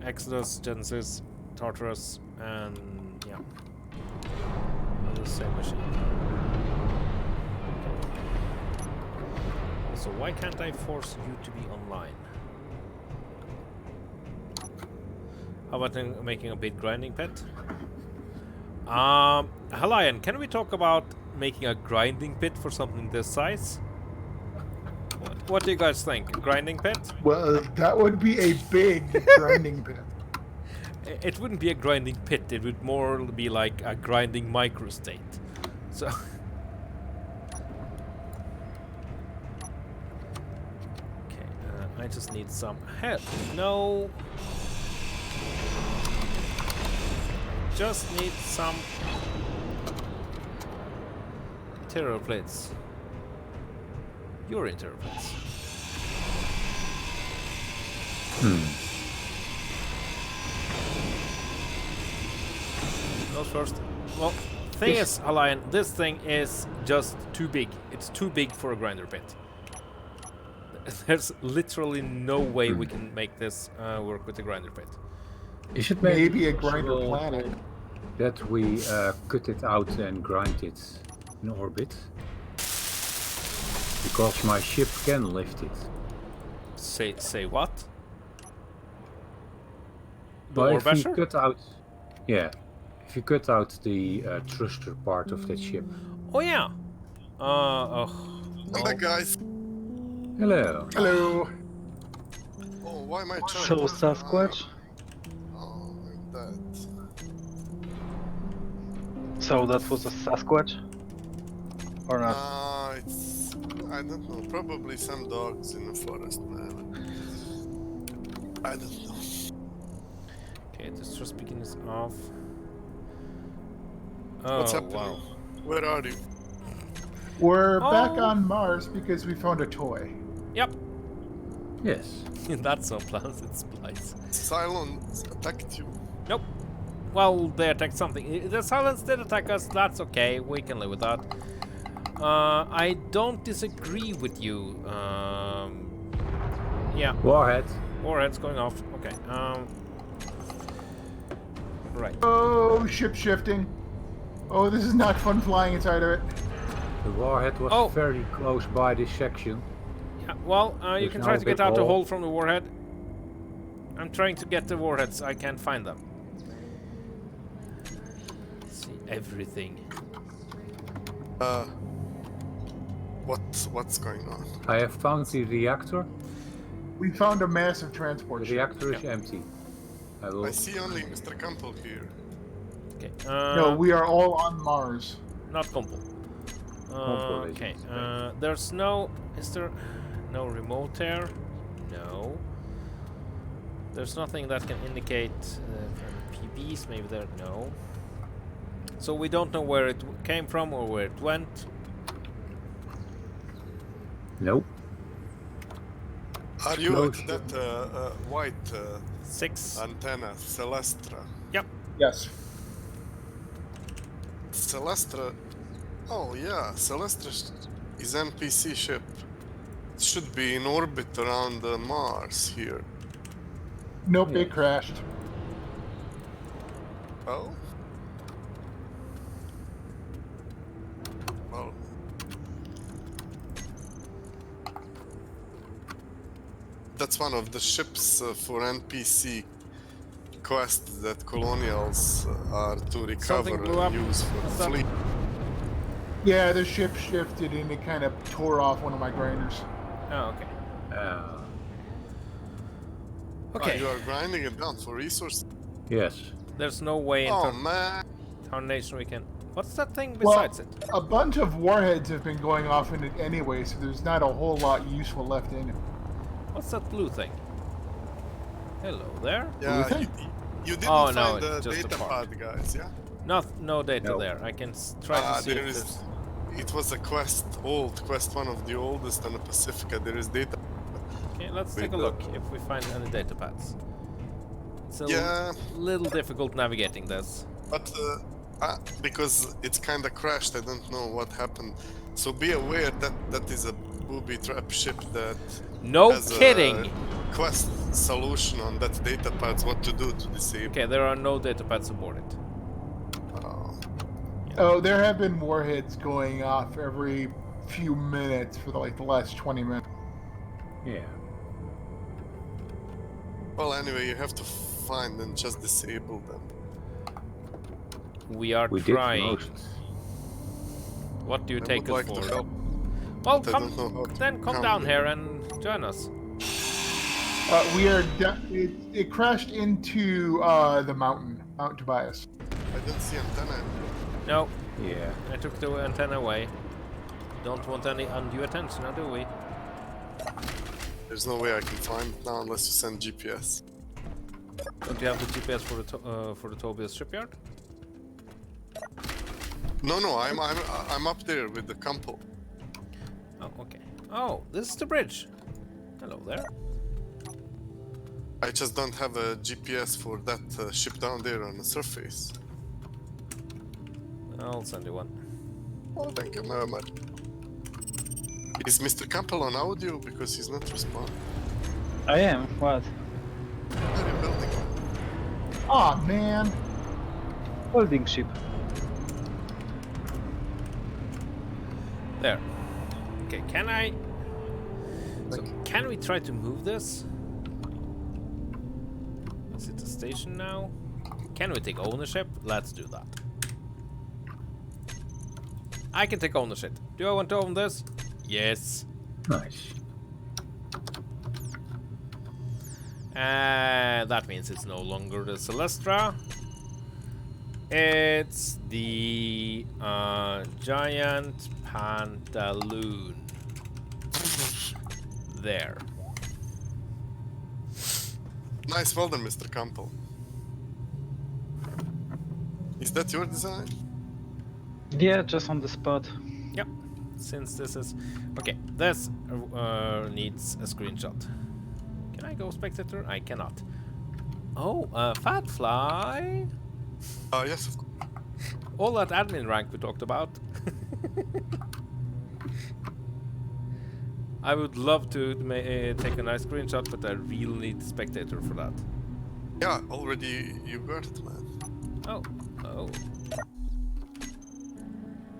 B: Exodus, Genesis, Tartarus, and yeah, on the same machine. Also, why can't I force you to be online? How about making a big grinding pit? Halion, can we talk about making a grinding pit for something this size? What do you guys think? A grinding pit?
D: Well, that would be a big grinding pit.
B: It wouldn't be a grinding pit, it would more be like a grinding microstate. So... okay, I just need some help. No... just need some... interior plates. Your interior plates. Those first. Well, thing is, Allian, this thing is just too big. It's too big for a grinder pit. There's literally no way we can make this work with the grinder pit.
C: Is it
D: Maybe a grinder
C: possible
D: planet.
C: that we cut it out and grind it in orbit? Because my ship can lift it.
B: Say what? The
C: But if you
B: Orbasher?
C: cut out, yeah, if you cut out the thruster part of that ship.
B: Oh yeah.
G: I'm back, guys.
C: Hello.
D: Hello.
G: Oh, why am I trying
E: So
G: to...
E: Sasquatch.
G: Oh, like that.
E: So that was a Sasquatch? Or not?
G: It's... I don't know. Probably some dogs in the forest, man. I don't know.
B: Okay, this just begins off.
G: What's
B: Oh
G: happening?
B: wow.
G: Where are you?
D: We're back
B: Oh.
D: on Mars because we found a toy.
B: Yep.
C: Yes.
B: That's no plans, it's Splice.
G: Cylons attacked you.
B: Nope. Well, they attacked something. The Silence did attack us, that's okay, we can live with that. I don't disagree with you. Yeah,
C: Warhead.
B: warhead's going off. Okay. Right.
D: Oh, ship shifting. Oh, this is not fun flying inside of it.
C: The warhead was
B: Oh.
C: very close by this section.
B: Yeah, well, you
C: There's
B: can
C: now
B: try
C: a
B: to get
C: big
B: out the
C: hole.
B: hole from the warhead. I'm trying to get the warheads. I can't find them. See everything.
G: What's going on?
C: I have found the reactor.
D: We found a massive transport
C: The
D: ship.
C: reactor is empty. I will.
G: I see only Mr. Campbell here.
B: Okay.
D: No, we are all on Mars.
B: Not Compel.
C: Compel is
B: Okay.
C: in space.
B: There's no. Is there no remote there? No. There's nothing that can indicate PBs. Maybe there. No. So we don't know where it came from or where it went.
C: Nope.
G: Are you
C: Close.
G: at that white
B: 6.
G: antenna, Celestra?
B: Yep.
D: Yes.
G: Celestra. Oh yeah, Celestra is NPC ship. It should be in orbit around Mars here.
D: Nope,
C: Yeah.
D: it crashed.
G: Oh. Well. That's one of the ships for NPC quests that colonials are to
B: Something
G: recover
B: blew up.
G: and use for
B: What's up?
G: fleet.
D: Yeah, the ship shifted and it kind of tore off one of my grinders.
B: Oh, okay. Okay.
G: You are grinding it down for resources.
C: Yes.
B: There's no way in
G: Oh man.
B: Tarnation we can. What's that thing
D: Well,
B: besides it?
D: a bunch of warheads have been going off in it anyway, so there's not a whole lot useful left in it.
B: What's that blue thing? Hello there.
G: Yeah,
D: think?
G: you didn't
B: Oh, no,
G: find the
B: it's just a
G: data
B: part.
G: pad, guys, yeah?
B: No data
C: No.
B: there. I can try to see
G: There
B: if
G: is.
B: there's...
G: It was a quest, one of the oldest on the Pacifica. There is data.
B: Okay, let's
G: Wait,
B: take a look if we find any data pads. It's a
G: Yeah.
B: little difficult navigating this.
G: But because it's kind of crashed, I don't know what happened. So be aware that that is a booby trap ship that
B: No
G: has
B: kidding!
G: a quest solution on that data pads. What to do to disable?
B: Okay, there are no data pads aboard it.
D: Oh, there have been warheads going off every few minutes for like the last 20 minutes.
C: Yeah.
G: Well, anyway, you have to find and just disable them.
B: We are
C: We did
B: trying.
C: most.
B: What do you
G: I
B: take
G: would
B: us
G: like
B: for?
G: to help.
B: Well,
G: but I
B: come
G: don't know how to
B: then come
G: come
B: down
G: there.
B: here and join us.
D: We are. It crashed into the mountain, Mount Tobias.
G: I don't see antenna.
B: No,
C: Yeah.
B: I took the antenna away. Don't want any undue attention, now do we?
G: There's no way I can find it now unless you send GPS.
B: Don't you have the GPS for the Tobias shipyard?
G: No, I'm up there with the Campbell.
B: Oh, okay. Oh, this is the bridge. Hello there.
G: I just don't have a GPS for that ship down there on the surface.
B: I'll send you one.
G: Oh, thank you very much. Is Mr. Campbell on audio because he's not responding?
E: I am. What?
G: What are you building?
D: Aw, man.
E: Holding ship.
B: There. Okay, can I... So, can we try to move this? Is it a station now? Can we take ownership? Let's do that. I can take ownership. Do I want to own this? Yes.
C: Nice.
B: That means it's no longer the Celestra. It's the giant pantaloon. There.
G: Nice, well done, Mr. Campbell. Is that your design?
E: Yeah, just on the spot.
B: Yep. Since this is okay, this needs a screenshot. Can I go spectator? I cannot. Oh, fat fly.
G: Yes, of course.
B: All that admin rank we talked about. I would love to take a nice screenshot, but I really need the spectator for that.
G: Yeah, already you got it, man.
B: Oh, oh.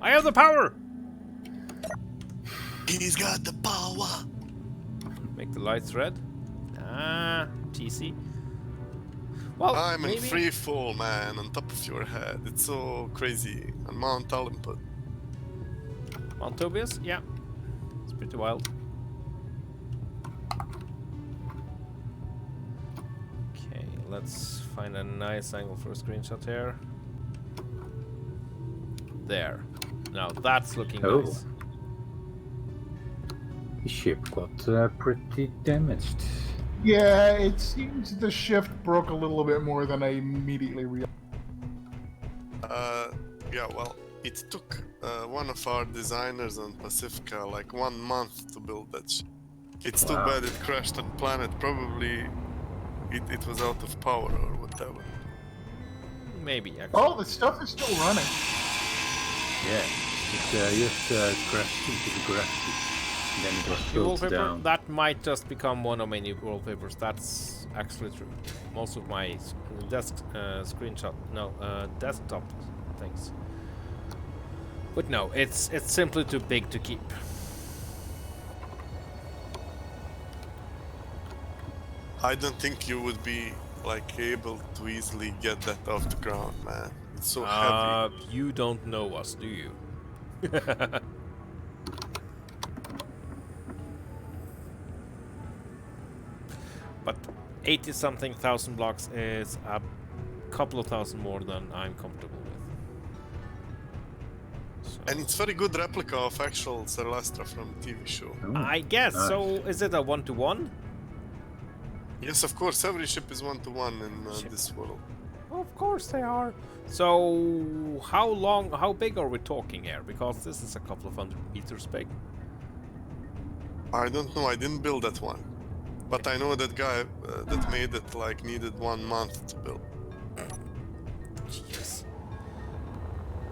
B: I have the power!
G: He's got the power.
B: Make the lights red. Ah, cheesy. Well,
G: I'm
B: maybe...
G: in free fall, man, on top of your head. It's so crazy. On Mount Olympus.
B: Mount Tobias? Yeah. It's pretty wild. Okay, let's find a nice angle for a screenshot here. There. Now that's looking
C: Oh.
B: nice.
C: The ship got pretty damaged.
D: Yeah, it seems the shift broke a little bit more than I immediately realized.
G: Yeah, well, it took one of our designers on Pacifica like 1 month to build that ship. It's too
C: Wow.
G: bad it crashed on planet. Probably it was out of power or whatever.
B: Maybe, actually.
D: Oh, the stuff is still running.
C: Yeah, it just crashed into the gravity. And then it was
B: New
C: pulled
B: wallpaper,
C: down.
B: that might just become one of my new wallpapers. That's actually true. Most of my desktop things. But no, it's simply too big to keep.
G: I don't think you would be like able to easily get that off the ground, man. It's so heavy.
B: You don't know us, do you? But 80-something thousand blocks is a couple of thousand more than I'm comfortable with. So
G: And it's very good replica of actual Celestra from TV show.
C: Oh,
B: I guess.
C: nice.
B: So is it a 1-to-1?
G: Yes, of course, every ship is 1-to-1 in
B: Ship.
G: this world.
B: Of course they are. So how big are we talking here? Because this is a couple of 100 meters big.
G: I don't know, I didn't build that one. But I know that guy that made it like needed 1 month to build.
B: Jeez.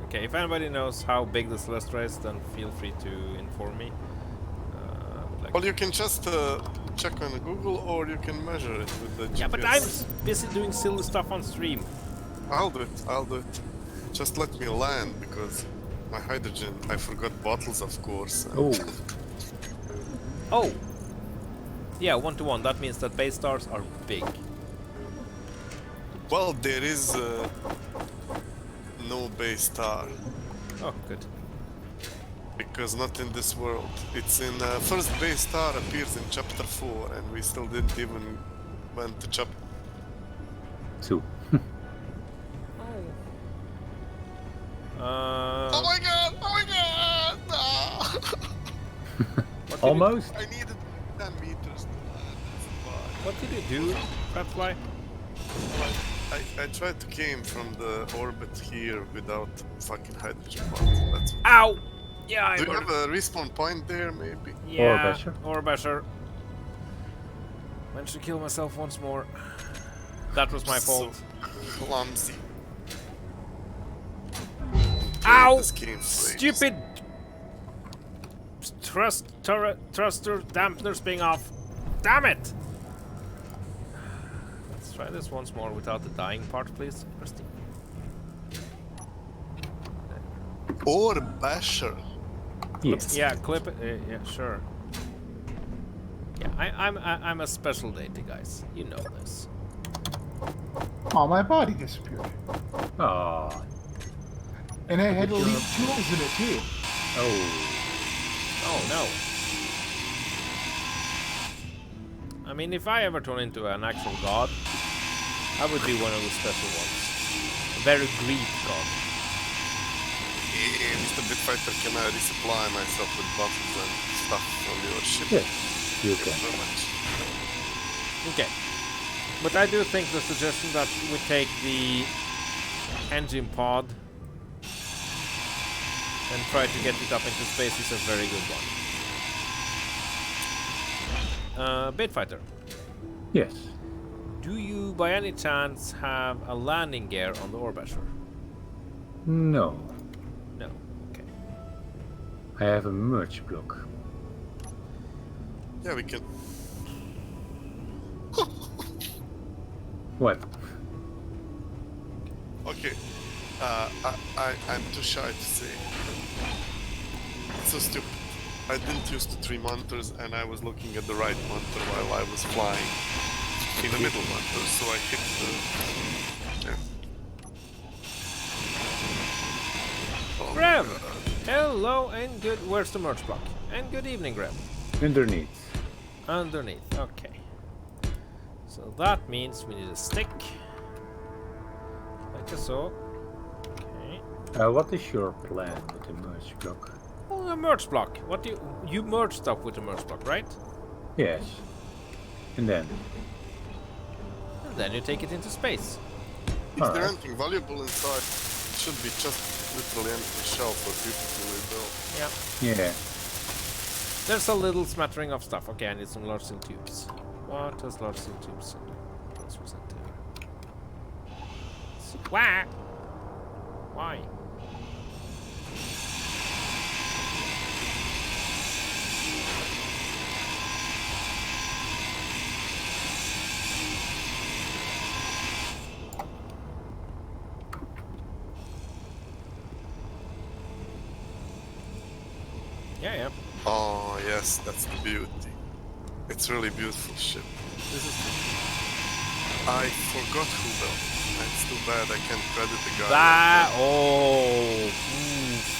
B: Okay, if anybody knows how big the Celestra is, then feel free to inform me. Like
G: Well, you can just check on Google or you can measure it with the GPS.
B: yeah, but I'm busy doing silly stuff on stream.
G: I'll do it. Just let me land because my hydrogen, I forgot bottles, of course.
C: Oh,
B: Oh! Yeah, 1-to-1. That means that base stars are big.
G: Well, there is no base star.
B: Oh, good.
G: Because not in this world. It's in first base star appears in chapter 4 and we still didn't even went to chapter.
C: 2.
G: Oh my god! Oh my god! Ah!
B: What did
C: Almost.
G: I needed 10 meters to land. That's why.
B: What did you do, Fatfly?
G: I tried to came from the orbit here without fucking hydrogen bombs. That's
B: Ow! Yeah, I
G: Do you
B: got
G: have a respawn point there, maybe?
B: Yeah,
C: Basher.
B: or Basher. Managed to kill myself once more. That was my fault.
G: So clumsy.
B: Ow!
G: This game flames.
B: Stupid thruster dampeners being off. Damn it! Let's try this once more without the dying part, please, Christy.
G: Or Basher.
C: Yes.
B: Yeah, clip it. Yeah, sure. Yeah, I'm a special data, guys. You know this.
D: Oh, my body disappeared.
C: Oh.
D: And I had to leave tools in it too.
C: Oh.
B: Oh no. I mean, if I ever turn into an actual god, I would be one of the special ones. A very Greek god.
G: Mr. Bitfighter, can I resupply myself with bottles and stuff from your ship?
C: Yes, you
G: Thank you
C: can.
G: very much.
B: Okay. But I do think the suggestion that we take the engine pod and try to get it up into space is a very good one. Bitfighter,
C: Yes.
B: do you by any chance have a landing gear on the Orbasher?
C: No.
B: No. Okay.
C: I have a merge block.
G: Yeah, we can.
C: What?
G: Okay. I'm too shy to say. It's so stupid. I didn't use the 3 monitors and I was looking at the right monitor while I was flying in the middle monitor, so I hit the... Yeah. Oh,
B: Graham! Hello and good. Where's the merge block? And good evening, Graham.
C: Underneath.
B: Underneath, okay. So that means we need a stick. Like so. Okay.
C: What is your plan with the merge block?
B: Oh, a merge block. What do you merge stuff with the merge block, right?
C: Yes. And then?
B: And then you take it into space.
G: Is there
C: Alright.
G: anything valuable inside? It should be just literally empty shell for people to rebuild.
B: Yeah.
C: Yeah.
B: There's a little smattering of stuff. Okay, I need some large steel tubes. What does large steel tubes transfer into? Why? Why? Yeah, yeah.
G: Oh yes, that's the beauty. It's really beautiful ship.
B: This is
G: I forgot who built it. It's too bad I can't credit the guy.
B: that. Oh,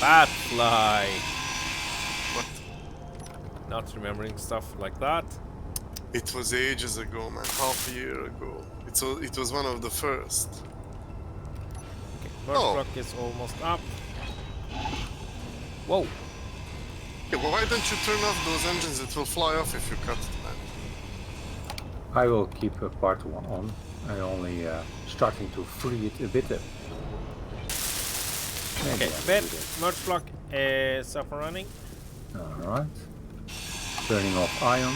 B: fat fly.
G: But
B: Not remembering stuff like that.
G: it was ages ago, man. Half a year ago. It was one of the first.
B: Okay, merge
G: Oh.
B: block is almost up. Whoa.
G: Yeah, well, why don't you turn off those engines? It will fly off if you cut it, man.
C: I will keep part 1 on. I only starting to free it a bit up. Maybe
B: Okay,
C: I will
B: bed
C: do that.
B: merge block is up and running.
C: Alright. Turning off ion.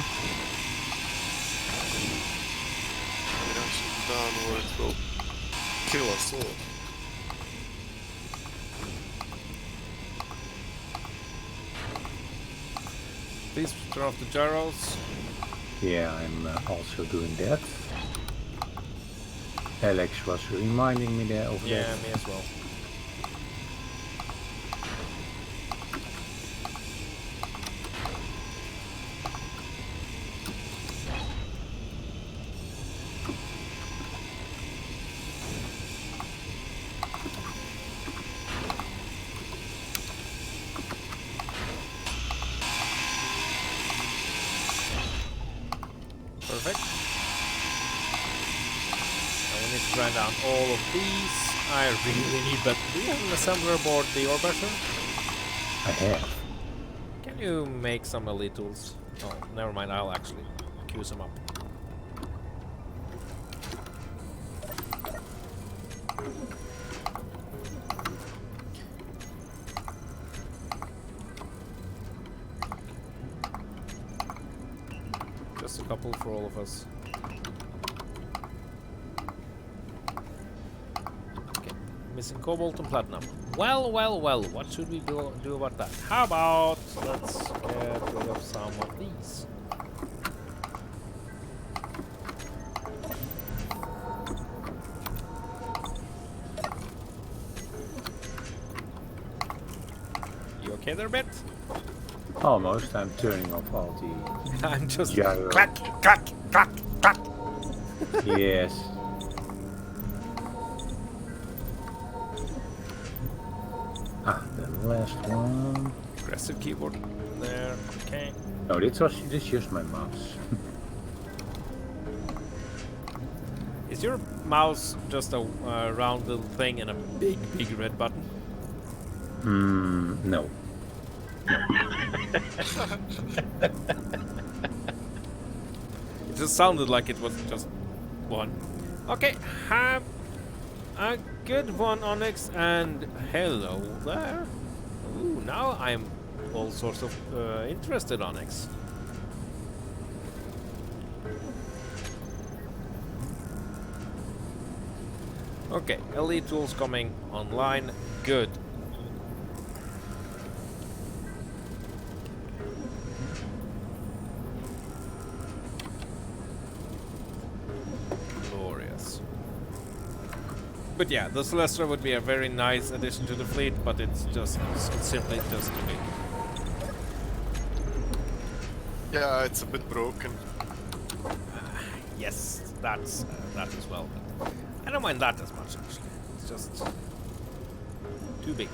G: It should be done or it will kill us all.
B: Please turn off the gyros.
C: Yeah, I'm also doing that. Alex was reminding me there of
B: Yeah,
C: that.
B: me as well. Perfect. Now we need to grind down all of these. I really need, but do you have an assembler aboard the Orbiter?
C: I have.
B: Can you make some elite tools? Oh, never mind, I'll actually queue some up. Just a couple for all of us. Okay, missing cobalt and platinum. Well, well, well, what should we do about that? How about let's get rid of some of these. You okay there, Bet?
C: Almost. I'm turning off all the...
B: I'm just
C: Gyro.
B: clack, clack, clack, clack.
C: Yes. Ah, the last one.
B: Aggressive keyboard there. Okay.
C: No, this is just my mouse.
B: Is your mouse just a round little thing and a big, big red button?
C: No.
B: It just sounded like it was just one. Okay, have a good one, Onyx, and hello there. Ooh, now I'm all sorts of interested, Onyx. Okay, elite tools coming online. Good. But yeah, the Celestra would be a very nice addition to the fleet, but it's simply just too big.
G: Yeah, it's a bit broken.
B: Yes, that's that as well. But I don't mind that as much actually. It's just too big.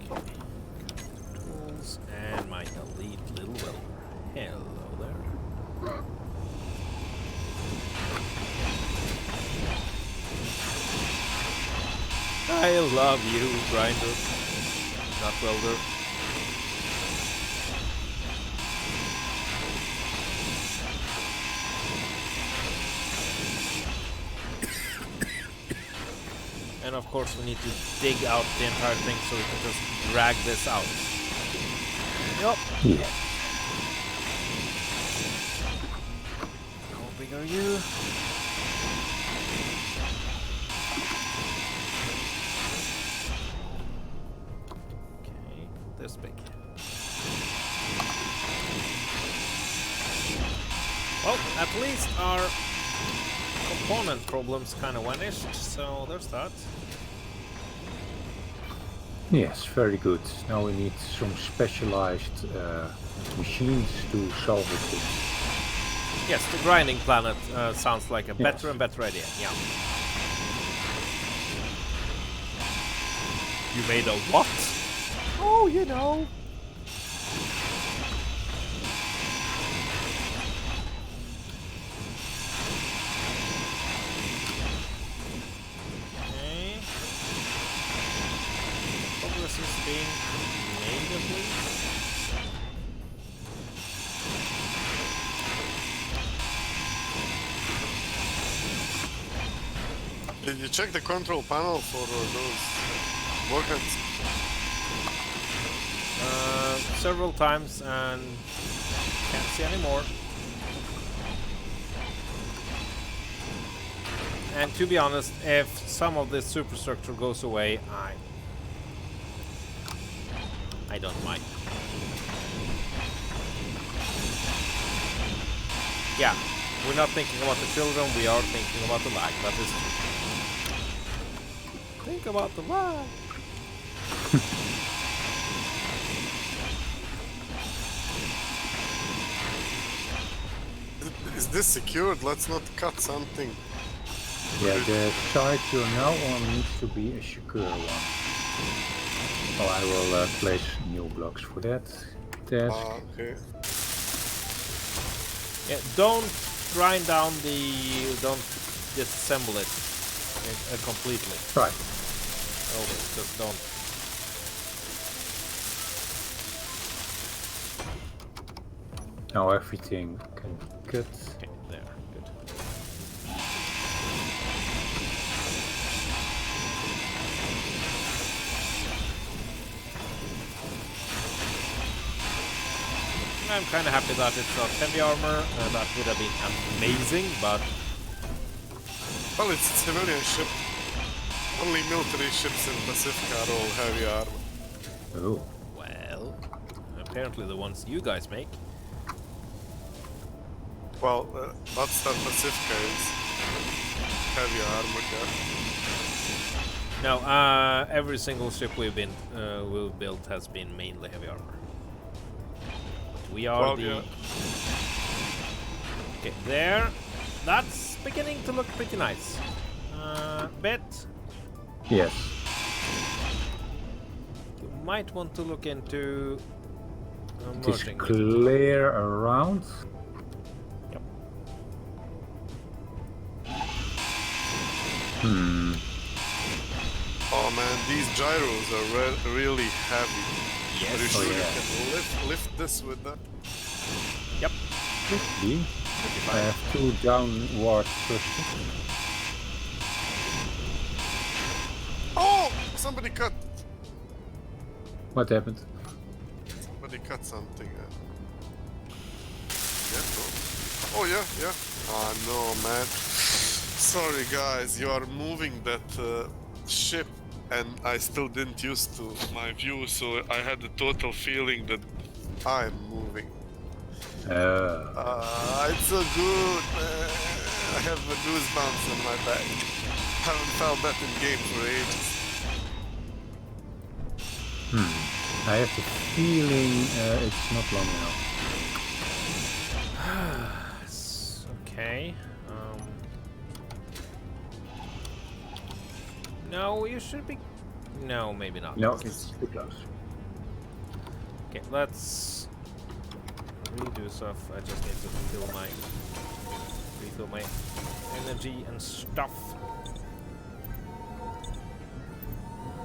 B: Okay. Tools and my elite little welder. Hello there. I love you, grinder. Not welder. And of course we need to dig out the entire thing so we can just drag this out. Yup.
C: Yeah.
B: How big are you? Okay, this big. Well, at least our component problems kind of vanished, so there's that.
C: Yes, very good. Now we need some specialized machines to salvage it.
B: Yes, the grinding planet sounds like a
C: Yes.
B: better and better idea. Yeah. You made a what? Oh, you know. Okay. Progress is being made at least.
G: Did you check the control panel for those warheads?
B: Several times and can't see anymore. And to be honest, if some of this superstructure goes away, I don't mind. Yeah, we're not thinking about the children, we are thinking about the lag. That is true. Think about the lag.
G: Is this secured? Let's not cut something.
C: Yeah, the site you're now on needs to be a secure one. Oh, I will place new blocks for that task.
G: Okay.
B: Yeah, don't grind down don't disassemble it completely.
C: Right.
B: Always, just don't.
C: Now everything can cut.
B: Okay, there, good. I'm kind of happy that it's not heavy armor. That would have been amazing, but
G: Well, it's a civilian ship. Only military ships in Pacific are all heavy armor.
C: Oh.
B: well, apparently the ones you guys make.
G: Well, Star Pacifica is heavy armor gun.
B: No, every single ship we've built has been mainly heavy armor. We are
G: Well,
B: the.
G: yeah.
B: Okay, there. That's beginning to look pretty nice. Bet
C: Yes.
B: you might want to look into
C: It is
B: merging.
C: clear around.
B: Yep.
C: Hmm.
G: Oh man, these gyros are really heavy.
B: Yes.
G: Are you
C: Oh,
G: sure
C: yeah.
G: you can lift this with that?
B: Yep.
C: Could be. I have two downward thrusters.
G: Oh! Somebody cut!
C: What happened?
G: Somebody cut something. Yeah, no. Oh yeah, yeah. Ah no, man. Sorry guys, you are moving that ship and I still didn't use to my view, so I had the total feeling that I'm moving. It's so good, man. I have the goosebumps on my back. Haven't felt that in game for ages.
C: I have the feeling it's not long enough.
B: Okay. No, you should be. No, maybe not.
C: No, it's too close.
B: Okay, let's redo stuff. I just need to refill my energy and stuff.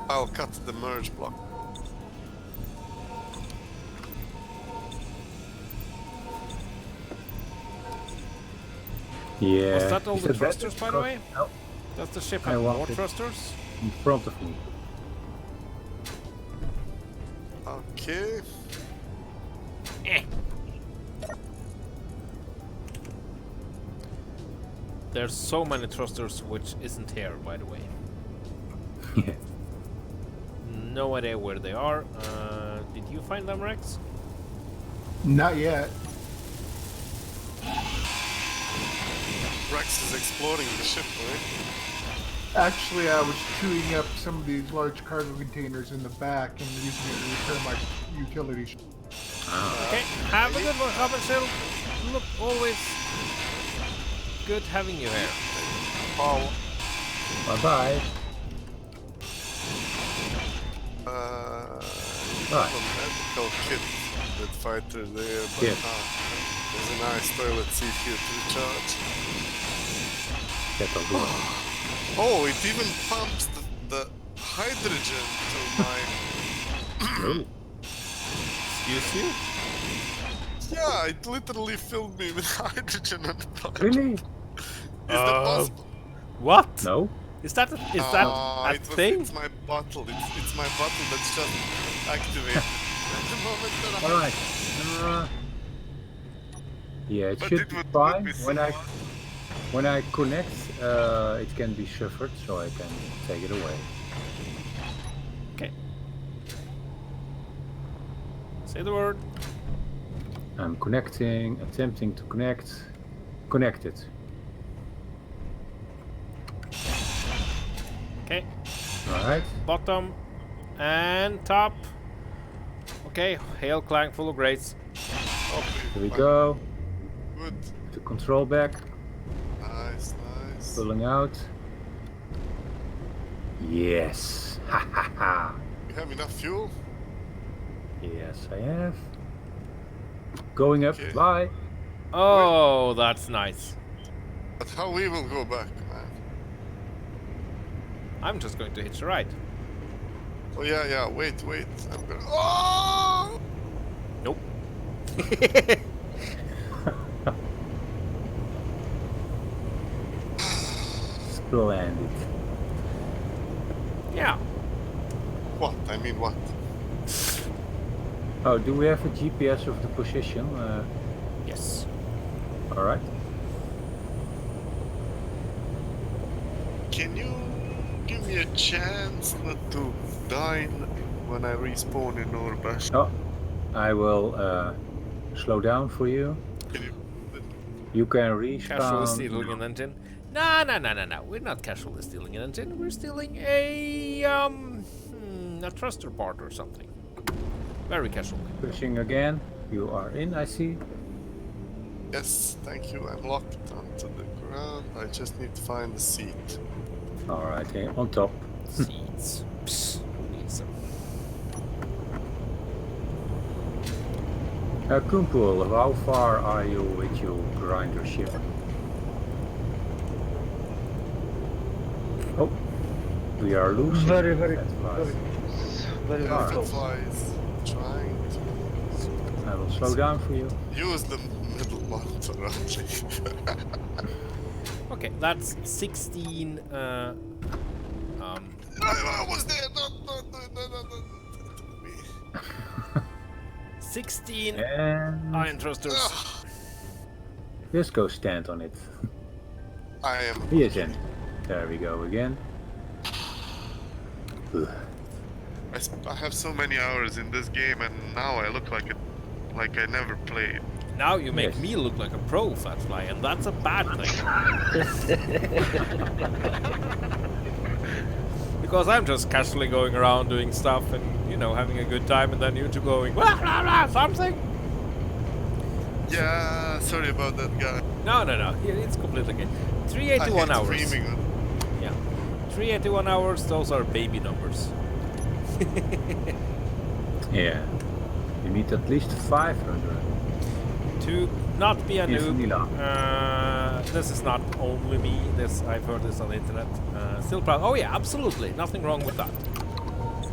G: I'll cut the merge block.
C: Yeah.
B: Was that all
C: Is
B: the
C: that
B: thrusters, by the way?
C: No,
B: Does the ship
C: I
B: have
C: want
B: more
C: it.
B: thrusters?
C: in front of me.
G: Okay.
B: Eh. There's so many thrusters which isn't here, by the way.
C: Yeah.
B: No idea where they are. Did you find them, Rex?
D: Not yet.
G: Rex is exploring the ship, right?
D: Actually, I was chewing up some of these large cargo containers in the back and using it to repair my utilities.
B: Okay, have a good one, Habershell. Look, always good having you here.
G: Oh,
C: Bye-bye.
G: a medical kit with fighter there, but
C: Yes.
G: there's a nice toilet seat here to recharge.
C: That'll do.
G: Oh, it even pumps the hydrogen to my...
C: Oh,
B: Excuse you?
G: Yeah, it literally filled me with hydrogen and blood.
C: really?
G: Is that possible?
B: What?
C: No?
B: Is that a
G: It was-
B: thing?
G: It's my bottle. It's my bottle that's just activated at the moment that I...
C: Alright. Yeah, it
G: But
C: should
G: it
C: be
G: would
C: fine.
G: be so
C: When I connect, it can be suffered, so I can take it away.
B: Okay. Say the word.
C: I'm connecting, attempting to connect. Connected.
B: Okay.
C: Alright.
B: Bottom and top. Okay, hail clank full of grace.
C: Here we go.
G: Good.
C: The control back.
G: Nice, nice.
C: Pulling out. Yes. Ha ha ha.
G: You have enough fuel?
C: Yes, I have. Going up.
G: Okay.
C: Bye.
B: Oh, that's nice.
G: But how we will go back, man?
B: I'm just going to hitch a ride.
G: Oh yeah, wait. I'm gonna... Oh!
B: Nope.
C: Splendid.
B: Yeah.
G: What? I mean what?
C: Oh, do we have a GPS of the position?
B: Yes.
C: Alright.
G: Can you give me a chance not to die when I respawn in Norbash?
C: Oh, I will slow down for you.
G: Can you...
C: You can respawn.
B: Casually stealing an engine. No. We're not casually stealing an engine. We're stealing a thruster part or something. Very casually.
C: Pushing again. You are in, I see.
G: Yes, thank you. I'm locked onto the ground. I just need to find the seat.
C: Alright, on top.
B: Seats. Psst. Need some.
C: Kumpul, how far are you with your grinder ship? Oh, we are losing.
E: Very
C: that flies.
E: very close.
G: Flies trying to
C: I will slow down for you.
G: use the middle monitor only.
B: Okay, that's 16.
G: I was there. No.
B: 16
C: And
B: iron thrusters.
C: just go stand on it.
G: I am.
C: Yes, in. There we go again. Ugh.
G: I have so many hours in this game, and now I look like I never played.
B: Now you make
C: Yes.
B: me look like a pro, Fatfly, and that's a bad thing. Because I'm just casually going around doing stuff and, you know, having a good time, and then you two going, blah, blah, blah, something.
G: Yeah, sorry about that, guy.
B: No, it's completely okay.
G: I
B: 381
G: hate
B: hours.
G: screaming.
B: Yeah. 381 hours, those are baby numbers.
C: Yeah. You need at least 500.
B: To not be a
C: In
B: noob,
C: vanilla.
B: this is not only me, I've heard this on the internet. Still proud. Oh yeah, absolutely, nothing wrong with that.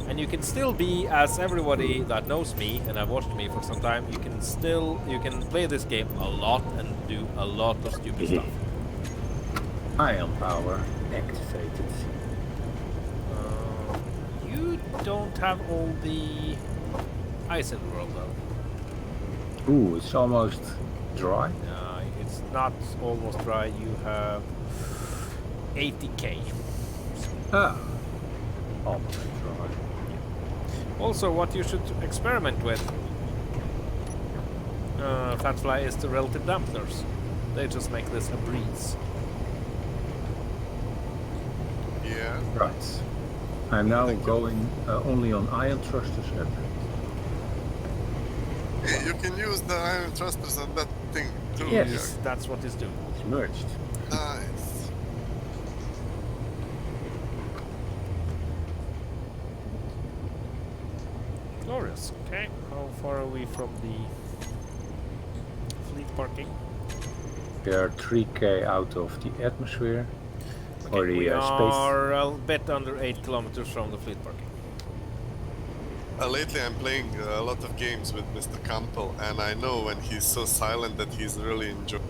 B: And you can still be, as everybody that knows me and have watched me for some time, you can play this game a lot and do a lot of stupid stuff.
C: Ion power activated.
B: You don't have all the ice in the world though.
C: Ooh, it's almost dry.
B: It's not almost dry, you have 80k.
C: Ah, almost dry.
B: Also, what you should experiment with, Fatfly, is the relative dampeners. They just make this a breeze.
G: Yeah.
C: Right. I'm now going only on ion thrusters up.
G: Hey, you can use the iron thrusters on that thing too.
C: Yes.
B: That's what it's doing.
C: It's merged.
G: Yeah. Nice.
B: Glorious. Okay, how far are we from the fleet parking?
C: We are 3k out of the atmosphere. Or the
B: we
C: space.
B: are a bit under 8 kilometers from the fleet parking.
G: Lately, I'm playing a lot of games with Mr. Campbell, and I know when he's so silent that he's really enjoying.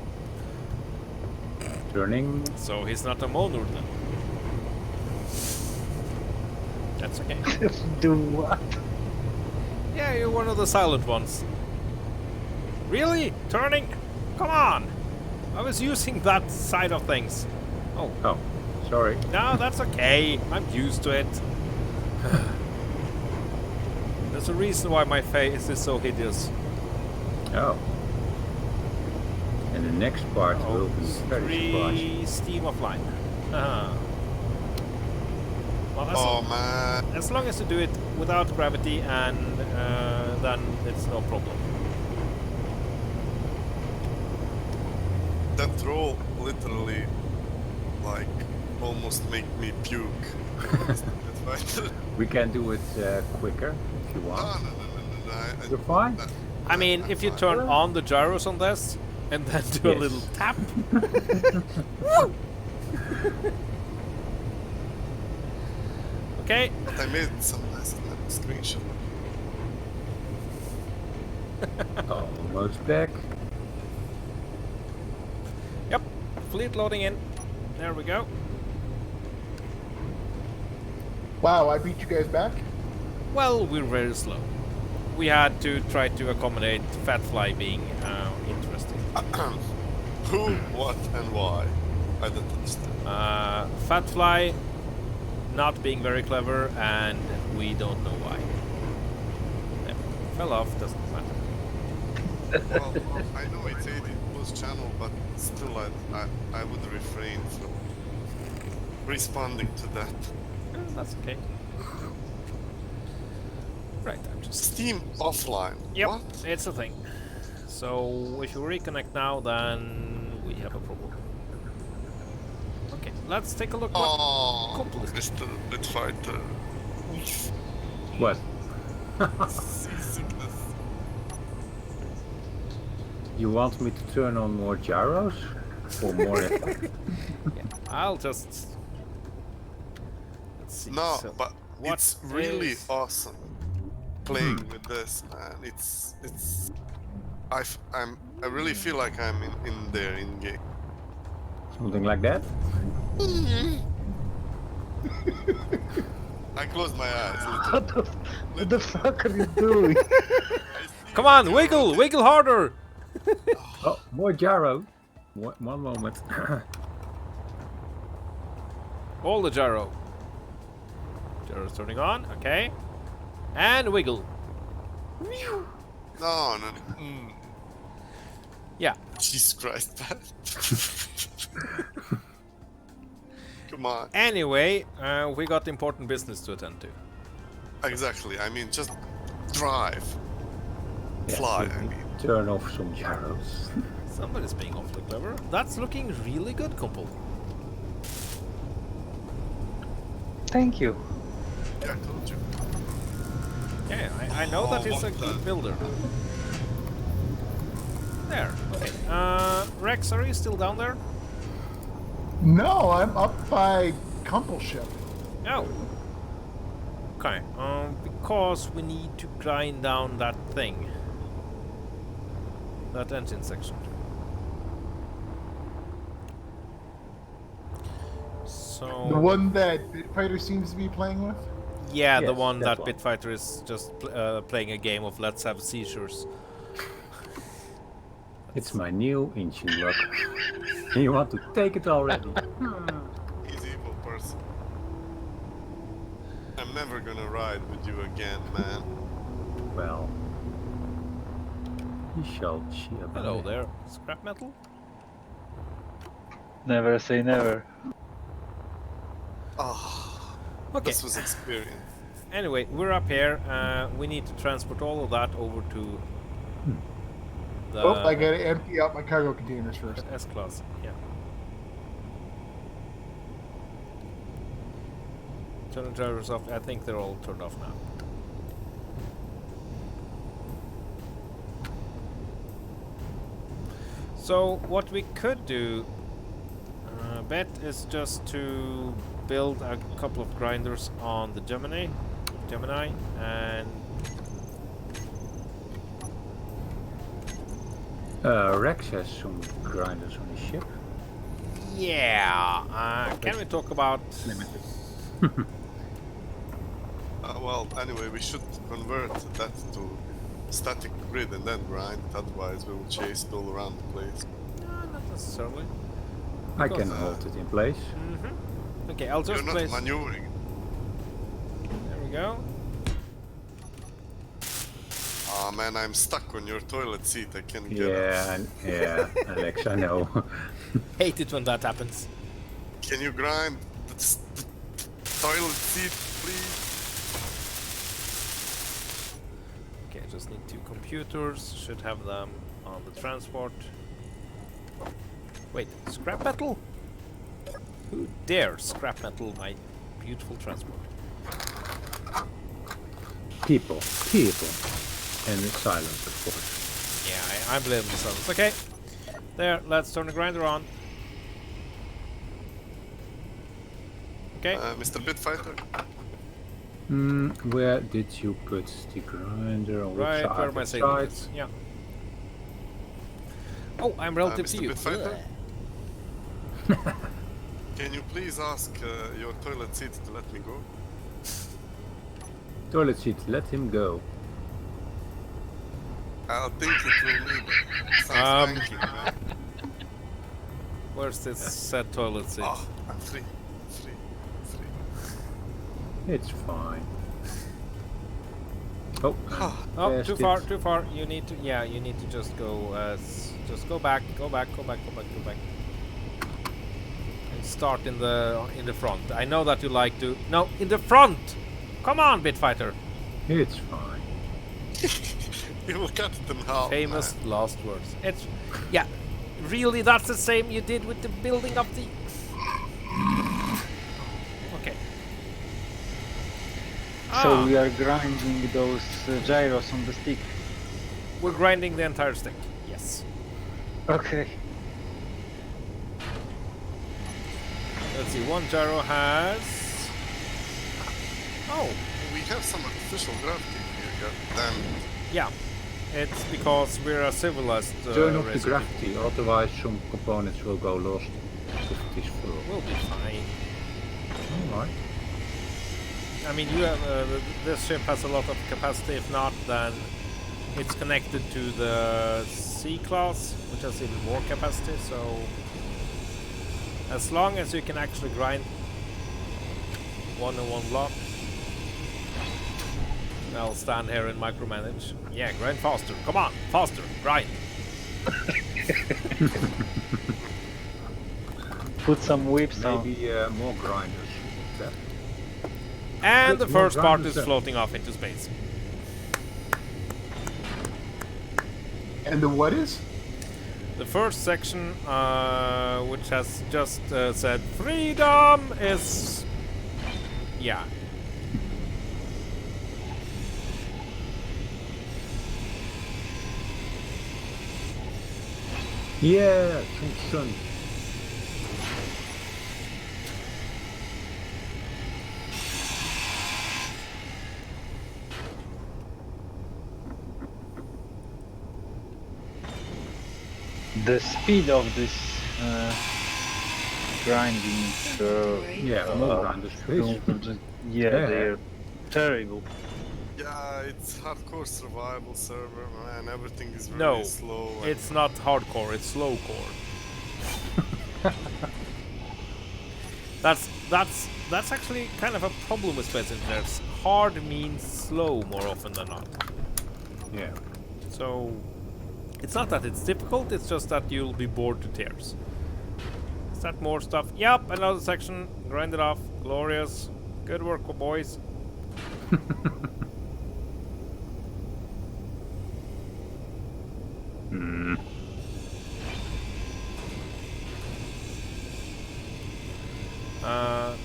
C: Turning.
B: So he's not a moaner then. That's okay.
E: Do what?
B: Yeah, you're one of the silent ones. Really? Turning? Come on! I was using that side of things. Oh,
C: Oh, sorry.
B: no, that's okay. I'm used to it. There's a reason why my face is so hideous.
C: Oh. And the next part will be very surprising.
B: 3 steam offline. Well,
G: Oh man,
B: as long as you do it without gravity, and then it's no problem.
G: that roll literally, like, almost made me puke. That's right.
C: We can do it quicker if you
G: No,
C: want.
G: no.
C: You're fine?
B: I mean, if you turn on the gyros on this and then do a
C: Yes.
B: little tap. Okay.
G: But I made some nice little screenshot.
C: Almost back.
B: Yep. Fleet loading in. There we go.
D: Wow, I beat you guys back.
B: Well, we're very slow. We had to try to accommodate Fatfly being interesting.
G: Who, what, and why? I don't understand.
B: Fatfly not being very clever, and we don't know why. Yeah, fell off, doesn't matter.
G: Well, I know it's 80 plus channel, but still, I would refrain from responding to that.
B: That's okay. Right, I'm just...
G: Steam offline.
B: Yep,
G: What?
B: it's a thing. So if you reconnect now, then we have a problem. Okay, let's take a look what
G: Oh,
B: Couple is-
G: Mr. Bitfighter.
C: What?
G: Seasickness.
C: You want me to turn on more gyros? Or more effect?
B: I'll just... Let's see.
G: No,
B: so
G: but
B: what
G: it's really
B: is-
G: awesome playing with this, man. It's I really feel like I'm in there in game.
C: Something like that?
G: I closed my eyes.
E: What the fuck are you doing?
B: Come on, wiggle! Wiggle harder!
C: Oh, more gyro. One moment.
B: Hold the gyro. Gyro's turning on, okay. And wiggle.
G: No.
B: Yeah.
G: Jesus Christ, Pat. Come on.
B: Anyway, we got important business to attend to.
G: Exactly. I mean, just drive.
C: Yeah,
G: Fly,
C: we
G: I mean.
C: turn off some gyros.
B: Somebody's being awfully clever. That's looking really good, Kumpel.
E: Thank you.
G: Yeah, I told you.
B: Yeah, I know that he's a
G: what
B: good
G: the-
B: builder. There. Okay. Rex, are you still down there?
D: No, I'm up by Kumpel ship.
B: Oh. Okay. Because we need to grind down that thing. That engine section. So.
D: The one that Bitfighter seems to be playing with.
B: Yeah, the
C: Yes,
B: one that
C: that one.
B: Bitfighter is just playing a game of Let's Have Seizures.
C: It's my new engine lock. And you want to take it already?
G: He's evil person. I'm never gonna ride with you again, man.
C: Well, you shall see about
B: Hello
C: it.
B: there, scrap metal.
E: Never say never.
G: Oh,
B: Okay.
G: this was experience.
B: Anyway, we're up here. We need to transport all of that over to the
D: Oh, I gotta empty out my cargo containers first.
B: S-Class. Yeah. Turn the drivers off. I think they're all turned off now. So what we could do, Bet, is just to build a couple of grinders on the Gemini, and
C: Rex has some grinders on his ship.
B: yeah. Can we talk about?
C: Limited.
G: Well, anyway, we should convert that to static grid and then grind. Otherwise, we will chase it all around the place.
B: Not necessarily.
C: I can
B: Because,
C: hold it in place.
B: Okay, I'll just
G: You're not
B: place.
G: maneuvering.
B: There we go.
G: Ah, man, I'm stuck on your toilet seat. I can't get out.
C: Yeah, Alex, I know.
B: Hate it when that happens.
G: Can you grind the toilet seat, please?
B: Okay, I just need 2 computers. Should have them on the transport. Wait, scrap metal? Who dares scrap metal my beautiful transport?
C: People. And it's silence, of course.
B: Yeah, I blame myself. Okay, there. Let's turn the grinder on. Okay.
G: Mr. Bitfighter?
C: Where did you put the grinder? On which
B: Right
C: side?
B: where my
C: Which
B: signal
C: side?
B: is. Yeah. Oh, I'm relative to
G: Mr.
B: you.
G: Bitfighter? Can you please ask your toilet seat to let me go?
C: Toilet seat, let him go.
G: I think it will need some spanking, man.
B: Where's this said toilet seat?
G: Oh, I'm free.
C: It's fine. Oh,
B: Oh,
C: there's
B: too
C: it.
B: far, too far. You need to, yeah, you need to just go, just go back. And start in the front. I know that you like to. No, in the front. Come on, Bitfighter.
C: It's fine.
G: You will cut it in half.
B: Famous
G: man.
B: last words. It's, yeah, really. That's the same you did with the building of the. Okay.
E: So we are grinding those gyros on the stick.
B: We're grinding the entire stick. Yes.
E: Okay.
B: Let's see. One gyro has. Oh,
G: We have some artificial gravity here, goddamn.
B: yeah. It's because we're a civilized
C: Turn off the
B: race of people.
C: gravity, otherwise some components will go lost if it is full.
B: We'll be fine.
C: Alright.
B: I mean, you have this ship has a lot of capacity. If not, then it's connected to the C-class, which has even more capacity. So, as long as you can actually grind one in one block, I'll stand here and micromanage. Yeah, grind faster. Come on, faster, grind.
E: Put some whips on.
C: Maybe more grinders. That.
B: And
C: Good,
B: the
C: more
B: first part
C: grinders
B: is
C: then.
B: floating off into space.
D: And the what is?
B: The first section, which has just said freedom, is. Yeah.
C: Yeah, sun.
E: The speed of this grinding.
F: Inventory.
C: Yeah, more grinders, please.
E: Yeah,
C: Yeah.
E: they're terrible.
G: Yeah, it's hardcore survival server, man. Everything is really
B: No,
G: slow. and-
B: it's not hardcore, it's slowcore. That's actually kind of a problem with Space Engineers. Hard means slow more often than not.
C: Yeah.
B: So it's not that it's difficult, it's just that you'll be bored to tears. Is that more stuff? Yep, another section. Grind it off. Glorious. Good work, boys.
C: Hmm.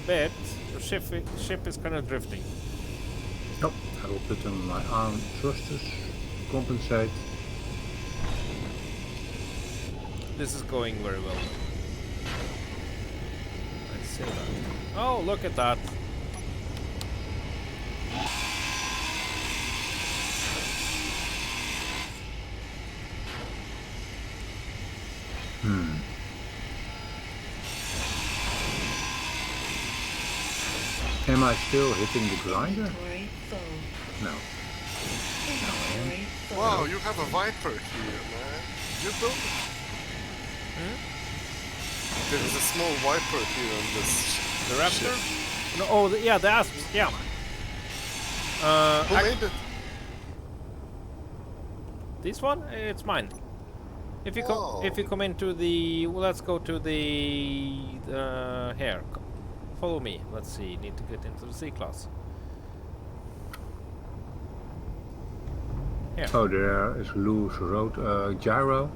B: Bet your ship is kind of drifting.
C: Nope. I will put on my arm thrusters. Compensate.
B: This is going very well. I see that. Oh, look at that.
C: Hmm. Am I still hitting the grinder?
F: Inventory full.
C: No.
F: Inventory full.
G: Wow, you have a Viper here, man. You built it? There is a small Viper here on this.
B: The Raptor?
G: ship.
B: No, oh, yeah, the Asps. Yeah.
G: Who made it?
B: This one, it's mine. If you come,
G: Oh.
B: if you come into the, well, let's go to the here. Follow me. Let's see. Need to get into the C class. Here.
C: Oh, there is loose road gyro.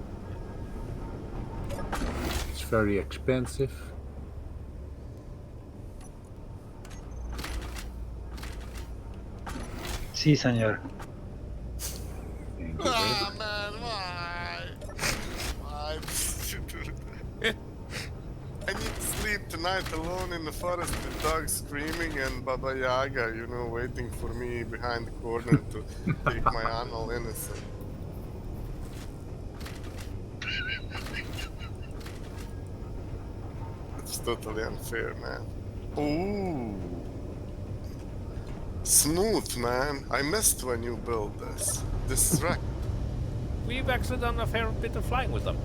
C: It's very expensive.
E: Si, senor.
C: Thank you.
G: Ah, man, why? Why did you do that? I need to sleep tonight alone in the forest with dogs screaming and Baba Yaga, you know, waiting for me behind the corner to take my animal innocent. It's totally unfair, man. Ooh. Smooth, man. I missed when you built this. This is right.
B: We've actually done a fair bit of flying with them.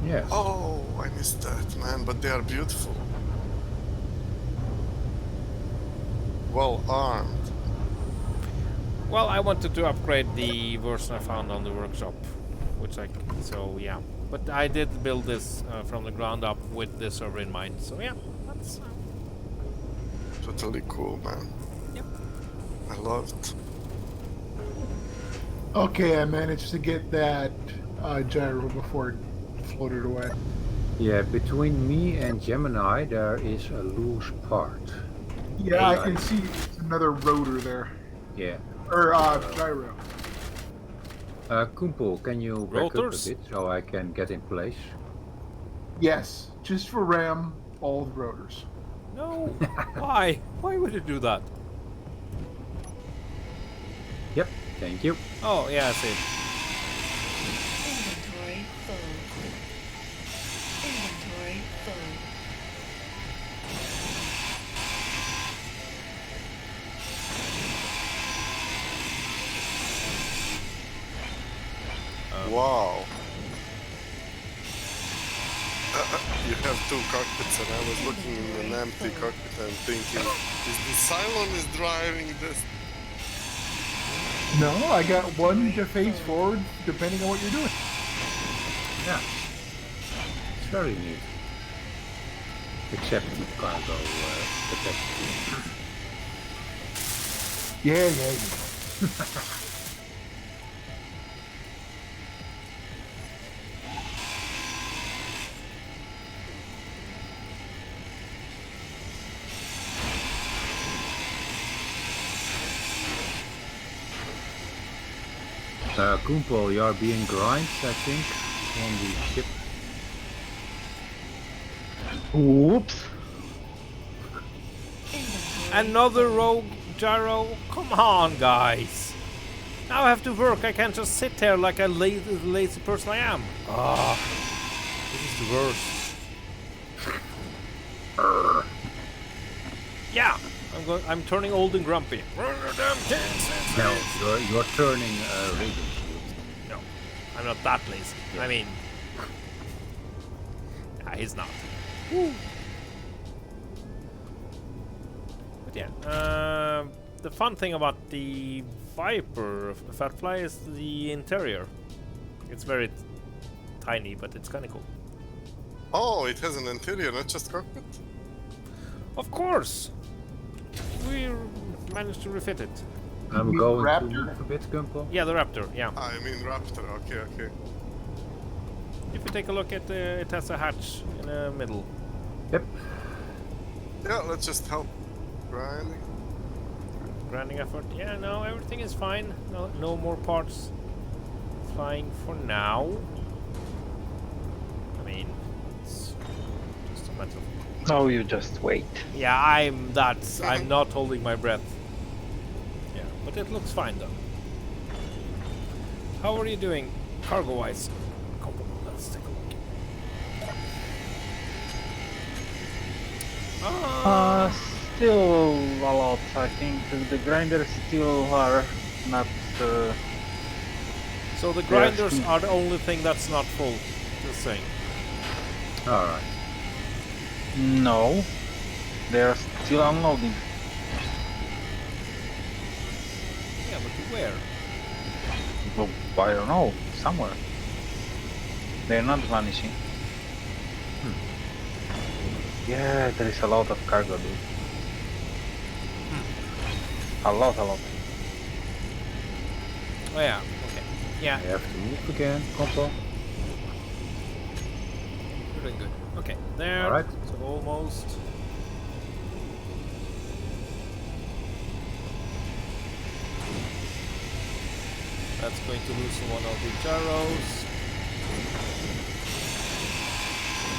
C: Yes.
G: Oh, I missed that, man, but they are beautiful. Well armed.
B: Well, I wanted to upgrade the version I found on the workshop, which so yeah. But I did build this from the ground up with this server in mind. So yeah, that's
G: Totally cool, man.
B: Yep.
G: I love it.
D: Okay, I managed to get that gyro before it floated away.
C: Yeah, between me and Gemini there is a loose part.
D: Yeah, I can see another rotor there.
C: Yeah.
D: Or gyro.
C: Kumpel, can you back
B: Rotors?
C: up a bit so I can get in place?
D: Yes, just for RAM, all the rotors.
B: no. Why? Why would you do that?
C: Yep, thank you.
B: Oh yeah, I see.
F: Inventory full. Inventory full.
G: Wow. You have two cockpits, and I was looking in an empty cockpit and thinking, is the Cylon is driving this?
D: No, I got one to face forward depending on what you're doing.
C: Yeah. It's very neat. Except the cargo capacity.
D: Yeah.
C: Kumpel, you are being grinded, I think, on the ship.
E: Oops.
F: Inventory
B: Another rogue gyro? Come on, guys. Now I have to work. I can't just sit here like a lazy person I am. Ah, this is the worst. Yeah, I'm turning old and grumpy.
C: No, you're turning Raven Shield.
B: No, I'm not that lazy. I mean, he's not. But yeah, the fun thing about the Viper Fatfly is the interior. It's very tiny, but it's kind of cool.
G: Oh, it has an interior, not just cockpit?
B: Of course, we managed to refit it.
C: I'm
D: You
C: going
D: Raptor?
C: to move a bit, Kumpel.
B: Yeah, the Raptor. Yeah.
G: I mean Raptor, okay.
B: If you take a look at it has a hatch in the middle.
C: Yep.
G: Yeah, let's just help grinding.
B: Grinding effort. Yeah, no, everything is fine. No more parts flying for now. I mean, it's just a matter of...
E: No, you just wait.
B: Yeah, I'm not holding my breath. Yeah, but it looks fine though. How are you doing, cargo-wise? Let's take a look.
E: Still a lot. I think the grinders still are not.
B: So the
E: Yes.
B: grinders are the only thing that's not full. Just saying.
C: Alright.
E: No, they are still unloading.
B: Yeah, but where?
E: Well, I don't know. Somewhere. They're not vanishing. Yeah, there is a lot of cargo, dude. A lot.
B: Oh yeah. Okay. Yeah,
C: I have to move again, Kumpel.
B: you're doing good. Okay, there.
C: Alright.
B: So almost. That's going to loosen one of the gyros.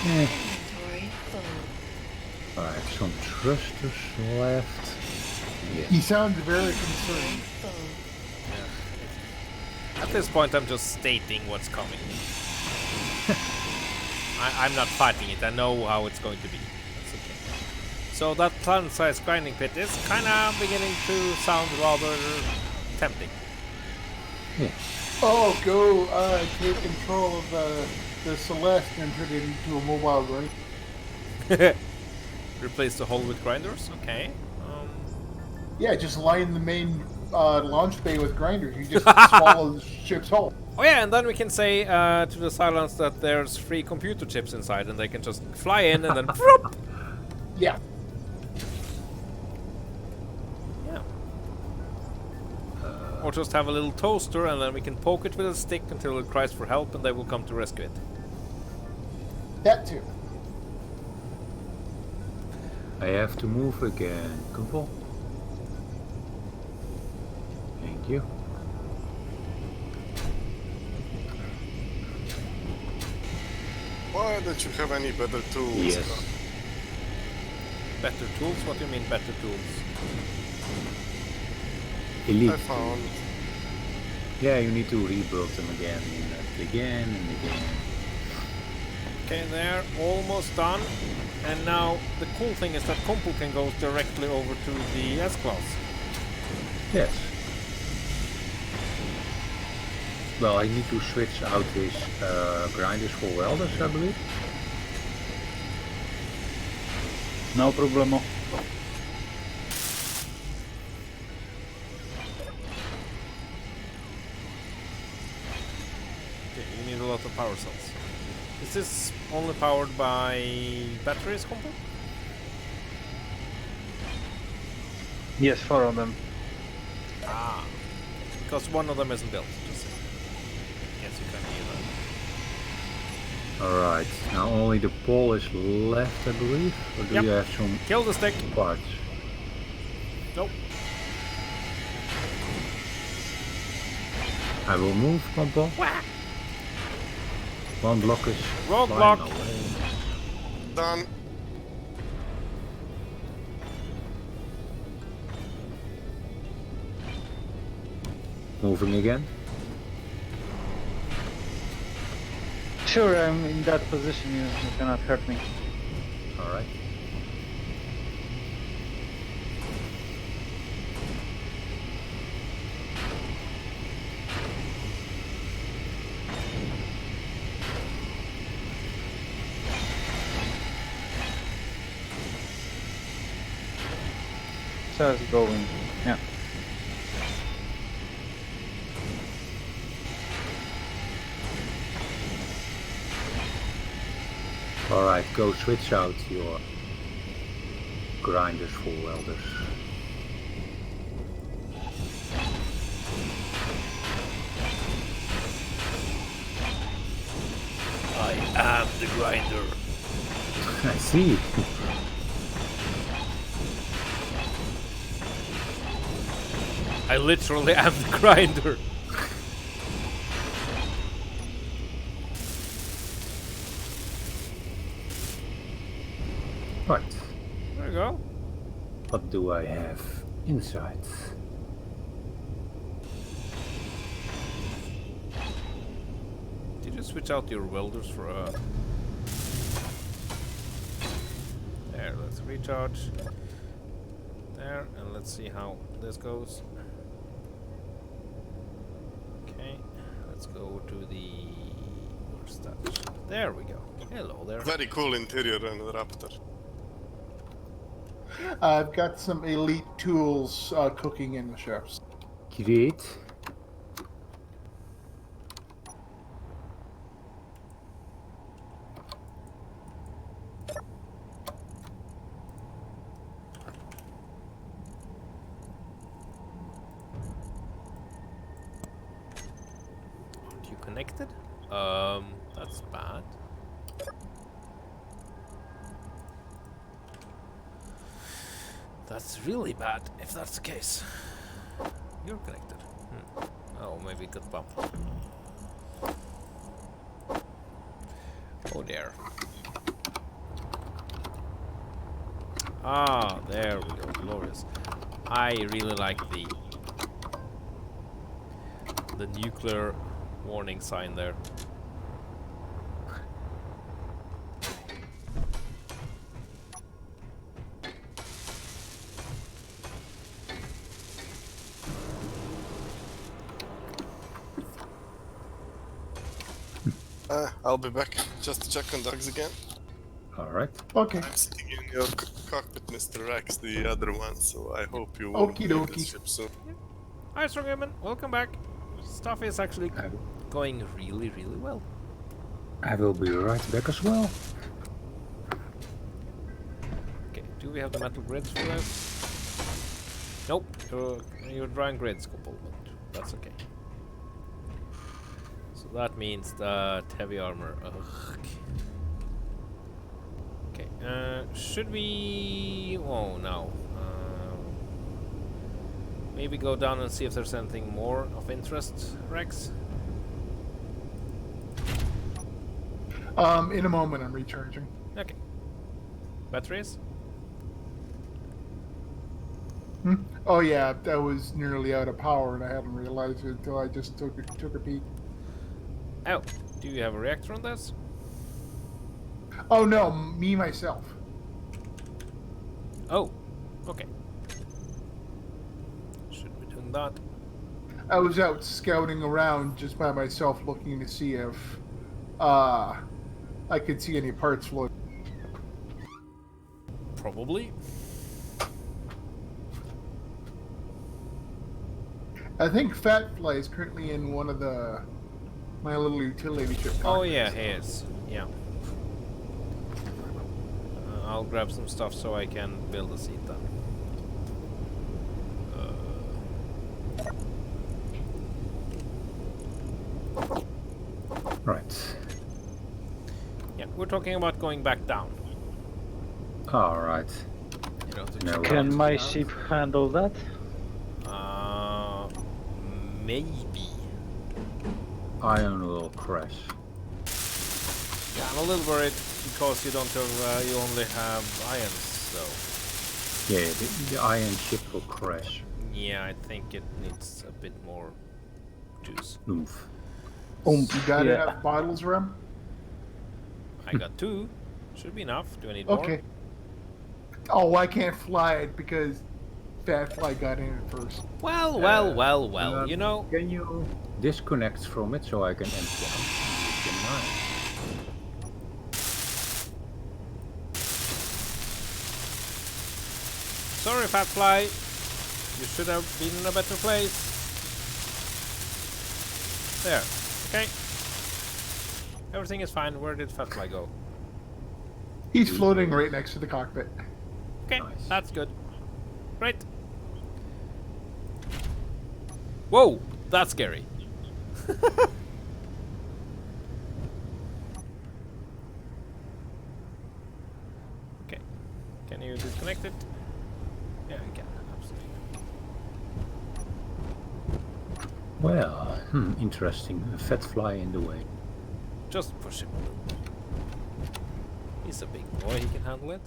F: inventory full.
C: Alright, some thrusters left.
D: He
C: Yes.
D: sounds very concerned.
F: Full.
B: At this point, I'm just stating what's coming. I'm not fighting it. I know how it's going to be. That's okay. So that planet-sized grinding pit is kind of beginning to sound rather tempting.
C: Yes.
D: Oh, go take control of the Celeste and turn it into a mobile grind.
B: Replace the hull with grinders. Okay.
D: Yeah, just line the main launch bay with grinders. You just swallow the ship's hull.
B: Oh yeah, and then we can say to the Silence that there's 3 computer chips inside, and they can just fly in and then. Whoop!
D: Yeah.
B: Yeah. Or just have a little toaster, and then we can poke it with a stick until it cries for help, and they will come to rescue it.
D: That too.
C: I have to move again, Kumpel. Thank you.
G: Why don't you have any better tools?
C: Yes.
B: Better tools? What do you mean better tools?
C: Elite.
G: I found.
C: Yeah, you need to rebuild them again and again and again.
B: Okay, they're almost done. And now the cool thing is that Kompu can go directly over to the S-Class.
C: Yes. Well, I need to switch out his grinders for welders, I believe.
E: No problemo.
B: Okay, you need a lot of power cells. Is this only powered by batteries, combo?
E: Yes, 4 of them.
B: Ah, because one of them isn't built. Just saying. Yes, you can hear that.
C: Alright, now only the pole is left, I believe. Or do
B: Yep.
C: you have some
B: Kill the stick.
C: parts?
B: Nope.
C: I will move, Compo.
B: Whack.
C: One block is
B: Roadblock.
C: flying away.
G: Done.
C: Moving again.
E: Sure, I'm in that position, you cannot hurt me.
C: Alright.
E: So it's going. Yeah.
C: Alright, go switch out your grinders for welders.
B: I am the grinder.
C: I see.
B: I literally am the grinder.
C: Right.
B: There you go.
C: What do I have inside?
B: Did you switch out your welders for a... There, let's recharge. There, and let's see how this goes. Okay, let's go to the... Where's that? There we go. Hello there.
G: Very cool interior on the Raptor.
D: I've got some elite tools cooking in the chefs.
C: Great.
B: Aren't you connected? That's bad. That's really bad, if that's the case. You're connected. Oh, maybe it got bumped. Oh dear. Ah, there we go, glorious. I really like the nuclear warning sign there.
G: I'll be back just to check on dogs again.
C: Alright.
D: Okay.
G: I'm sitting in your cockpit, Mr. Rex, the other one, so I hope you will
D: Okie
G: leave
D: dokie.
G: this ship soon.
B: Hi, Strongman, welcome back. Stuff is actually
C: I,
B: going really, really well.
C: I will be right back as well.
B: Okay, do we have the metal grids for this? Nope, you're drawing grids, couple, but that's okay. So that means that heavy armor. Ugh. Okay, should we? Oh no. Maybe go down and see if there's anything more of interest, Rex.
D: In a moment, I'm recharging.
B: Okay. Batteries?
D: Oh yeah, that was nearly out of power, and I hadn't realized it until I just took a peek.
B: Oh, do you have a reactor on this?
D: Oh no, me myself.
B: Oh, okay. Should be doing that.
D: I was out scouting around just by myself, looking to see if I could see any parts floating.
B: Probably.
D: I think Fatfly is currently in one of the My little utility ship.
B: Oh
D: cockpit,
B: yeah,
D: so-
B: he is. Yeah. I'll grab some stuff so I can build a seat then.
C: Right.
B: Yeah, we're talking about going back down.
C: Alright.
B: You know, to
C: No,
B: check
E: Can
B: out-
E: my ship handle that?
B: Maybe.
C: Iron will crash.
B: Yeah, I'm a little worried because you don't have, you only have irons, so.
C: Yeah, the iron ship will crash.
B: Yeah, I think it needs a bit more juice.
C: Oof.
D: You got
E: Yeah.
D: enough bottles, Rem?
B: I got 2. Should be enough. Do I need more?
D: Okay. Oh, I can't fly it because Fat Fly got in it first.
B: Well, you know.
C: Can you disconnect from it so I can empty out? Can I?
B: Sorry, Fat Fly. You should have been in a better place. There. Okay. Everything is fine. Where did Fat Fly go?
D: He's floating right next to the cockpit.
B: Okay,
C: Nice.
B: that's good. Great. Whoa, that's scary. Okay. Can you disconnect it? Yeah, you can. Absolutely.
C: Well, interesting. A fat fly in the way.
B: Just push him. He's a big boy, he can handle it.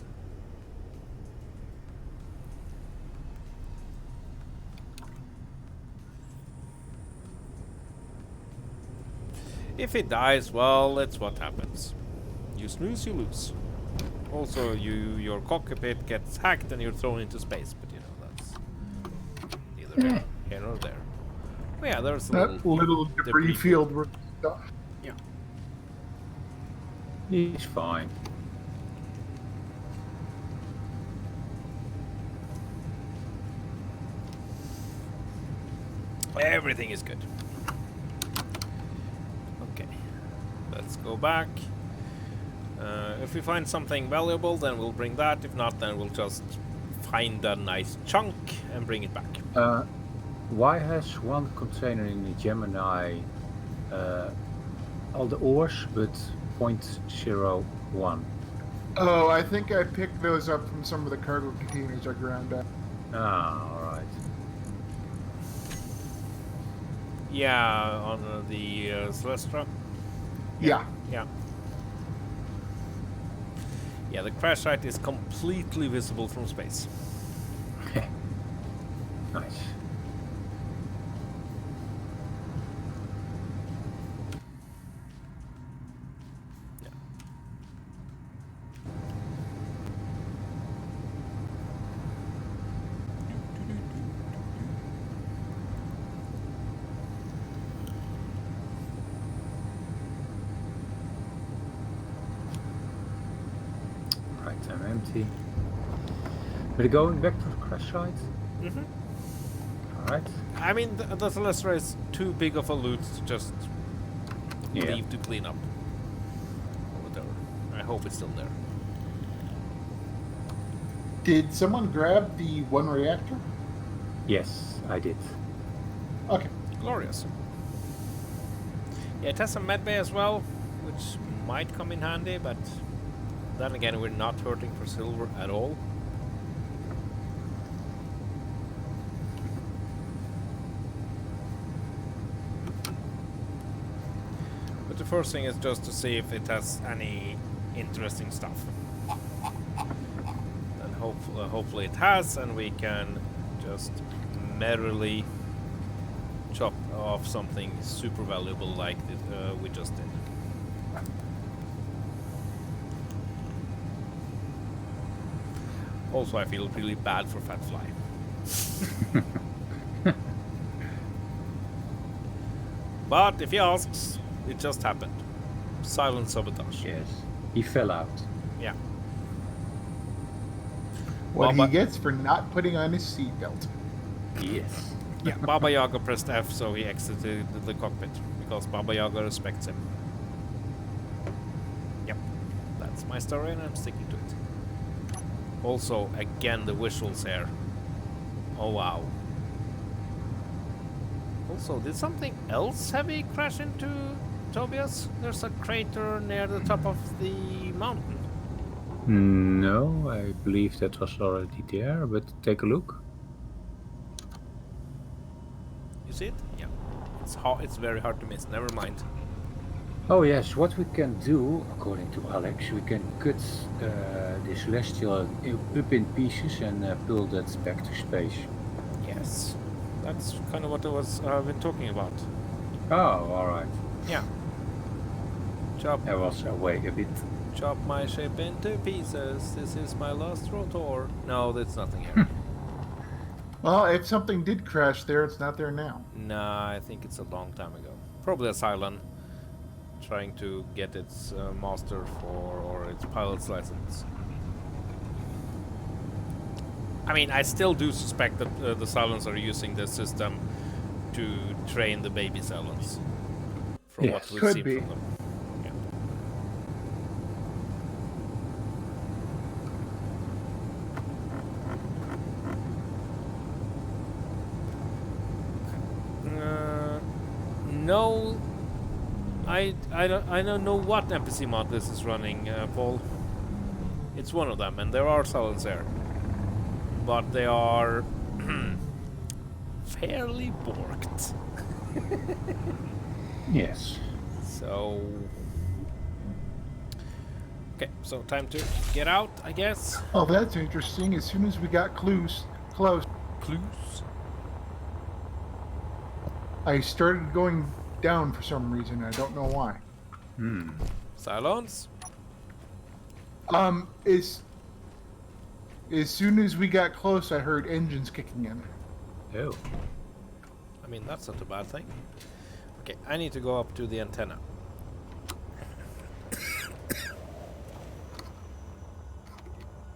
B: If it dies, well, that's what happens. You snooze, you lose. Also, your cockpit gets hacked and you're thrown into space, but you know, that's neither here nor there. Oh yeah, there's a
D: That little debris field where stuff.
C: He's fine.
B: Everything is good. Okay, let's go back. If we find something valuable, then we'll bring that. If not, then we'll just find a nice chunk and bring it back.
C: Why has one container in the Gemini all the ores but 0.01?
D: Oh, I think I picked those up from some of the cargo containers I ground up.
C: Ah, alright.
B: Yeah, on the Celestra.
D: Yeah.
B: Yeah. Yeah, the crash site is completely visible from space.
C: Nice. Right, I'm empty. We're going back to the crash site?
B: Mm-hmm.
C: Alright.
B: I mean, the Celestra is too big of a loot to just
C: Yeah.
B: leave to clean up. Or whatever. I hope it's still there.
D: Did someone grab the one reactor?
C: Yes, I did.
D: Okay.
B: Glorious. Yeah, it has some medbay as well, which might come in handy, but then again, we're not hurting for silver at all. But the first thing is just to see if it has any interesting stuff. And hopefully it has, and we can just merrily chop off something super valuable like we just did. Also, I feel really bad for Fat Fly. But if he asks, it just happened. Silent sabotage.
C: Yes. He fell out.
B: Yeah.
D: What
B: Well,
D: he
B: but-
D: gets for not putting on his seatbelt.
C: Yes.
B: Yeah, Baba Yaga pressed F, so he exited the cockpit because Baba Yaga respects him. Yep, that's my story, and I'm sticking to it. Also, again, the visuals here. Oh wow. Also, did something else heavy crash into Tobias? There's a crater near the top of the mountain.
C: No, I believe that was already there, but take a look.
B: You see it? Yeah. It's hard. It's very hard to miss. Never mind.
C: Oh yes, what we can do, according to Alex, we can cut the Celestial up in pieces and pull that back to space.
B: Yes. That's kind of what I was been talking about.
C: Oh, alright.
B: Yeah. Chop,
C: I was away a bit.
B: chop my ship into pieces. This is my last rotor. No, that's nothing here.
D: Well, if something did crash there, it's not there now.
B: Nah, I think it's a long time ago. Probably a Cylon trying to get its master for or its pilot's license. I mean, I still do suspect that the Cylons are using this system to train the baby Cylons. From
C: Yes,
B: what we've
D: could
B: seen
D: be.
B: from them. Yeah. No, I don't know what NPC mod this is running, Paul. It's one of them, and there are Cylons there, but they are fairly borked.
C: Yes.
B: So, okay, so time to get out, I guess.
D: Oh, that's interesting. As soon as we got close,
B: Clues.
D: I started going down for some reason. I don't know why.
B: Cylons.
D: As soon as we got close, I heard engines kicking in.
C: Oh.
B: I mean, that's not a bad thing. Okay, I need to go up to the antenna.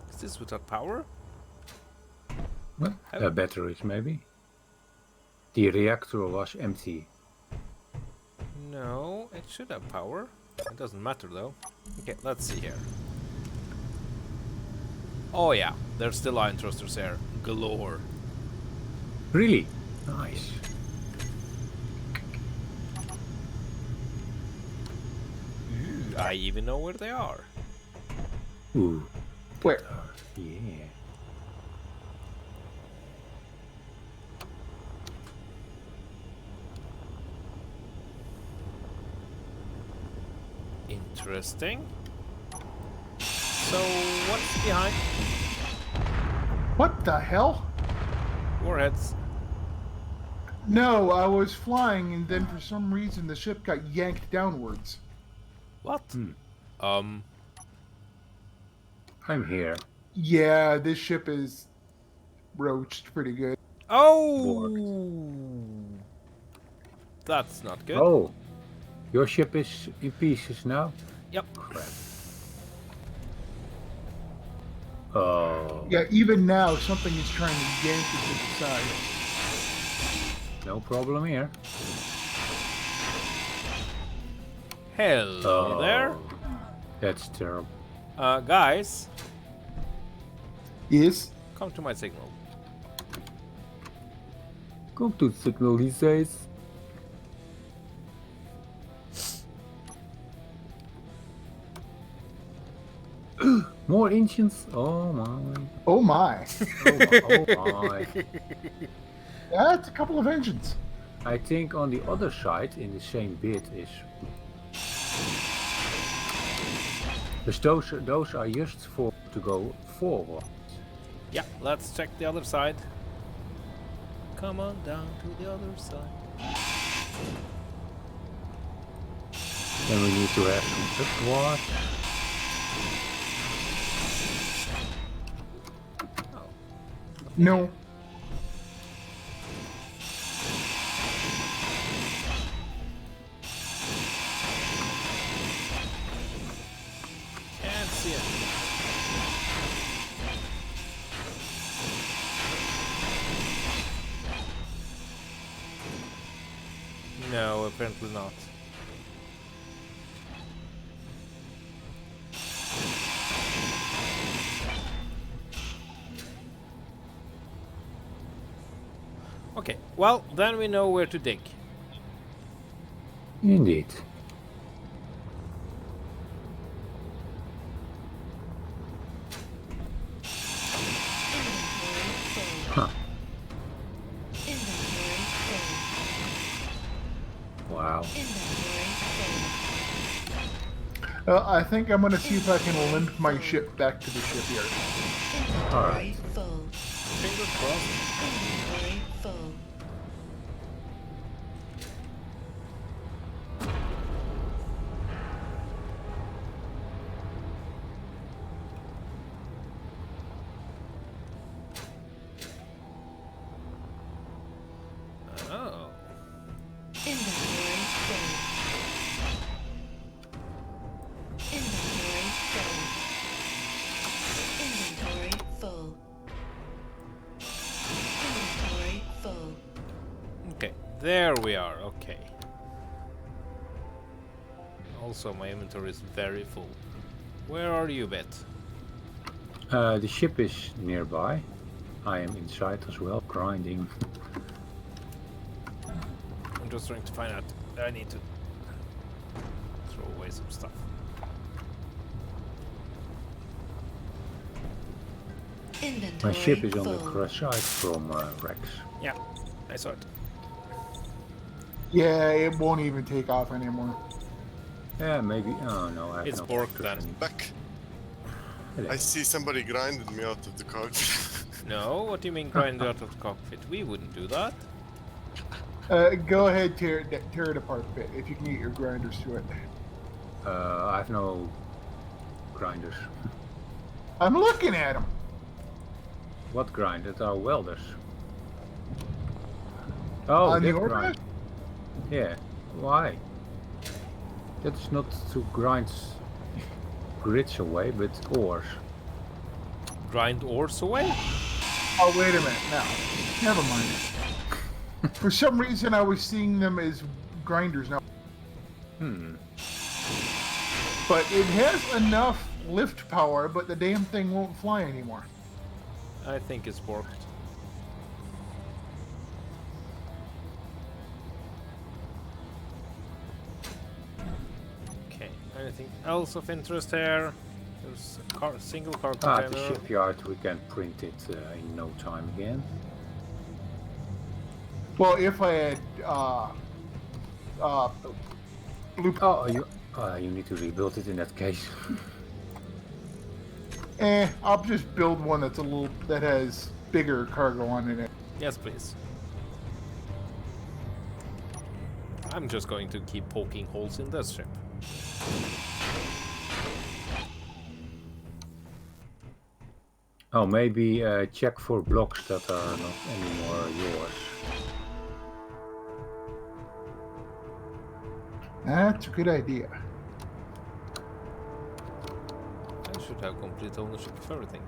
B: Is this without power?
C: What? Batteries, maybe? The reactor was empty.
B: No, it should have power. It doesn't matter though. Okay, let's see here. Oh yeah, there's still ion thrusters here. Galore.
C: Really? Nice.
B: I even know where they are.
C: Ooh.
D: Where?
C: Yeah.
B: Interesting. So, what's behind?
D: What the hell?
B: Warheads.
D: No, I was flying, and then for some reason the ship got yanked downwards.
B: What?
C: I'm here.
D: Yeah, this ship is roached pretty good.
B: Oh! That's not good.
C: Oh. Your ship is in pieces now?
B: Yep.
C: Crap. Oh.
D: Yeah, even now something is trying to yank it to the side.
C: No problem here.
B: Hello there.
C: That's terrible.
B: Guys,
D: Yes?
B: come to my signal.
C: Come to signal, he says. More engines? Oh my.
D: Oh my.
C: Oh my.
D: That's a couple of engines.
C: I think on the other side, in the same bit, is. Because those are just for to go forward.
B: Yeah, let's check the other side. Come on down to the other side.
C: Then we need to have some upward.
D: No.
B: Can't see it. No, apparently not. Okay, well, then we know where to dig.
C: Indeed. Huh.
F: Inventory full.
C: Wow.
F: Inventory
D: I think I'm gonna see if I can limp my ship back to the shipyard.
F: full.
C: Alright.
F: Inventory full.
B: Fingers crossed.
F: Inventory full.
B: Oh.
F: Inventory full. Inventory full. Inventory full. Inventory full.
B: Okay, there we are. Okay. Also, my inventory is very full. Where are you, Bet?
C: The ship is nearby. I am inside as well, grinding.
B: I'm just trying to find out. I need to throw away some stuff.
F: Inventory
C: My ship is on the
F: full.
C: crash side from Rex.
B: Yeah, I saw it.
D: Yeah, it won't even take off anymore.
C: Yeah, maybe. Oh no, I have
B: It's
C: no
B: Bork
C: pictures
B: then.
C: in-
G: Back.
C: Hello.
G: I see somebody grinded me out of the cockpit.
B: No, what do you mean grind out of the cockpit? We wouldn't do that.
D: Go ahead, tear it apart a bit if you can get your grinders to it.
C: I have no grinders.
D: I'm looking at them.
C: What grinders are welders? Oh,
D: On the
C: that
D: Orca?
C: grind. Yeah. Why? That's not to grind grids away, but ores.
B: Grind ores away?
D: Oh, wait a minute. No, never mind. For some reason, I was seeing them as grinders now.
C: Hmm.
D: But it has enough lift power, but the damn thing won't fly anymore.
B: I think it's borked. Okay, anything else of interest here? There's a single car
C: At the
B: container.
C: shipyard, we can print it in no time again.
D: Well, if I had blue,
C: Oh, you need to rebuild it in that case.
D: I'll just build one that has bigger cargo on it.
B: Yes, please. I'm just going to keep poking holes in this ship.
C: Oh, maybe check for blocks that are not anymore yours.
D: That's a good idea.
B: I should have complete ownership of everything.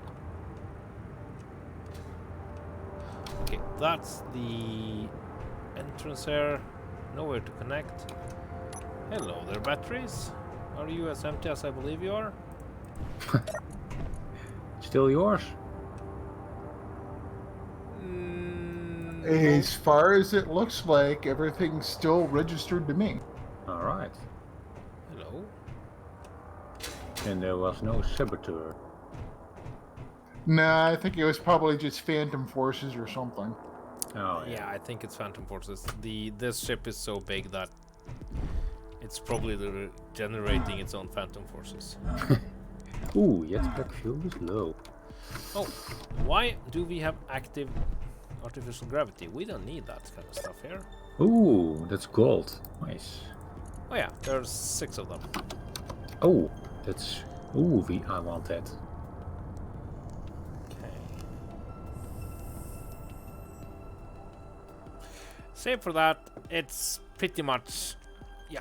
B: Okay, that's the entrance here. Nowhere to connect. Hello there, batteries. Are you as empty as I believe you are?
C: Still yours?
D: As far as it looks like, everything's still registered to me.
C: Alright.
B: Hello.
C: And there was no saboteur.
D: Nah, I think it was probably just phantom forces or something.
C: Oh,
B: Yeah, I think it's Phantom Forces. This ship is so big that it's probably generating its own Phantom Forces.
C: Ooh, jetpack fuel is low.
B: Oh, why do we have active artificial gravity? We don't need that kind of stuff here.
C: Ooh, that's gold. Nice.
B: Oh yeah, there's 6 of them.
C: Oh, that's... Ooh, I want that.
B: Okay. Save for that, it's pretty much... Yeah,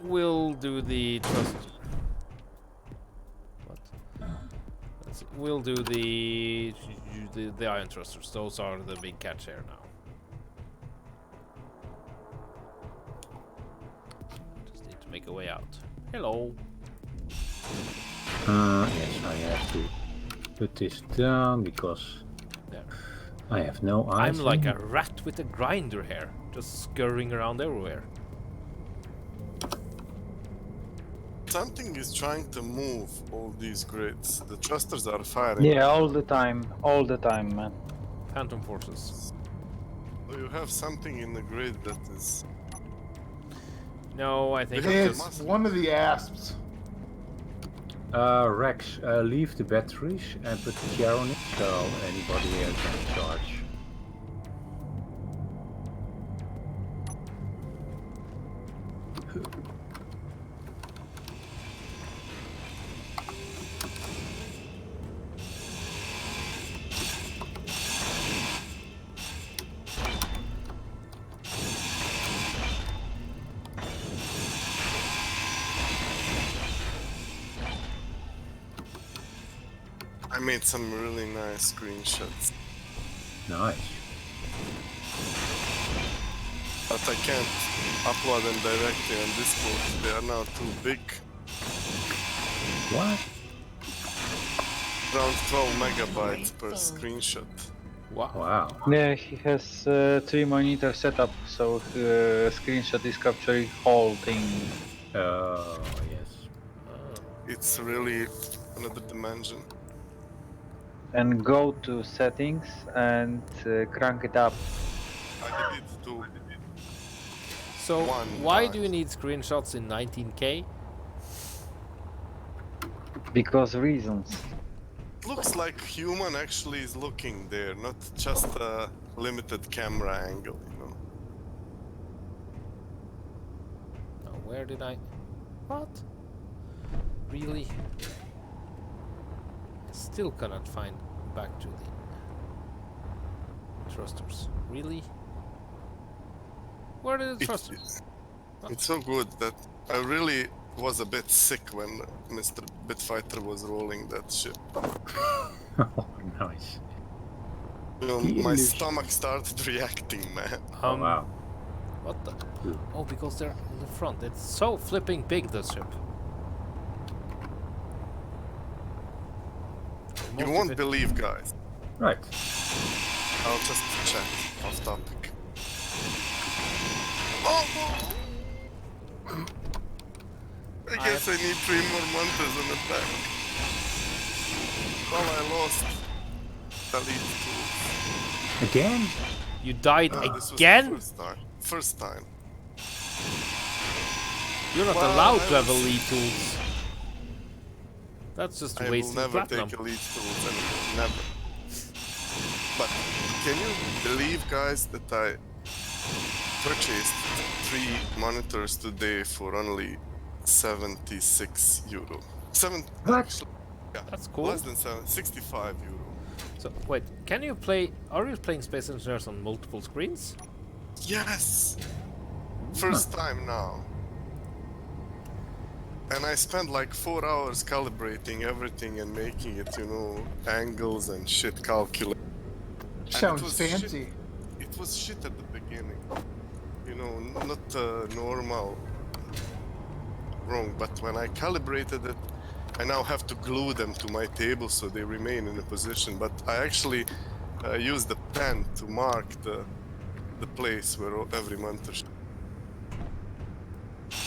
B: we'll do the trust... What? We'll do the ion thrusters. Those are the big catch here now. take a way out. Hello.
C: Yes, I have to put this down because
B: There.
C: I have no eyes.
B: I'm like a rat with a grinder here, just scurrying around everywhere.
G: Something is trying to move all these grids. The thrusters are firing.
E: Yeah, all the time, man.
B: Phantom forces.
G: So you have something in the grid that is.
B: No, I think
G: They have
B: it's
G: to
D: It's
G: must-
D: one of the asps.
C: Rex, leave the batteries and put the chair on it so anybody here can charge.
G: I made some really nice screenshots,
C: Nice.
G: but I can't upload them directly on Discord. They are now too big.
C: What?
G: Around 12 megabytes per screenshot.
B: wow.
C: Wow.
E: Yeah, he has 3 monitor setup, so screenshot is capturing whole thing.
C: Oh, yes.
G: It's really another dimension.
E: And go to settings and crank it up.
G: I did it too.
B: So
G: One
B: why
G: time.
B: do you need screenshots in 19K?
E: Because reasons.
G: Looks like human actually is looking there, not just a limited camera angle, you know.
B: Now, where did I... What? Really? I still cannot find back to the thrusters. Really? Where are the thrusters?
G: It's so good that I really was a bit sick when Mr. Bitfighter was rolling that ship.
C: Oh, nice.
G: You know,
C: The
G: my
C: illusion.
G: stomach started reacting, man.
C: Oh, wow.
B: What the?
C: Cool.
B: Oh, because they're in the front. It's so flipping big, this ship.
G: You
B: Most of
G: won't
B: it-
G: believe, guys.
C: Right.
G: I'll just check off topic. Oh! I guess I need 3 more monitors on the back. Well, I lost elite tools.
C: Again?
B: You died
G: This was the
B: again?
G: first time. First time.
B: You're not
G: Well,
B: allowed
G: I
B: to have
G: was-
B: elite tools. That's just
G: I will
B: wasting
G: never
B: platinum.
G: take elite tools anymore. Never. But can you believe, guys, that I purchased 3 monitors today for only 76 euro?
C: What?
G: Actually, yeah,
B: That's cool.
G: less than 65 euro.
B: So wait, can you play? Are you playing Space Engineers on multiple screens?
G: Yes! First time now. And I spent like 4 hours calibrating everything and making it, you know, angles and shit calculate.
D: Sounds
G: was
D: fancy.
G: It was shit at the beginning. You know, not normal wrong, but when I calibrated it, I now have to glue them to my table so they remain in a position. But I actually used the pen to mark the place where every monitor should.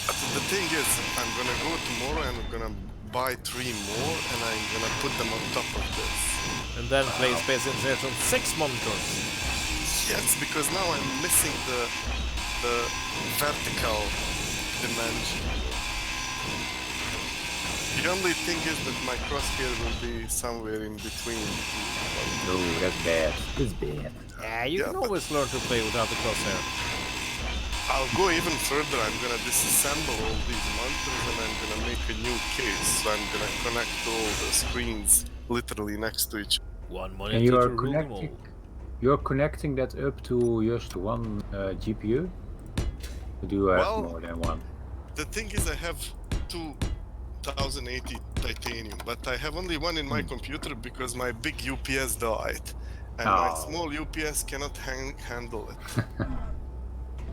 G: But the thing is, I'm gonna go tomorrow and I'm gonna buy 3 more and I'm gonna put them on top of this.
B: And then play Space Engineers on 6 monitors.
G: Yes, because now I'm missing the vertical dimension. The only thing is that my crosshair will be somewhere in between.
C: No, that's bad. That's bad.
B: Yeah, you
G: Yeah,
B: can
G: but-
B: always learn to play without the crosshair.
G: I'll go even further. I'm gonna disassemble all these monitors and I'm gonna make a new case. So I'm gonna connect all the screens literally next to each.
B: One
C: And
B: monitor
C: you
B: to
C: are
B: rule them all.
C: connecting. You're connecting that up to just one GPU? Or do you have
G: Well-
C: more than one?
G: The thing is, I have 2080 titanium, but I have only one in my computer because my big UPS died, and my
C: Oh.
G: small UPS cannot handle it.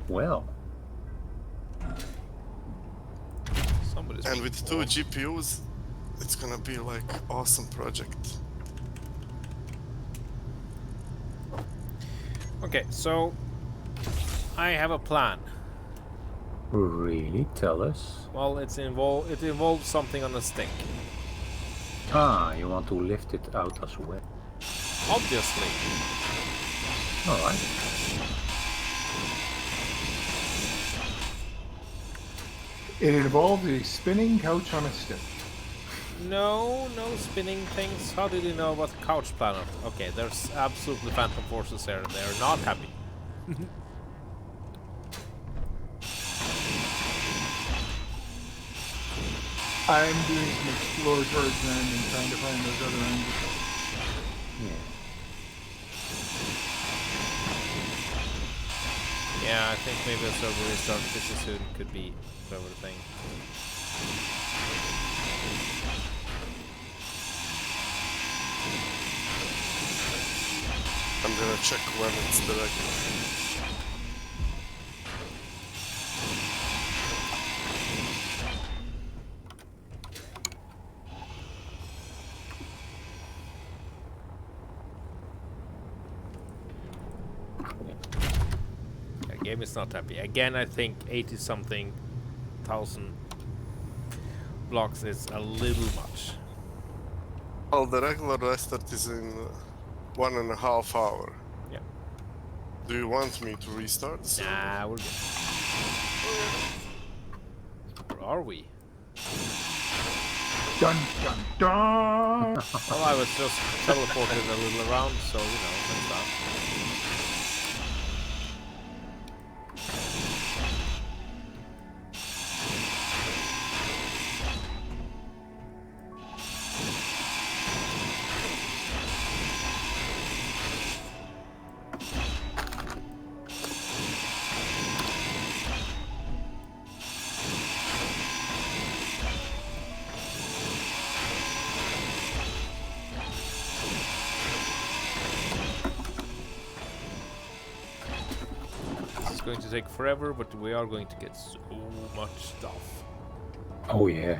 C: Well,
B: this
G: And
B: week.
G: with 2 GPUs, it's gonna be like awesome project.
B: Okay, so I have a plan.
C: Really? Tell us.
B: Well, it involves something on a stick.
C: Ah, you want to lift it out as well.
B: Obviously.
C: Alright.
D: It involves a spinning couch on a stick.
B: No spinning things. How did you know about the couch planet? Okay, there's absolutely phantom forces there. They're not happy.
D: I'm doing some exploratory then and trying to find those other angles.
C: Yeah.
B: Yeah, I think maybe a server restart pretty soon could be a clever thing.
G: I'm gonna check when it's direct.
B: The game is not happy. Again, I think 80-something thousand blocks is a little much.
G: Well, the regular restart is in 1.5 hours.
B: Yeah.
G: Do you want me to restart? So
B: Nah, we're good. Where are we?
D: Dun dun dun!
B: Well, I was just teleported a little around, so you know, that's that. It's going to take forever, but we are going to get so much stuff.
C: Oh yeah.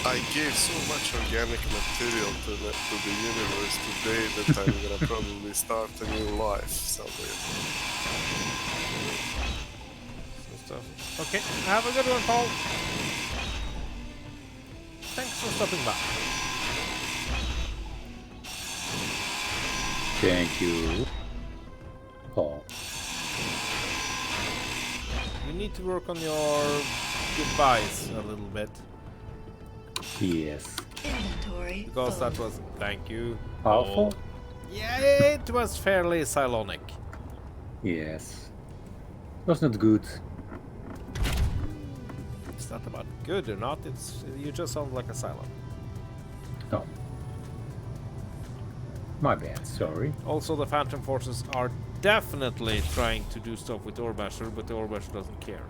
G: I gave so much organic material to the universe today that I'm gonna probably start a new life somewhere.
B: Some stuff. Okay, have a good one, Paul. Thanks for stopping by.
C: Thank you. Paul.
B: You need to work on your goodbyes a little bit.
C: Yes.
F: Inventory
B: Because
F: full.
B: that was... Thank you.
C: Powerful?
B: Yeah, it was fairly Cylonic.
C: Yes. Was not good.
B: It's not about good or not, it's... You just sound like a Cylon.
C: Oh. My bad, sorry.
B: Also, the Phantom Forces are definitely trying to do stuff with Orbasher, but the Orbasher doesn't care.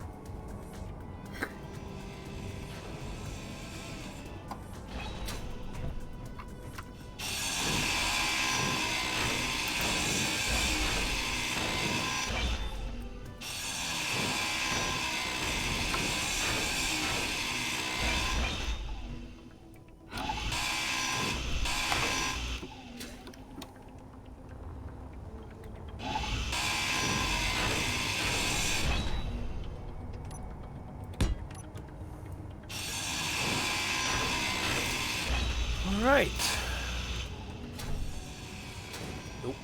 B: Alright. Nope.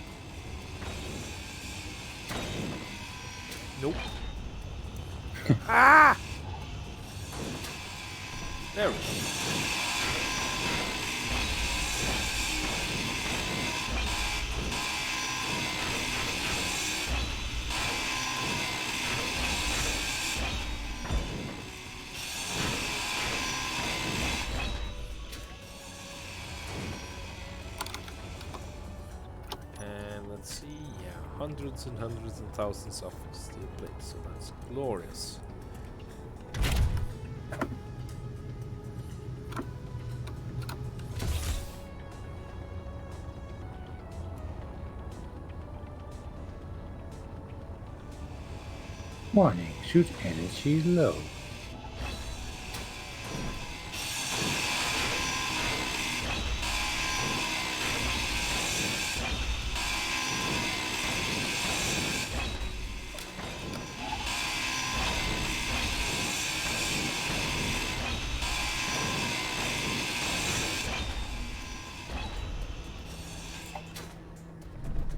B: Nope. Ah! There we go. let's see. Yeah, hundreds and hundreds and thousands of steel plates, so that's glorious.
C: Warning, suit energy low.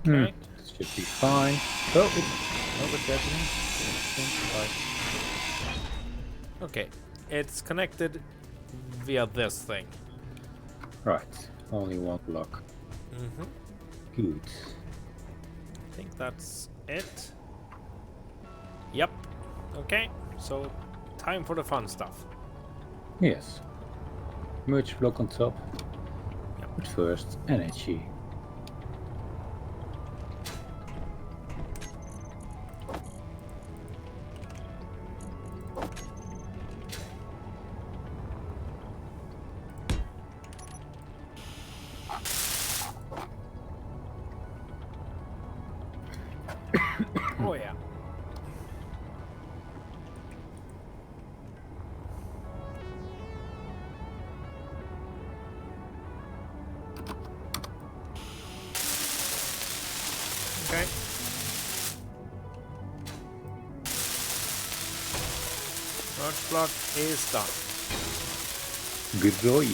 B: Okay.
C: Should be fine. Oh, what's happening?
B: Okay, it's connected via this thing.
C: Right, only one block.
B: Mm-hmm.
C: Good.
B: I think that's it. Yep. Okay, so time for the fun stuff.
C: Yes. Merge block on top.
B: Yep.
C: But first, energy.
B: Oh yeah. Okay. Merge block is done.
C: Good boy.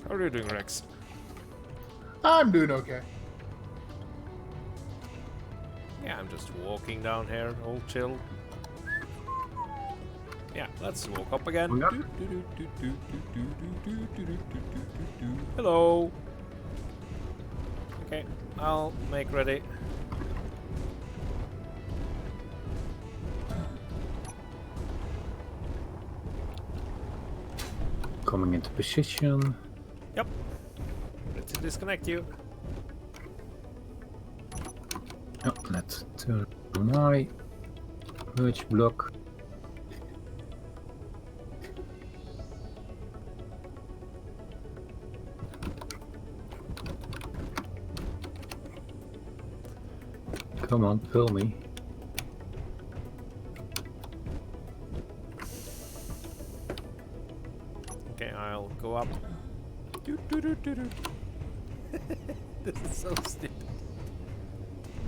B: How are you doing, Rex?
D: I'm doing okay.
B: Yeah, I'm just walking down here, all chill. Yeah, let's walk up again.
C: Yep.
B: Hello. Okay, I'll make ready.
C: Coming into position.
B: Yep. Let's disconnect you.
C: Oh, let's turn my merge block. Come on, fill me.
B: Okay, I'll go up. This is so stupid.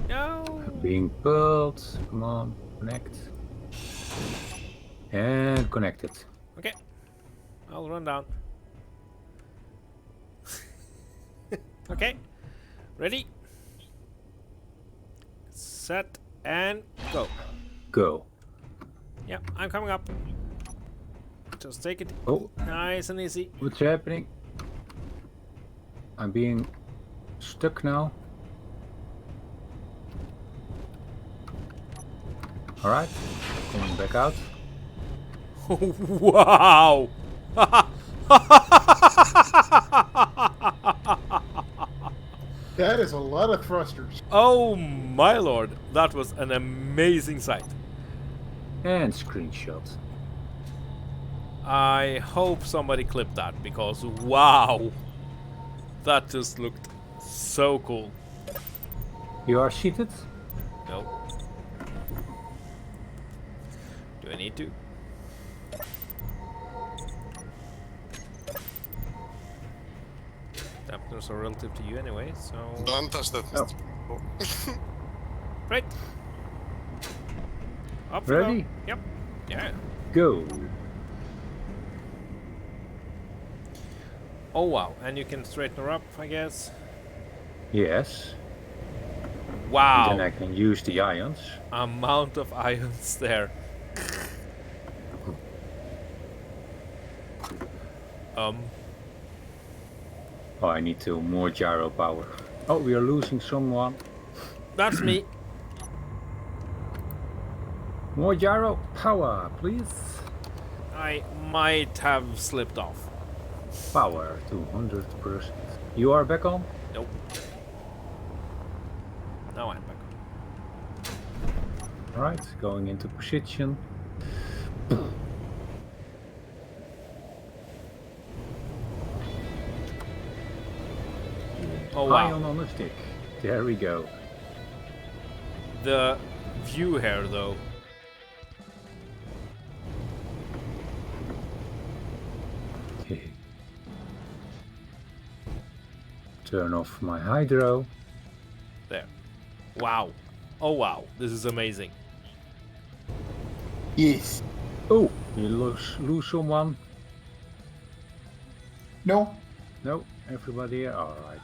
B: No.
C: Being built. Come on, connect. And connected.
B: Okay, I'll run down. Okay, ready, set, and go.
C: Go.
B: Yeah, I'm coming up. Just take it
C: Oh,
B: nice and easy.
C: what's happening? I'm being stuck now. Alright, coming back out.
B: Wow!
D: That is a lot of thrusters.
B: Oh my lord, that was an amazing sight.
C: And screenshot.
B: I hope somebody clipped that because wow, that just looked so cool.
C: You are seated?
B: No. Do I need to? Dampeners are relative to you anyway, so...
G: Don't touch that.
C: Oh.
G: Mr.
B: Right. Up we
C: Ready?
B: go. Yep. Yeah.
C: Go.
B: Oh wow, and you can straighten her up, I guess.
C: Yes.
B: Wow.
C: Then I can use the ions.
B: Amount of ions there.
C: Oh, I need to more gyro power. Oh, we are losing someone.
B: That's me.
C: More gyro power, please.
B: I might have slipped off.
C: Power to 100%. You are back on?
B: Nope. Now I'm back.
C: Alright, going into position.
B: Oh wow.
C: Ion on a stick. There we go.
B: The view here though.
C: Turn off my hydro.
B: There. Wow. Oh wow. This is amazing.
D: Yes.
C: Oh, you lose someone?
D: No.
C: No, everybody here? Alright.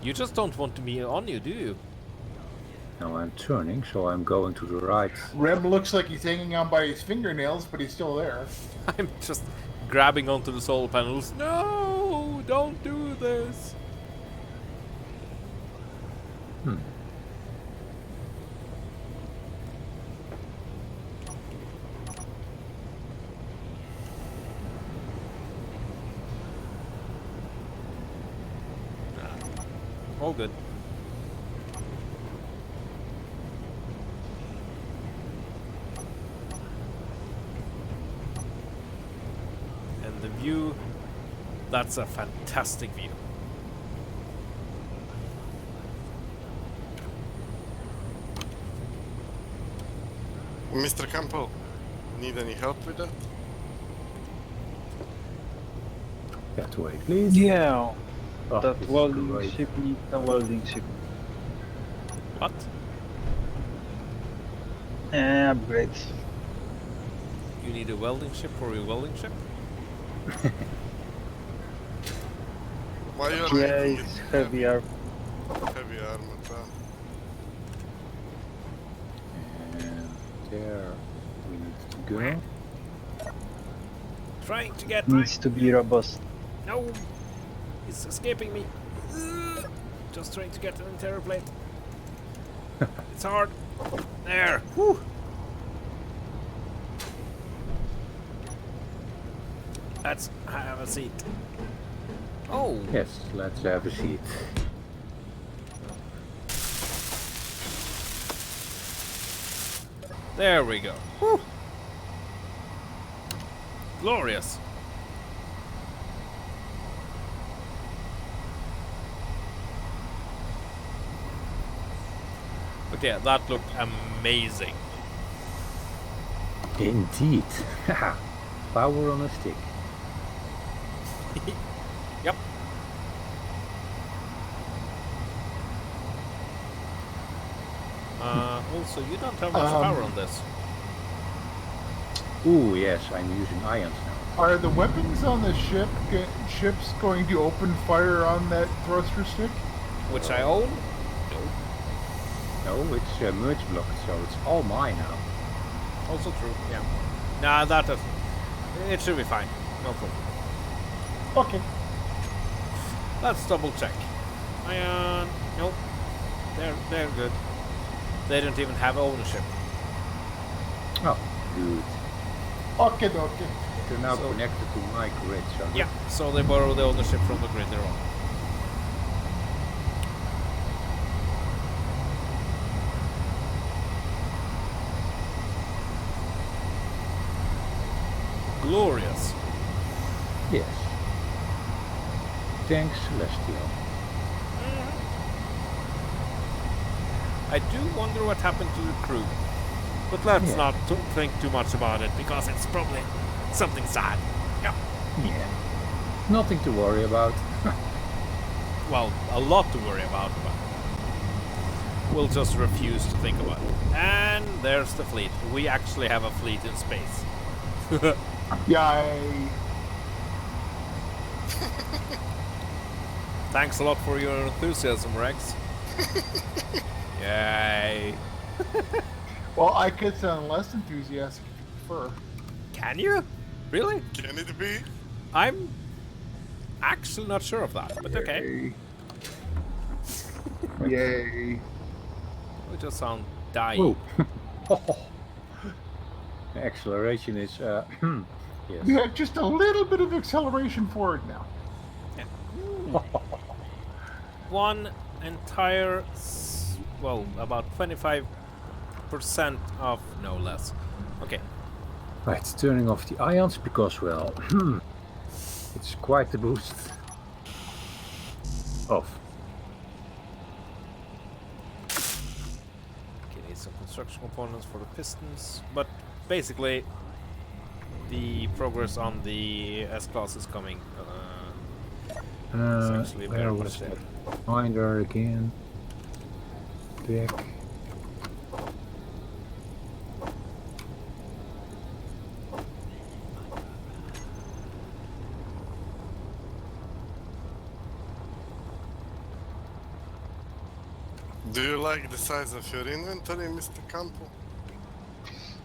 B: You just don't want me on you, do you?
C: Now I'm turning, so I'm going to the right.
D: Rem looks like he's hanging on by his fingernails, but he's still there.
B: I'm just grabbing onto the solar panels. No! Don't do this! All good. And the view, that's a fantastic view.
G: Mr. Campbell, need any help with that?
C: That way, please.
E: Yeah,
C: Oh,
E: that
C: this is
E: welding
C: great.
E: ship needs a welding ship.
B: What?
E: Upgrades.
B: You need a welding ship for your welding ship?
G: Why you are
E: Yeah,
G: making
E: it's
G: it
E: heavier.
G: heavy armor?
C: And there we need to go.
B: Trying to get...
E: Needs to be robust.
B: No! It's escaping me. Just trying to get an interior plate. It's hard. There. Whew. Let's have a seat. Oh.
C: Yes, let's have a seat.
B: There we go. Whew. Glorious. But yeah, that looked amazing.
C: Indeed. Power on a stick.
B: Yep. Also, you don't have much power on this.
C: Ooh, yes, I'm using ions now.
D: Are the weapons on the ships going to open fire on that thruster stick?
B: Which I own? No.
C: No, it's merge blocked, so it's all mine now.
B: Also true, yeah. Nah, that doesn't. It should be fine. No problem.
D: Okay.
B: Let's double check. Ion. Nope. They're good. They don't even have ownership.
C: Oh, good.
D: Okay, okay.
C: They're now
B: So-
C: connected to my grid, so
B: Yeah, so they borrow the ownership from the grid they're on. Glorious.
C: yes. Thanks, Celestial.
B: I do wonder what happened to the crew. But let's
C: Yeah.
B: not think too much about it, because it's probably something sad. Yeah.
C: Yeah. Nothing to worry about.
B: Well, a lot to worry about, but we'll just refuse to think about it. And there's the fleet. We actually have a fleet in space.
D: Yay.
B: Thanks a lot for your enthusiasm, Rex. Yay.
D: Well, I could sound less enthusiastic if you prefer.
B: Can you? Really?
G: Can it be?
B: I'm actually not sure of that, but okay.
D: Yay.
B: We just sound dying.
C: Whoa. The acceleration is yes.
D: Yeah, just a little bit of acceleration forward now.
B: One entire, well, about 25% of, no less. Okay.
C: Right, turning off the ions because, well, it's quite the boost. Off.
B: Okay, need some construction components for the pistons, but basically the progress on the S-Class is coming. It's actually very
C: Where
B: much
C: was
B: there.
C: that? Finder again. Back.
G: Do you like the size of your inventory, Mr. Campo?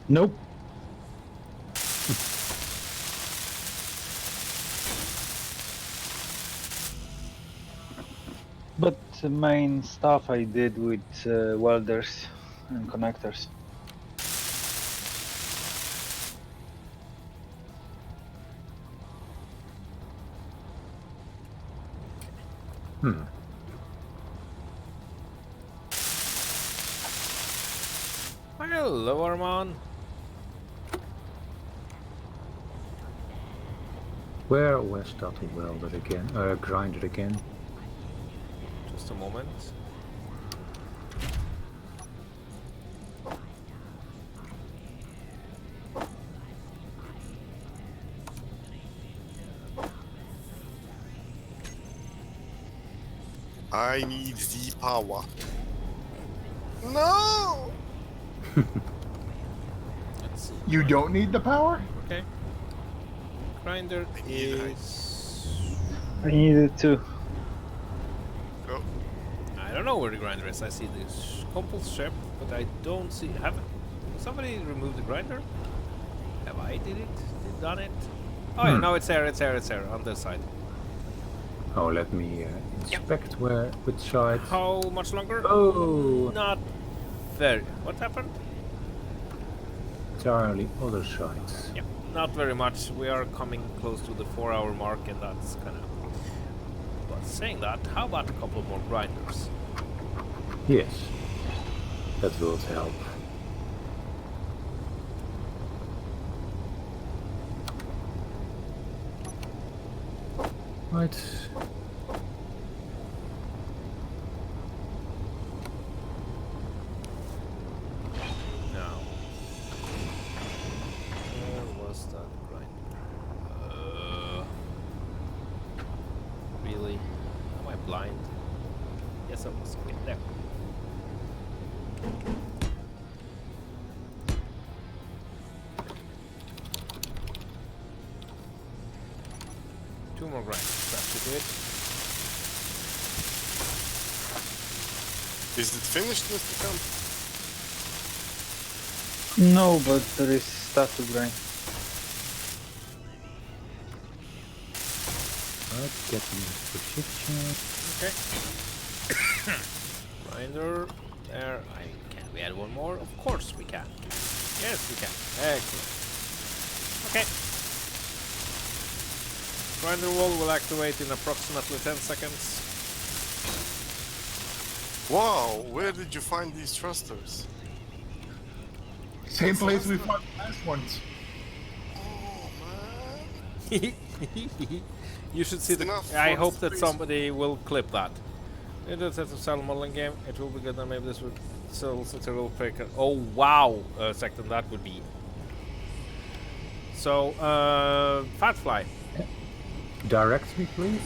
E: Nope. But the main stuff I did with welders and connectors.
B: Hello, Armand.
C: Where was that welded again? Grinded again?
B: Just a moment.
G: I need the power. No!
B: Let's see.
D: You don't need the power?
B: Okay. Grinder
G: I need it.
B: is...
E: I needed to.
G: Go.
B: I don't know where the grinder is. I see this Compulse ship, but I don't see... Have somebody removed the grinder? Have I did it? Done it? Oh yeah, no, it's there, on this side.
C: Oh, let me inspect which side.
B: How much longer?
C: Oh,
B: Not very. What happened?
C: entirely other sides.
B: Yeah, not very much. We are coming close to the 4-hour mark, and that's kind of... But saying that, how about a couple more grinders?
C: Yes, that will help. Right.
B: Now, where was that grinder? Really? Am I blind? Yes, I was. Okay, there. Two more grinders. That should do it.
G: Is it finished, Mr. Campo?
E: No, but there is stuff to grind.
C: Right, getting position.
B: Okay. Grinder. There. Can we add one more? Of course we can. Yes, we can. Excellent. Okay. Grinder wall will activate in approximately 10 seconds.
G: Wow, where did you find these thrusters?
D: Same
G: That's
D: place we
G: awesome.
D: fought the last ones.
G: Oh man.
B: You should see the.
G: Enough
B: I
G: for
B: hope that
G: space.
B: somebody will clip that. It is a cell modeling game. It will be good. And maybe this would sell will pick. Oh wow, second that would be. So, Fatfly.
C: Direct me, please.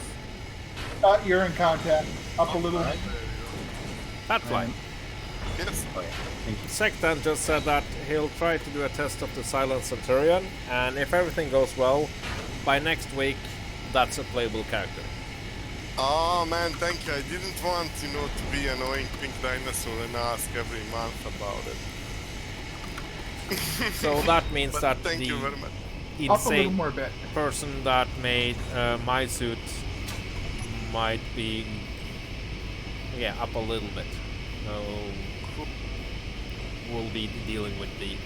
D: You're in contact. Up a little.
B: Fatfly.
G: Yes.
C: Oh yeah, thank you.
B: Sectan just said that he'll try to do a test of the Silent Centurion, and if everything goes well, by next week, that's a playable character.
G: Oh man, thank you. I didn't want, to be annoying pink dinosaur and ask every month about it.
B: So that means
G: But
B: that
G: thank
B: the
G: you very much.
D: Up a little
B: insane
D: more bit.
B: person that made my suit might be, up a little bit. will be dealing with the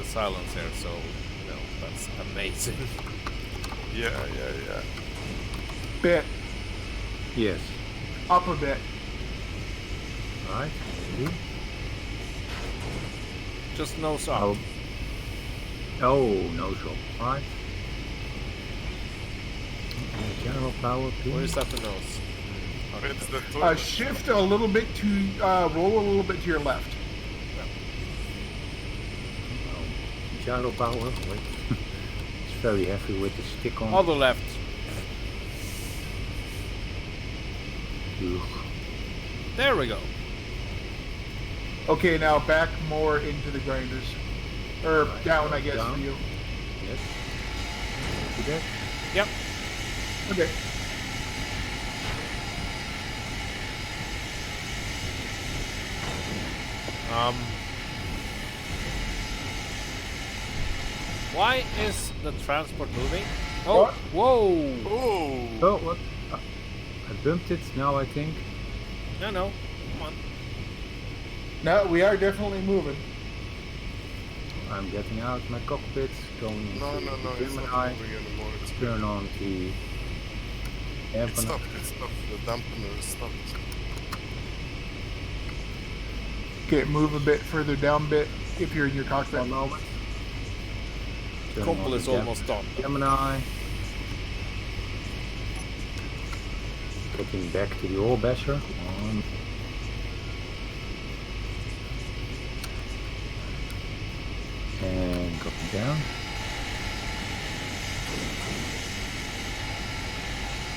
B: silence here, so you know that's amazing.
G: Yeah.
D: Bit.
C: Yes.
D: Up a bit.
C: Right. Maybe.
B: Just nose up.
C: Oh, no shot. Right. General power, please.
B: Where is that the nose?
G: It's the toilet.
D: Shift a little bit to roll a little bit to your left.
C: Gyro power. Wait. It's very heavy with the stick on.
B: Other left.
C: Ugh.
B: There we go.
D: Okay, now back more into the grinders. Or
C: Right,
D: down, I guess,
C: down.
D: for you.
C: Yes. Do that.
B: Yep.
D: Okay.
B: Why is the transport moving? Oh,
D: What?
B: whoa!
G: Oh!
C: Oh, what? I bumped it now, I think.
B: No, come on.
D: No, we are definitely moving.
C: I'm getting out my cockpit, going into
G: No,
C: the
G: it's not
C: Gemini,
G: moving anymore. It's
C: turn on the
G: It
C: dampener.
G: stopped. The dampener stopped.
D: Okay, move a bit further down bit if you're in your cockpit.
C: One moment. Turn on
B: Couple
C: the
B: is almost done.
C: Gemini. Getting back to the oil basher. On. And dropping down.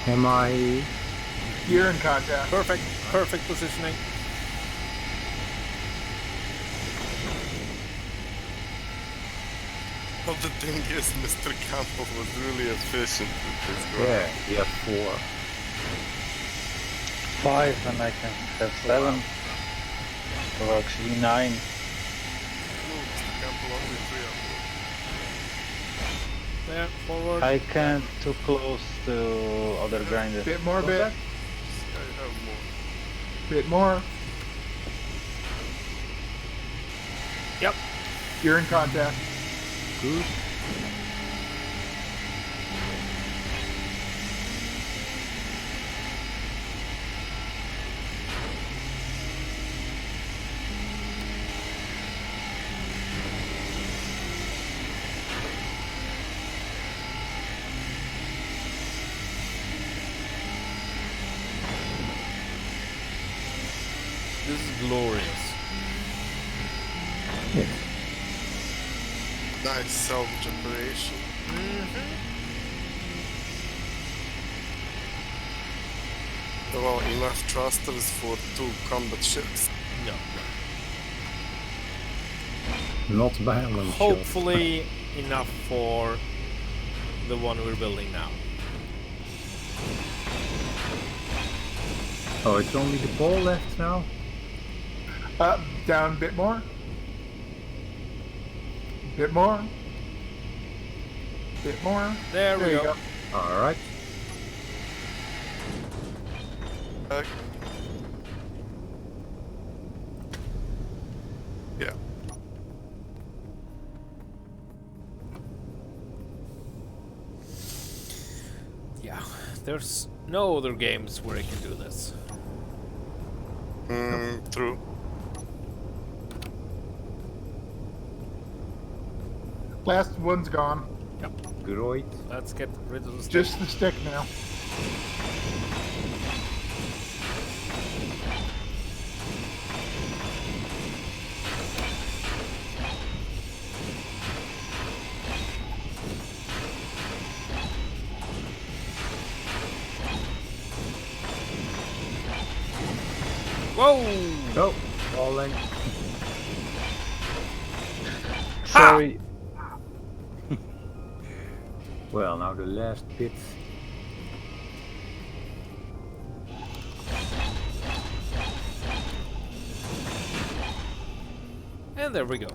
C: Am I?
D: You're in contact.
B: Perfect positioning.
G: Well, the thing is, Mr. Campbell was really efficient with this grind.
C: Yeah, we have 4.
E: 5 and I can have 7. Or actually 9.
G: No, Mr. Campbell only 3 of
B: There, forward.
E: I can't too close to other grinders.
D: Bit more, bit.
G: them. I have more.
D: Bit more.
B: Yep.
D: You're in contact.
C: Good.
B: This is glorious.
C: Yes.
G: Nice salvage operation. Well, enough thrusters for 2 combat ships.
B: No.
C: Not violent.
B: Hopefully enough for the one we're building now.
C: Oh, it's only the ball left now?
D: Up, down, bit more. Bit more. Bit more.
B: There we
D: you
B: go.
C: Alright.
G: Yeah.
B: Yeah, there's no other games where I can do this.
G: True.
D: Last one's gone.
C: Great.
B: Let's get rid of the stick.
D: Just the stick now.
B: Whoa!
C: Oh, falling.
E: Sorry.
C: Well, now the last bit.
B: And there we go.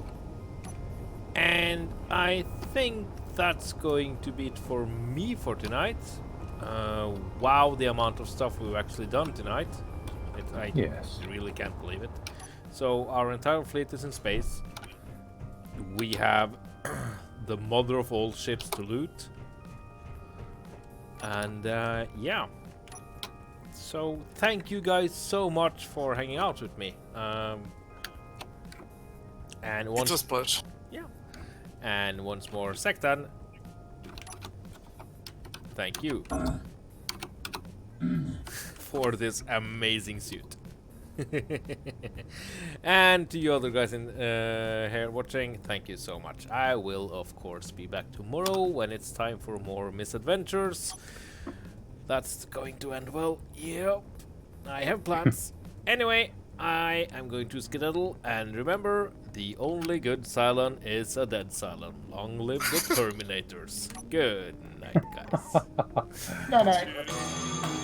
B: And I think that's going to be it for me for tonight. Wow, the amount of stuff we've actually done tonight. I
C: Yes.
B: really can't believe it. So our entire fleet is in space. We have the mother of all ships to loot. And yeah. So thank you guys so much for hanging out with me. And
G: It
B: once
G: was a pleasure.
B: and once more, Sektan. Thank you for this amazing suit. And to you other guys in here watching, thank you so much. I will of course be back tomorrow when it's time for more misadventures. That's going to end well. Yep, I have plans. Anyway, I am going to skedaddle, and remember, the only good Cylon is a dead Cylon. Long live the Terminators. Good night, guys.
D: No, no.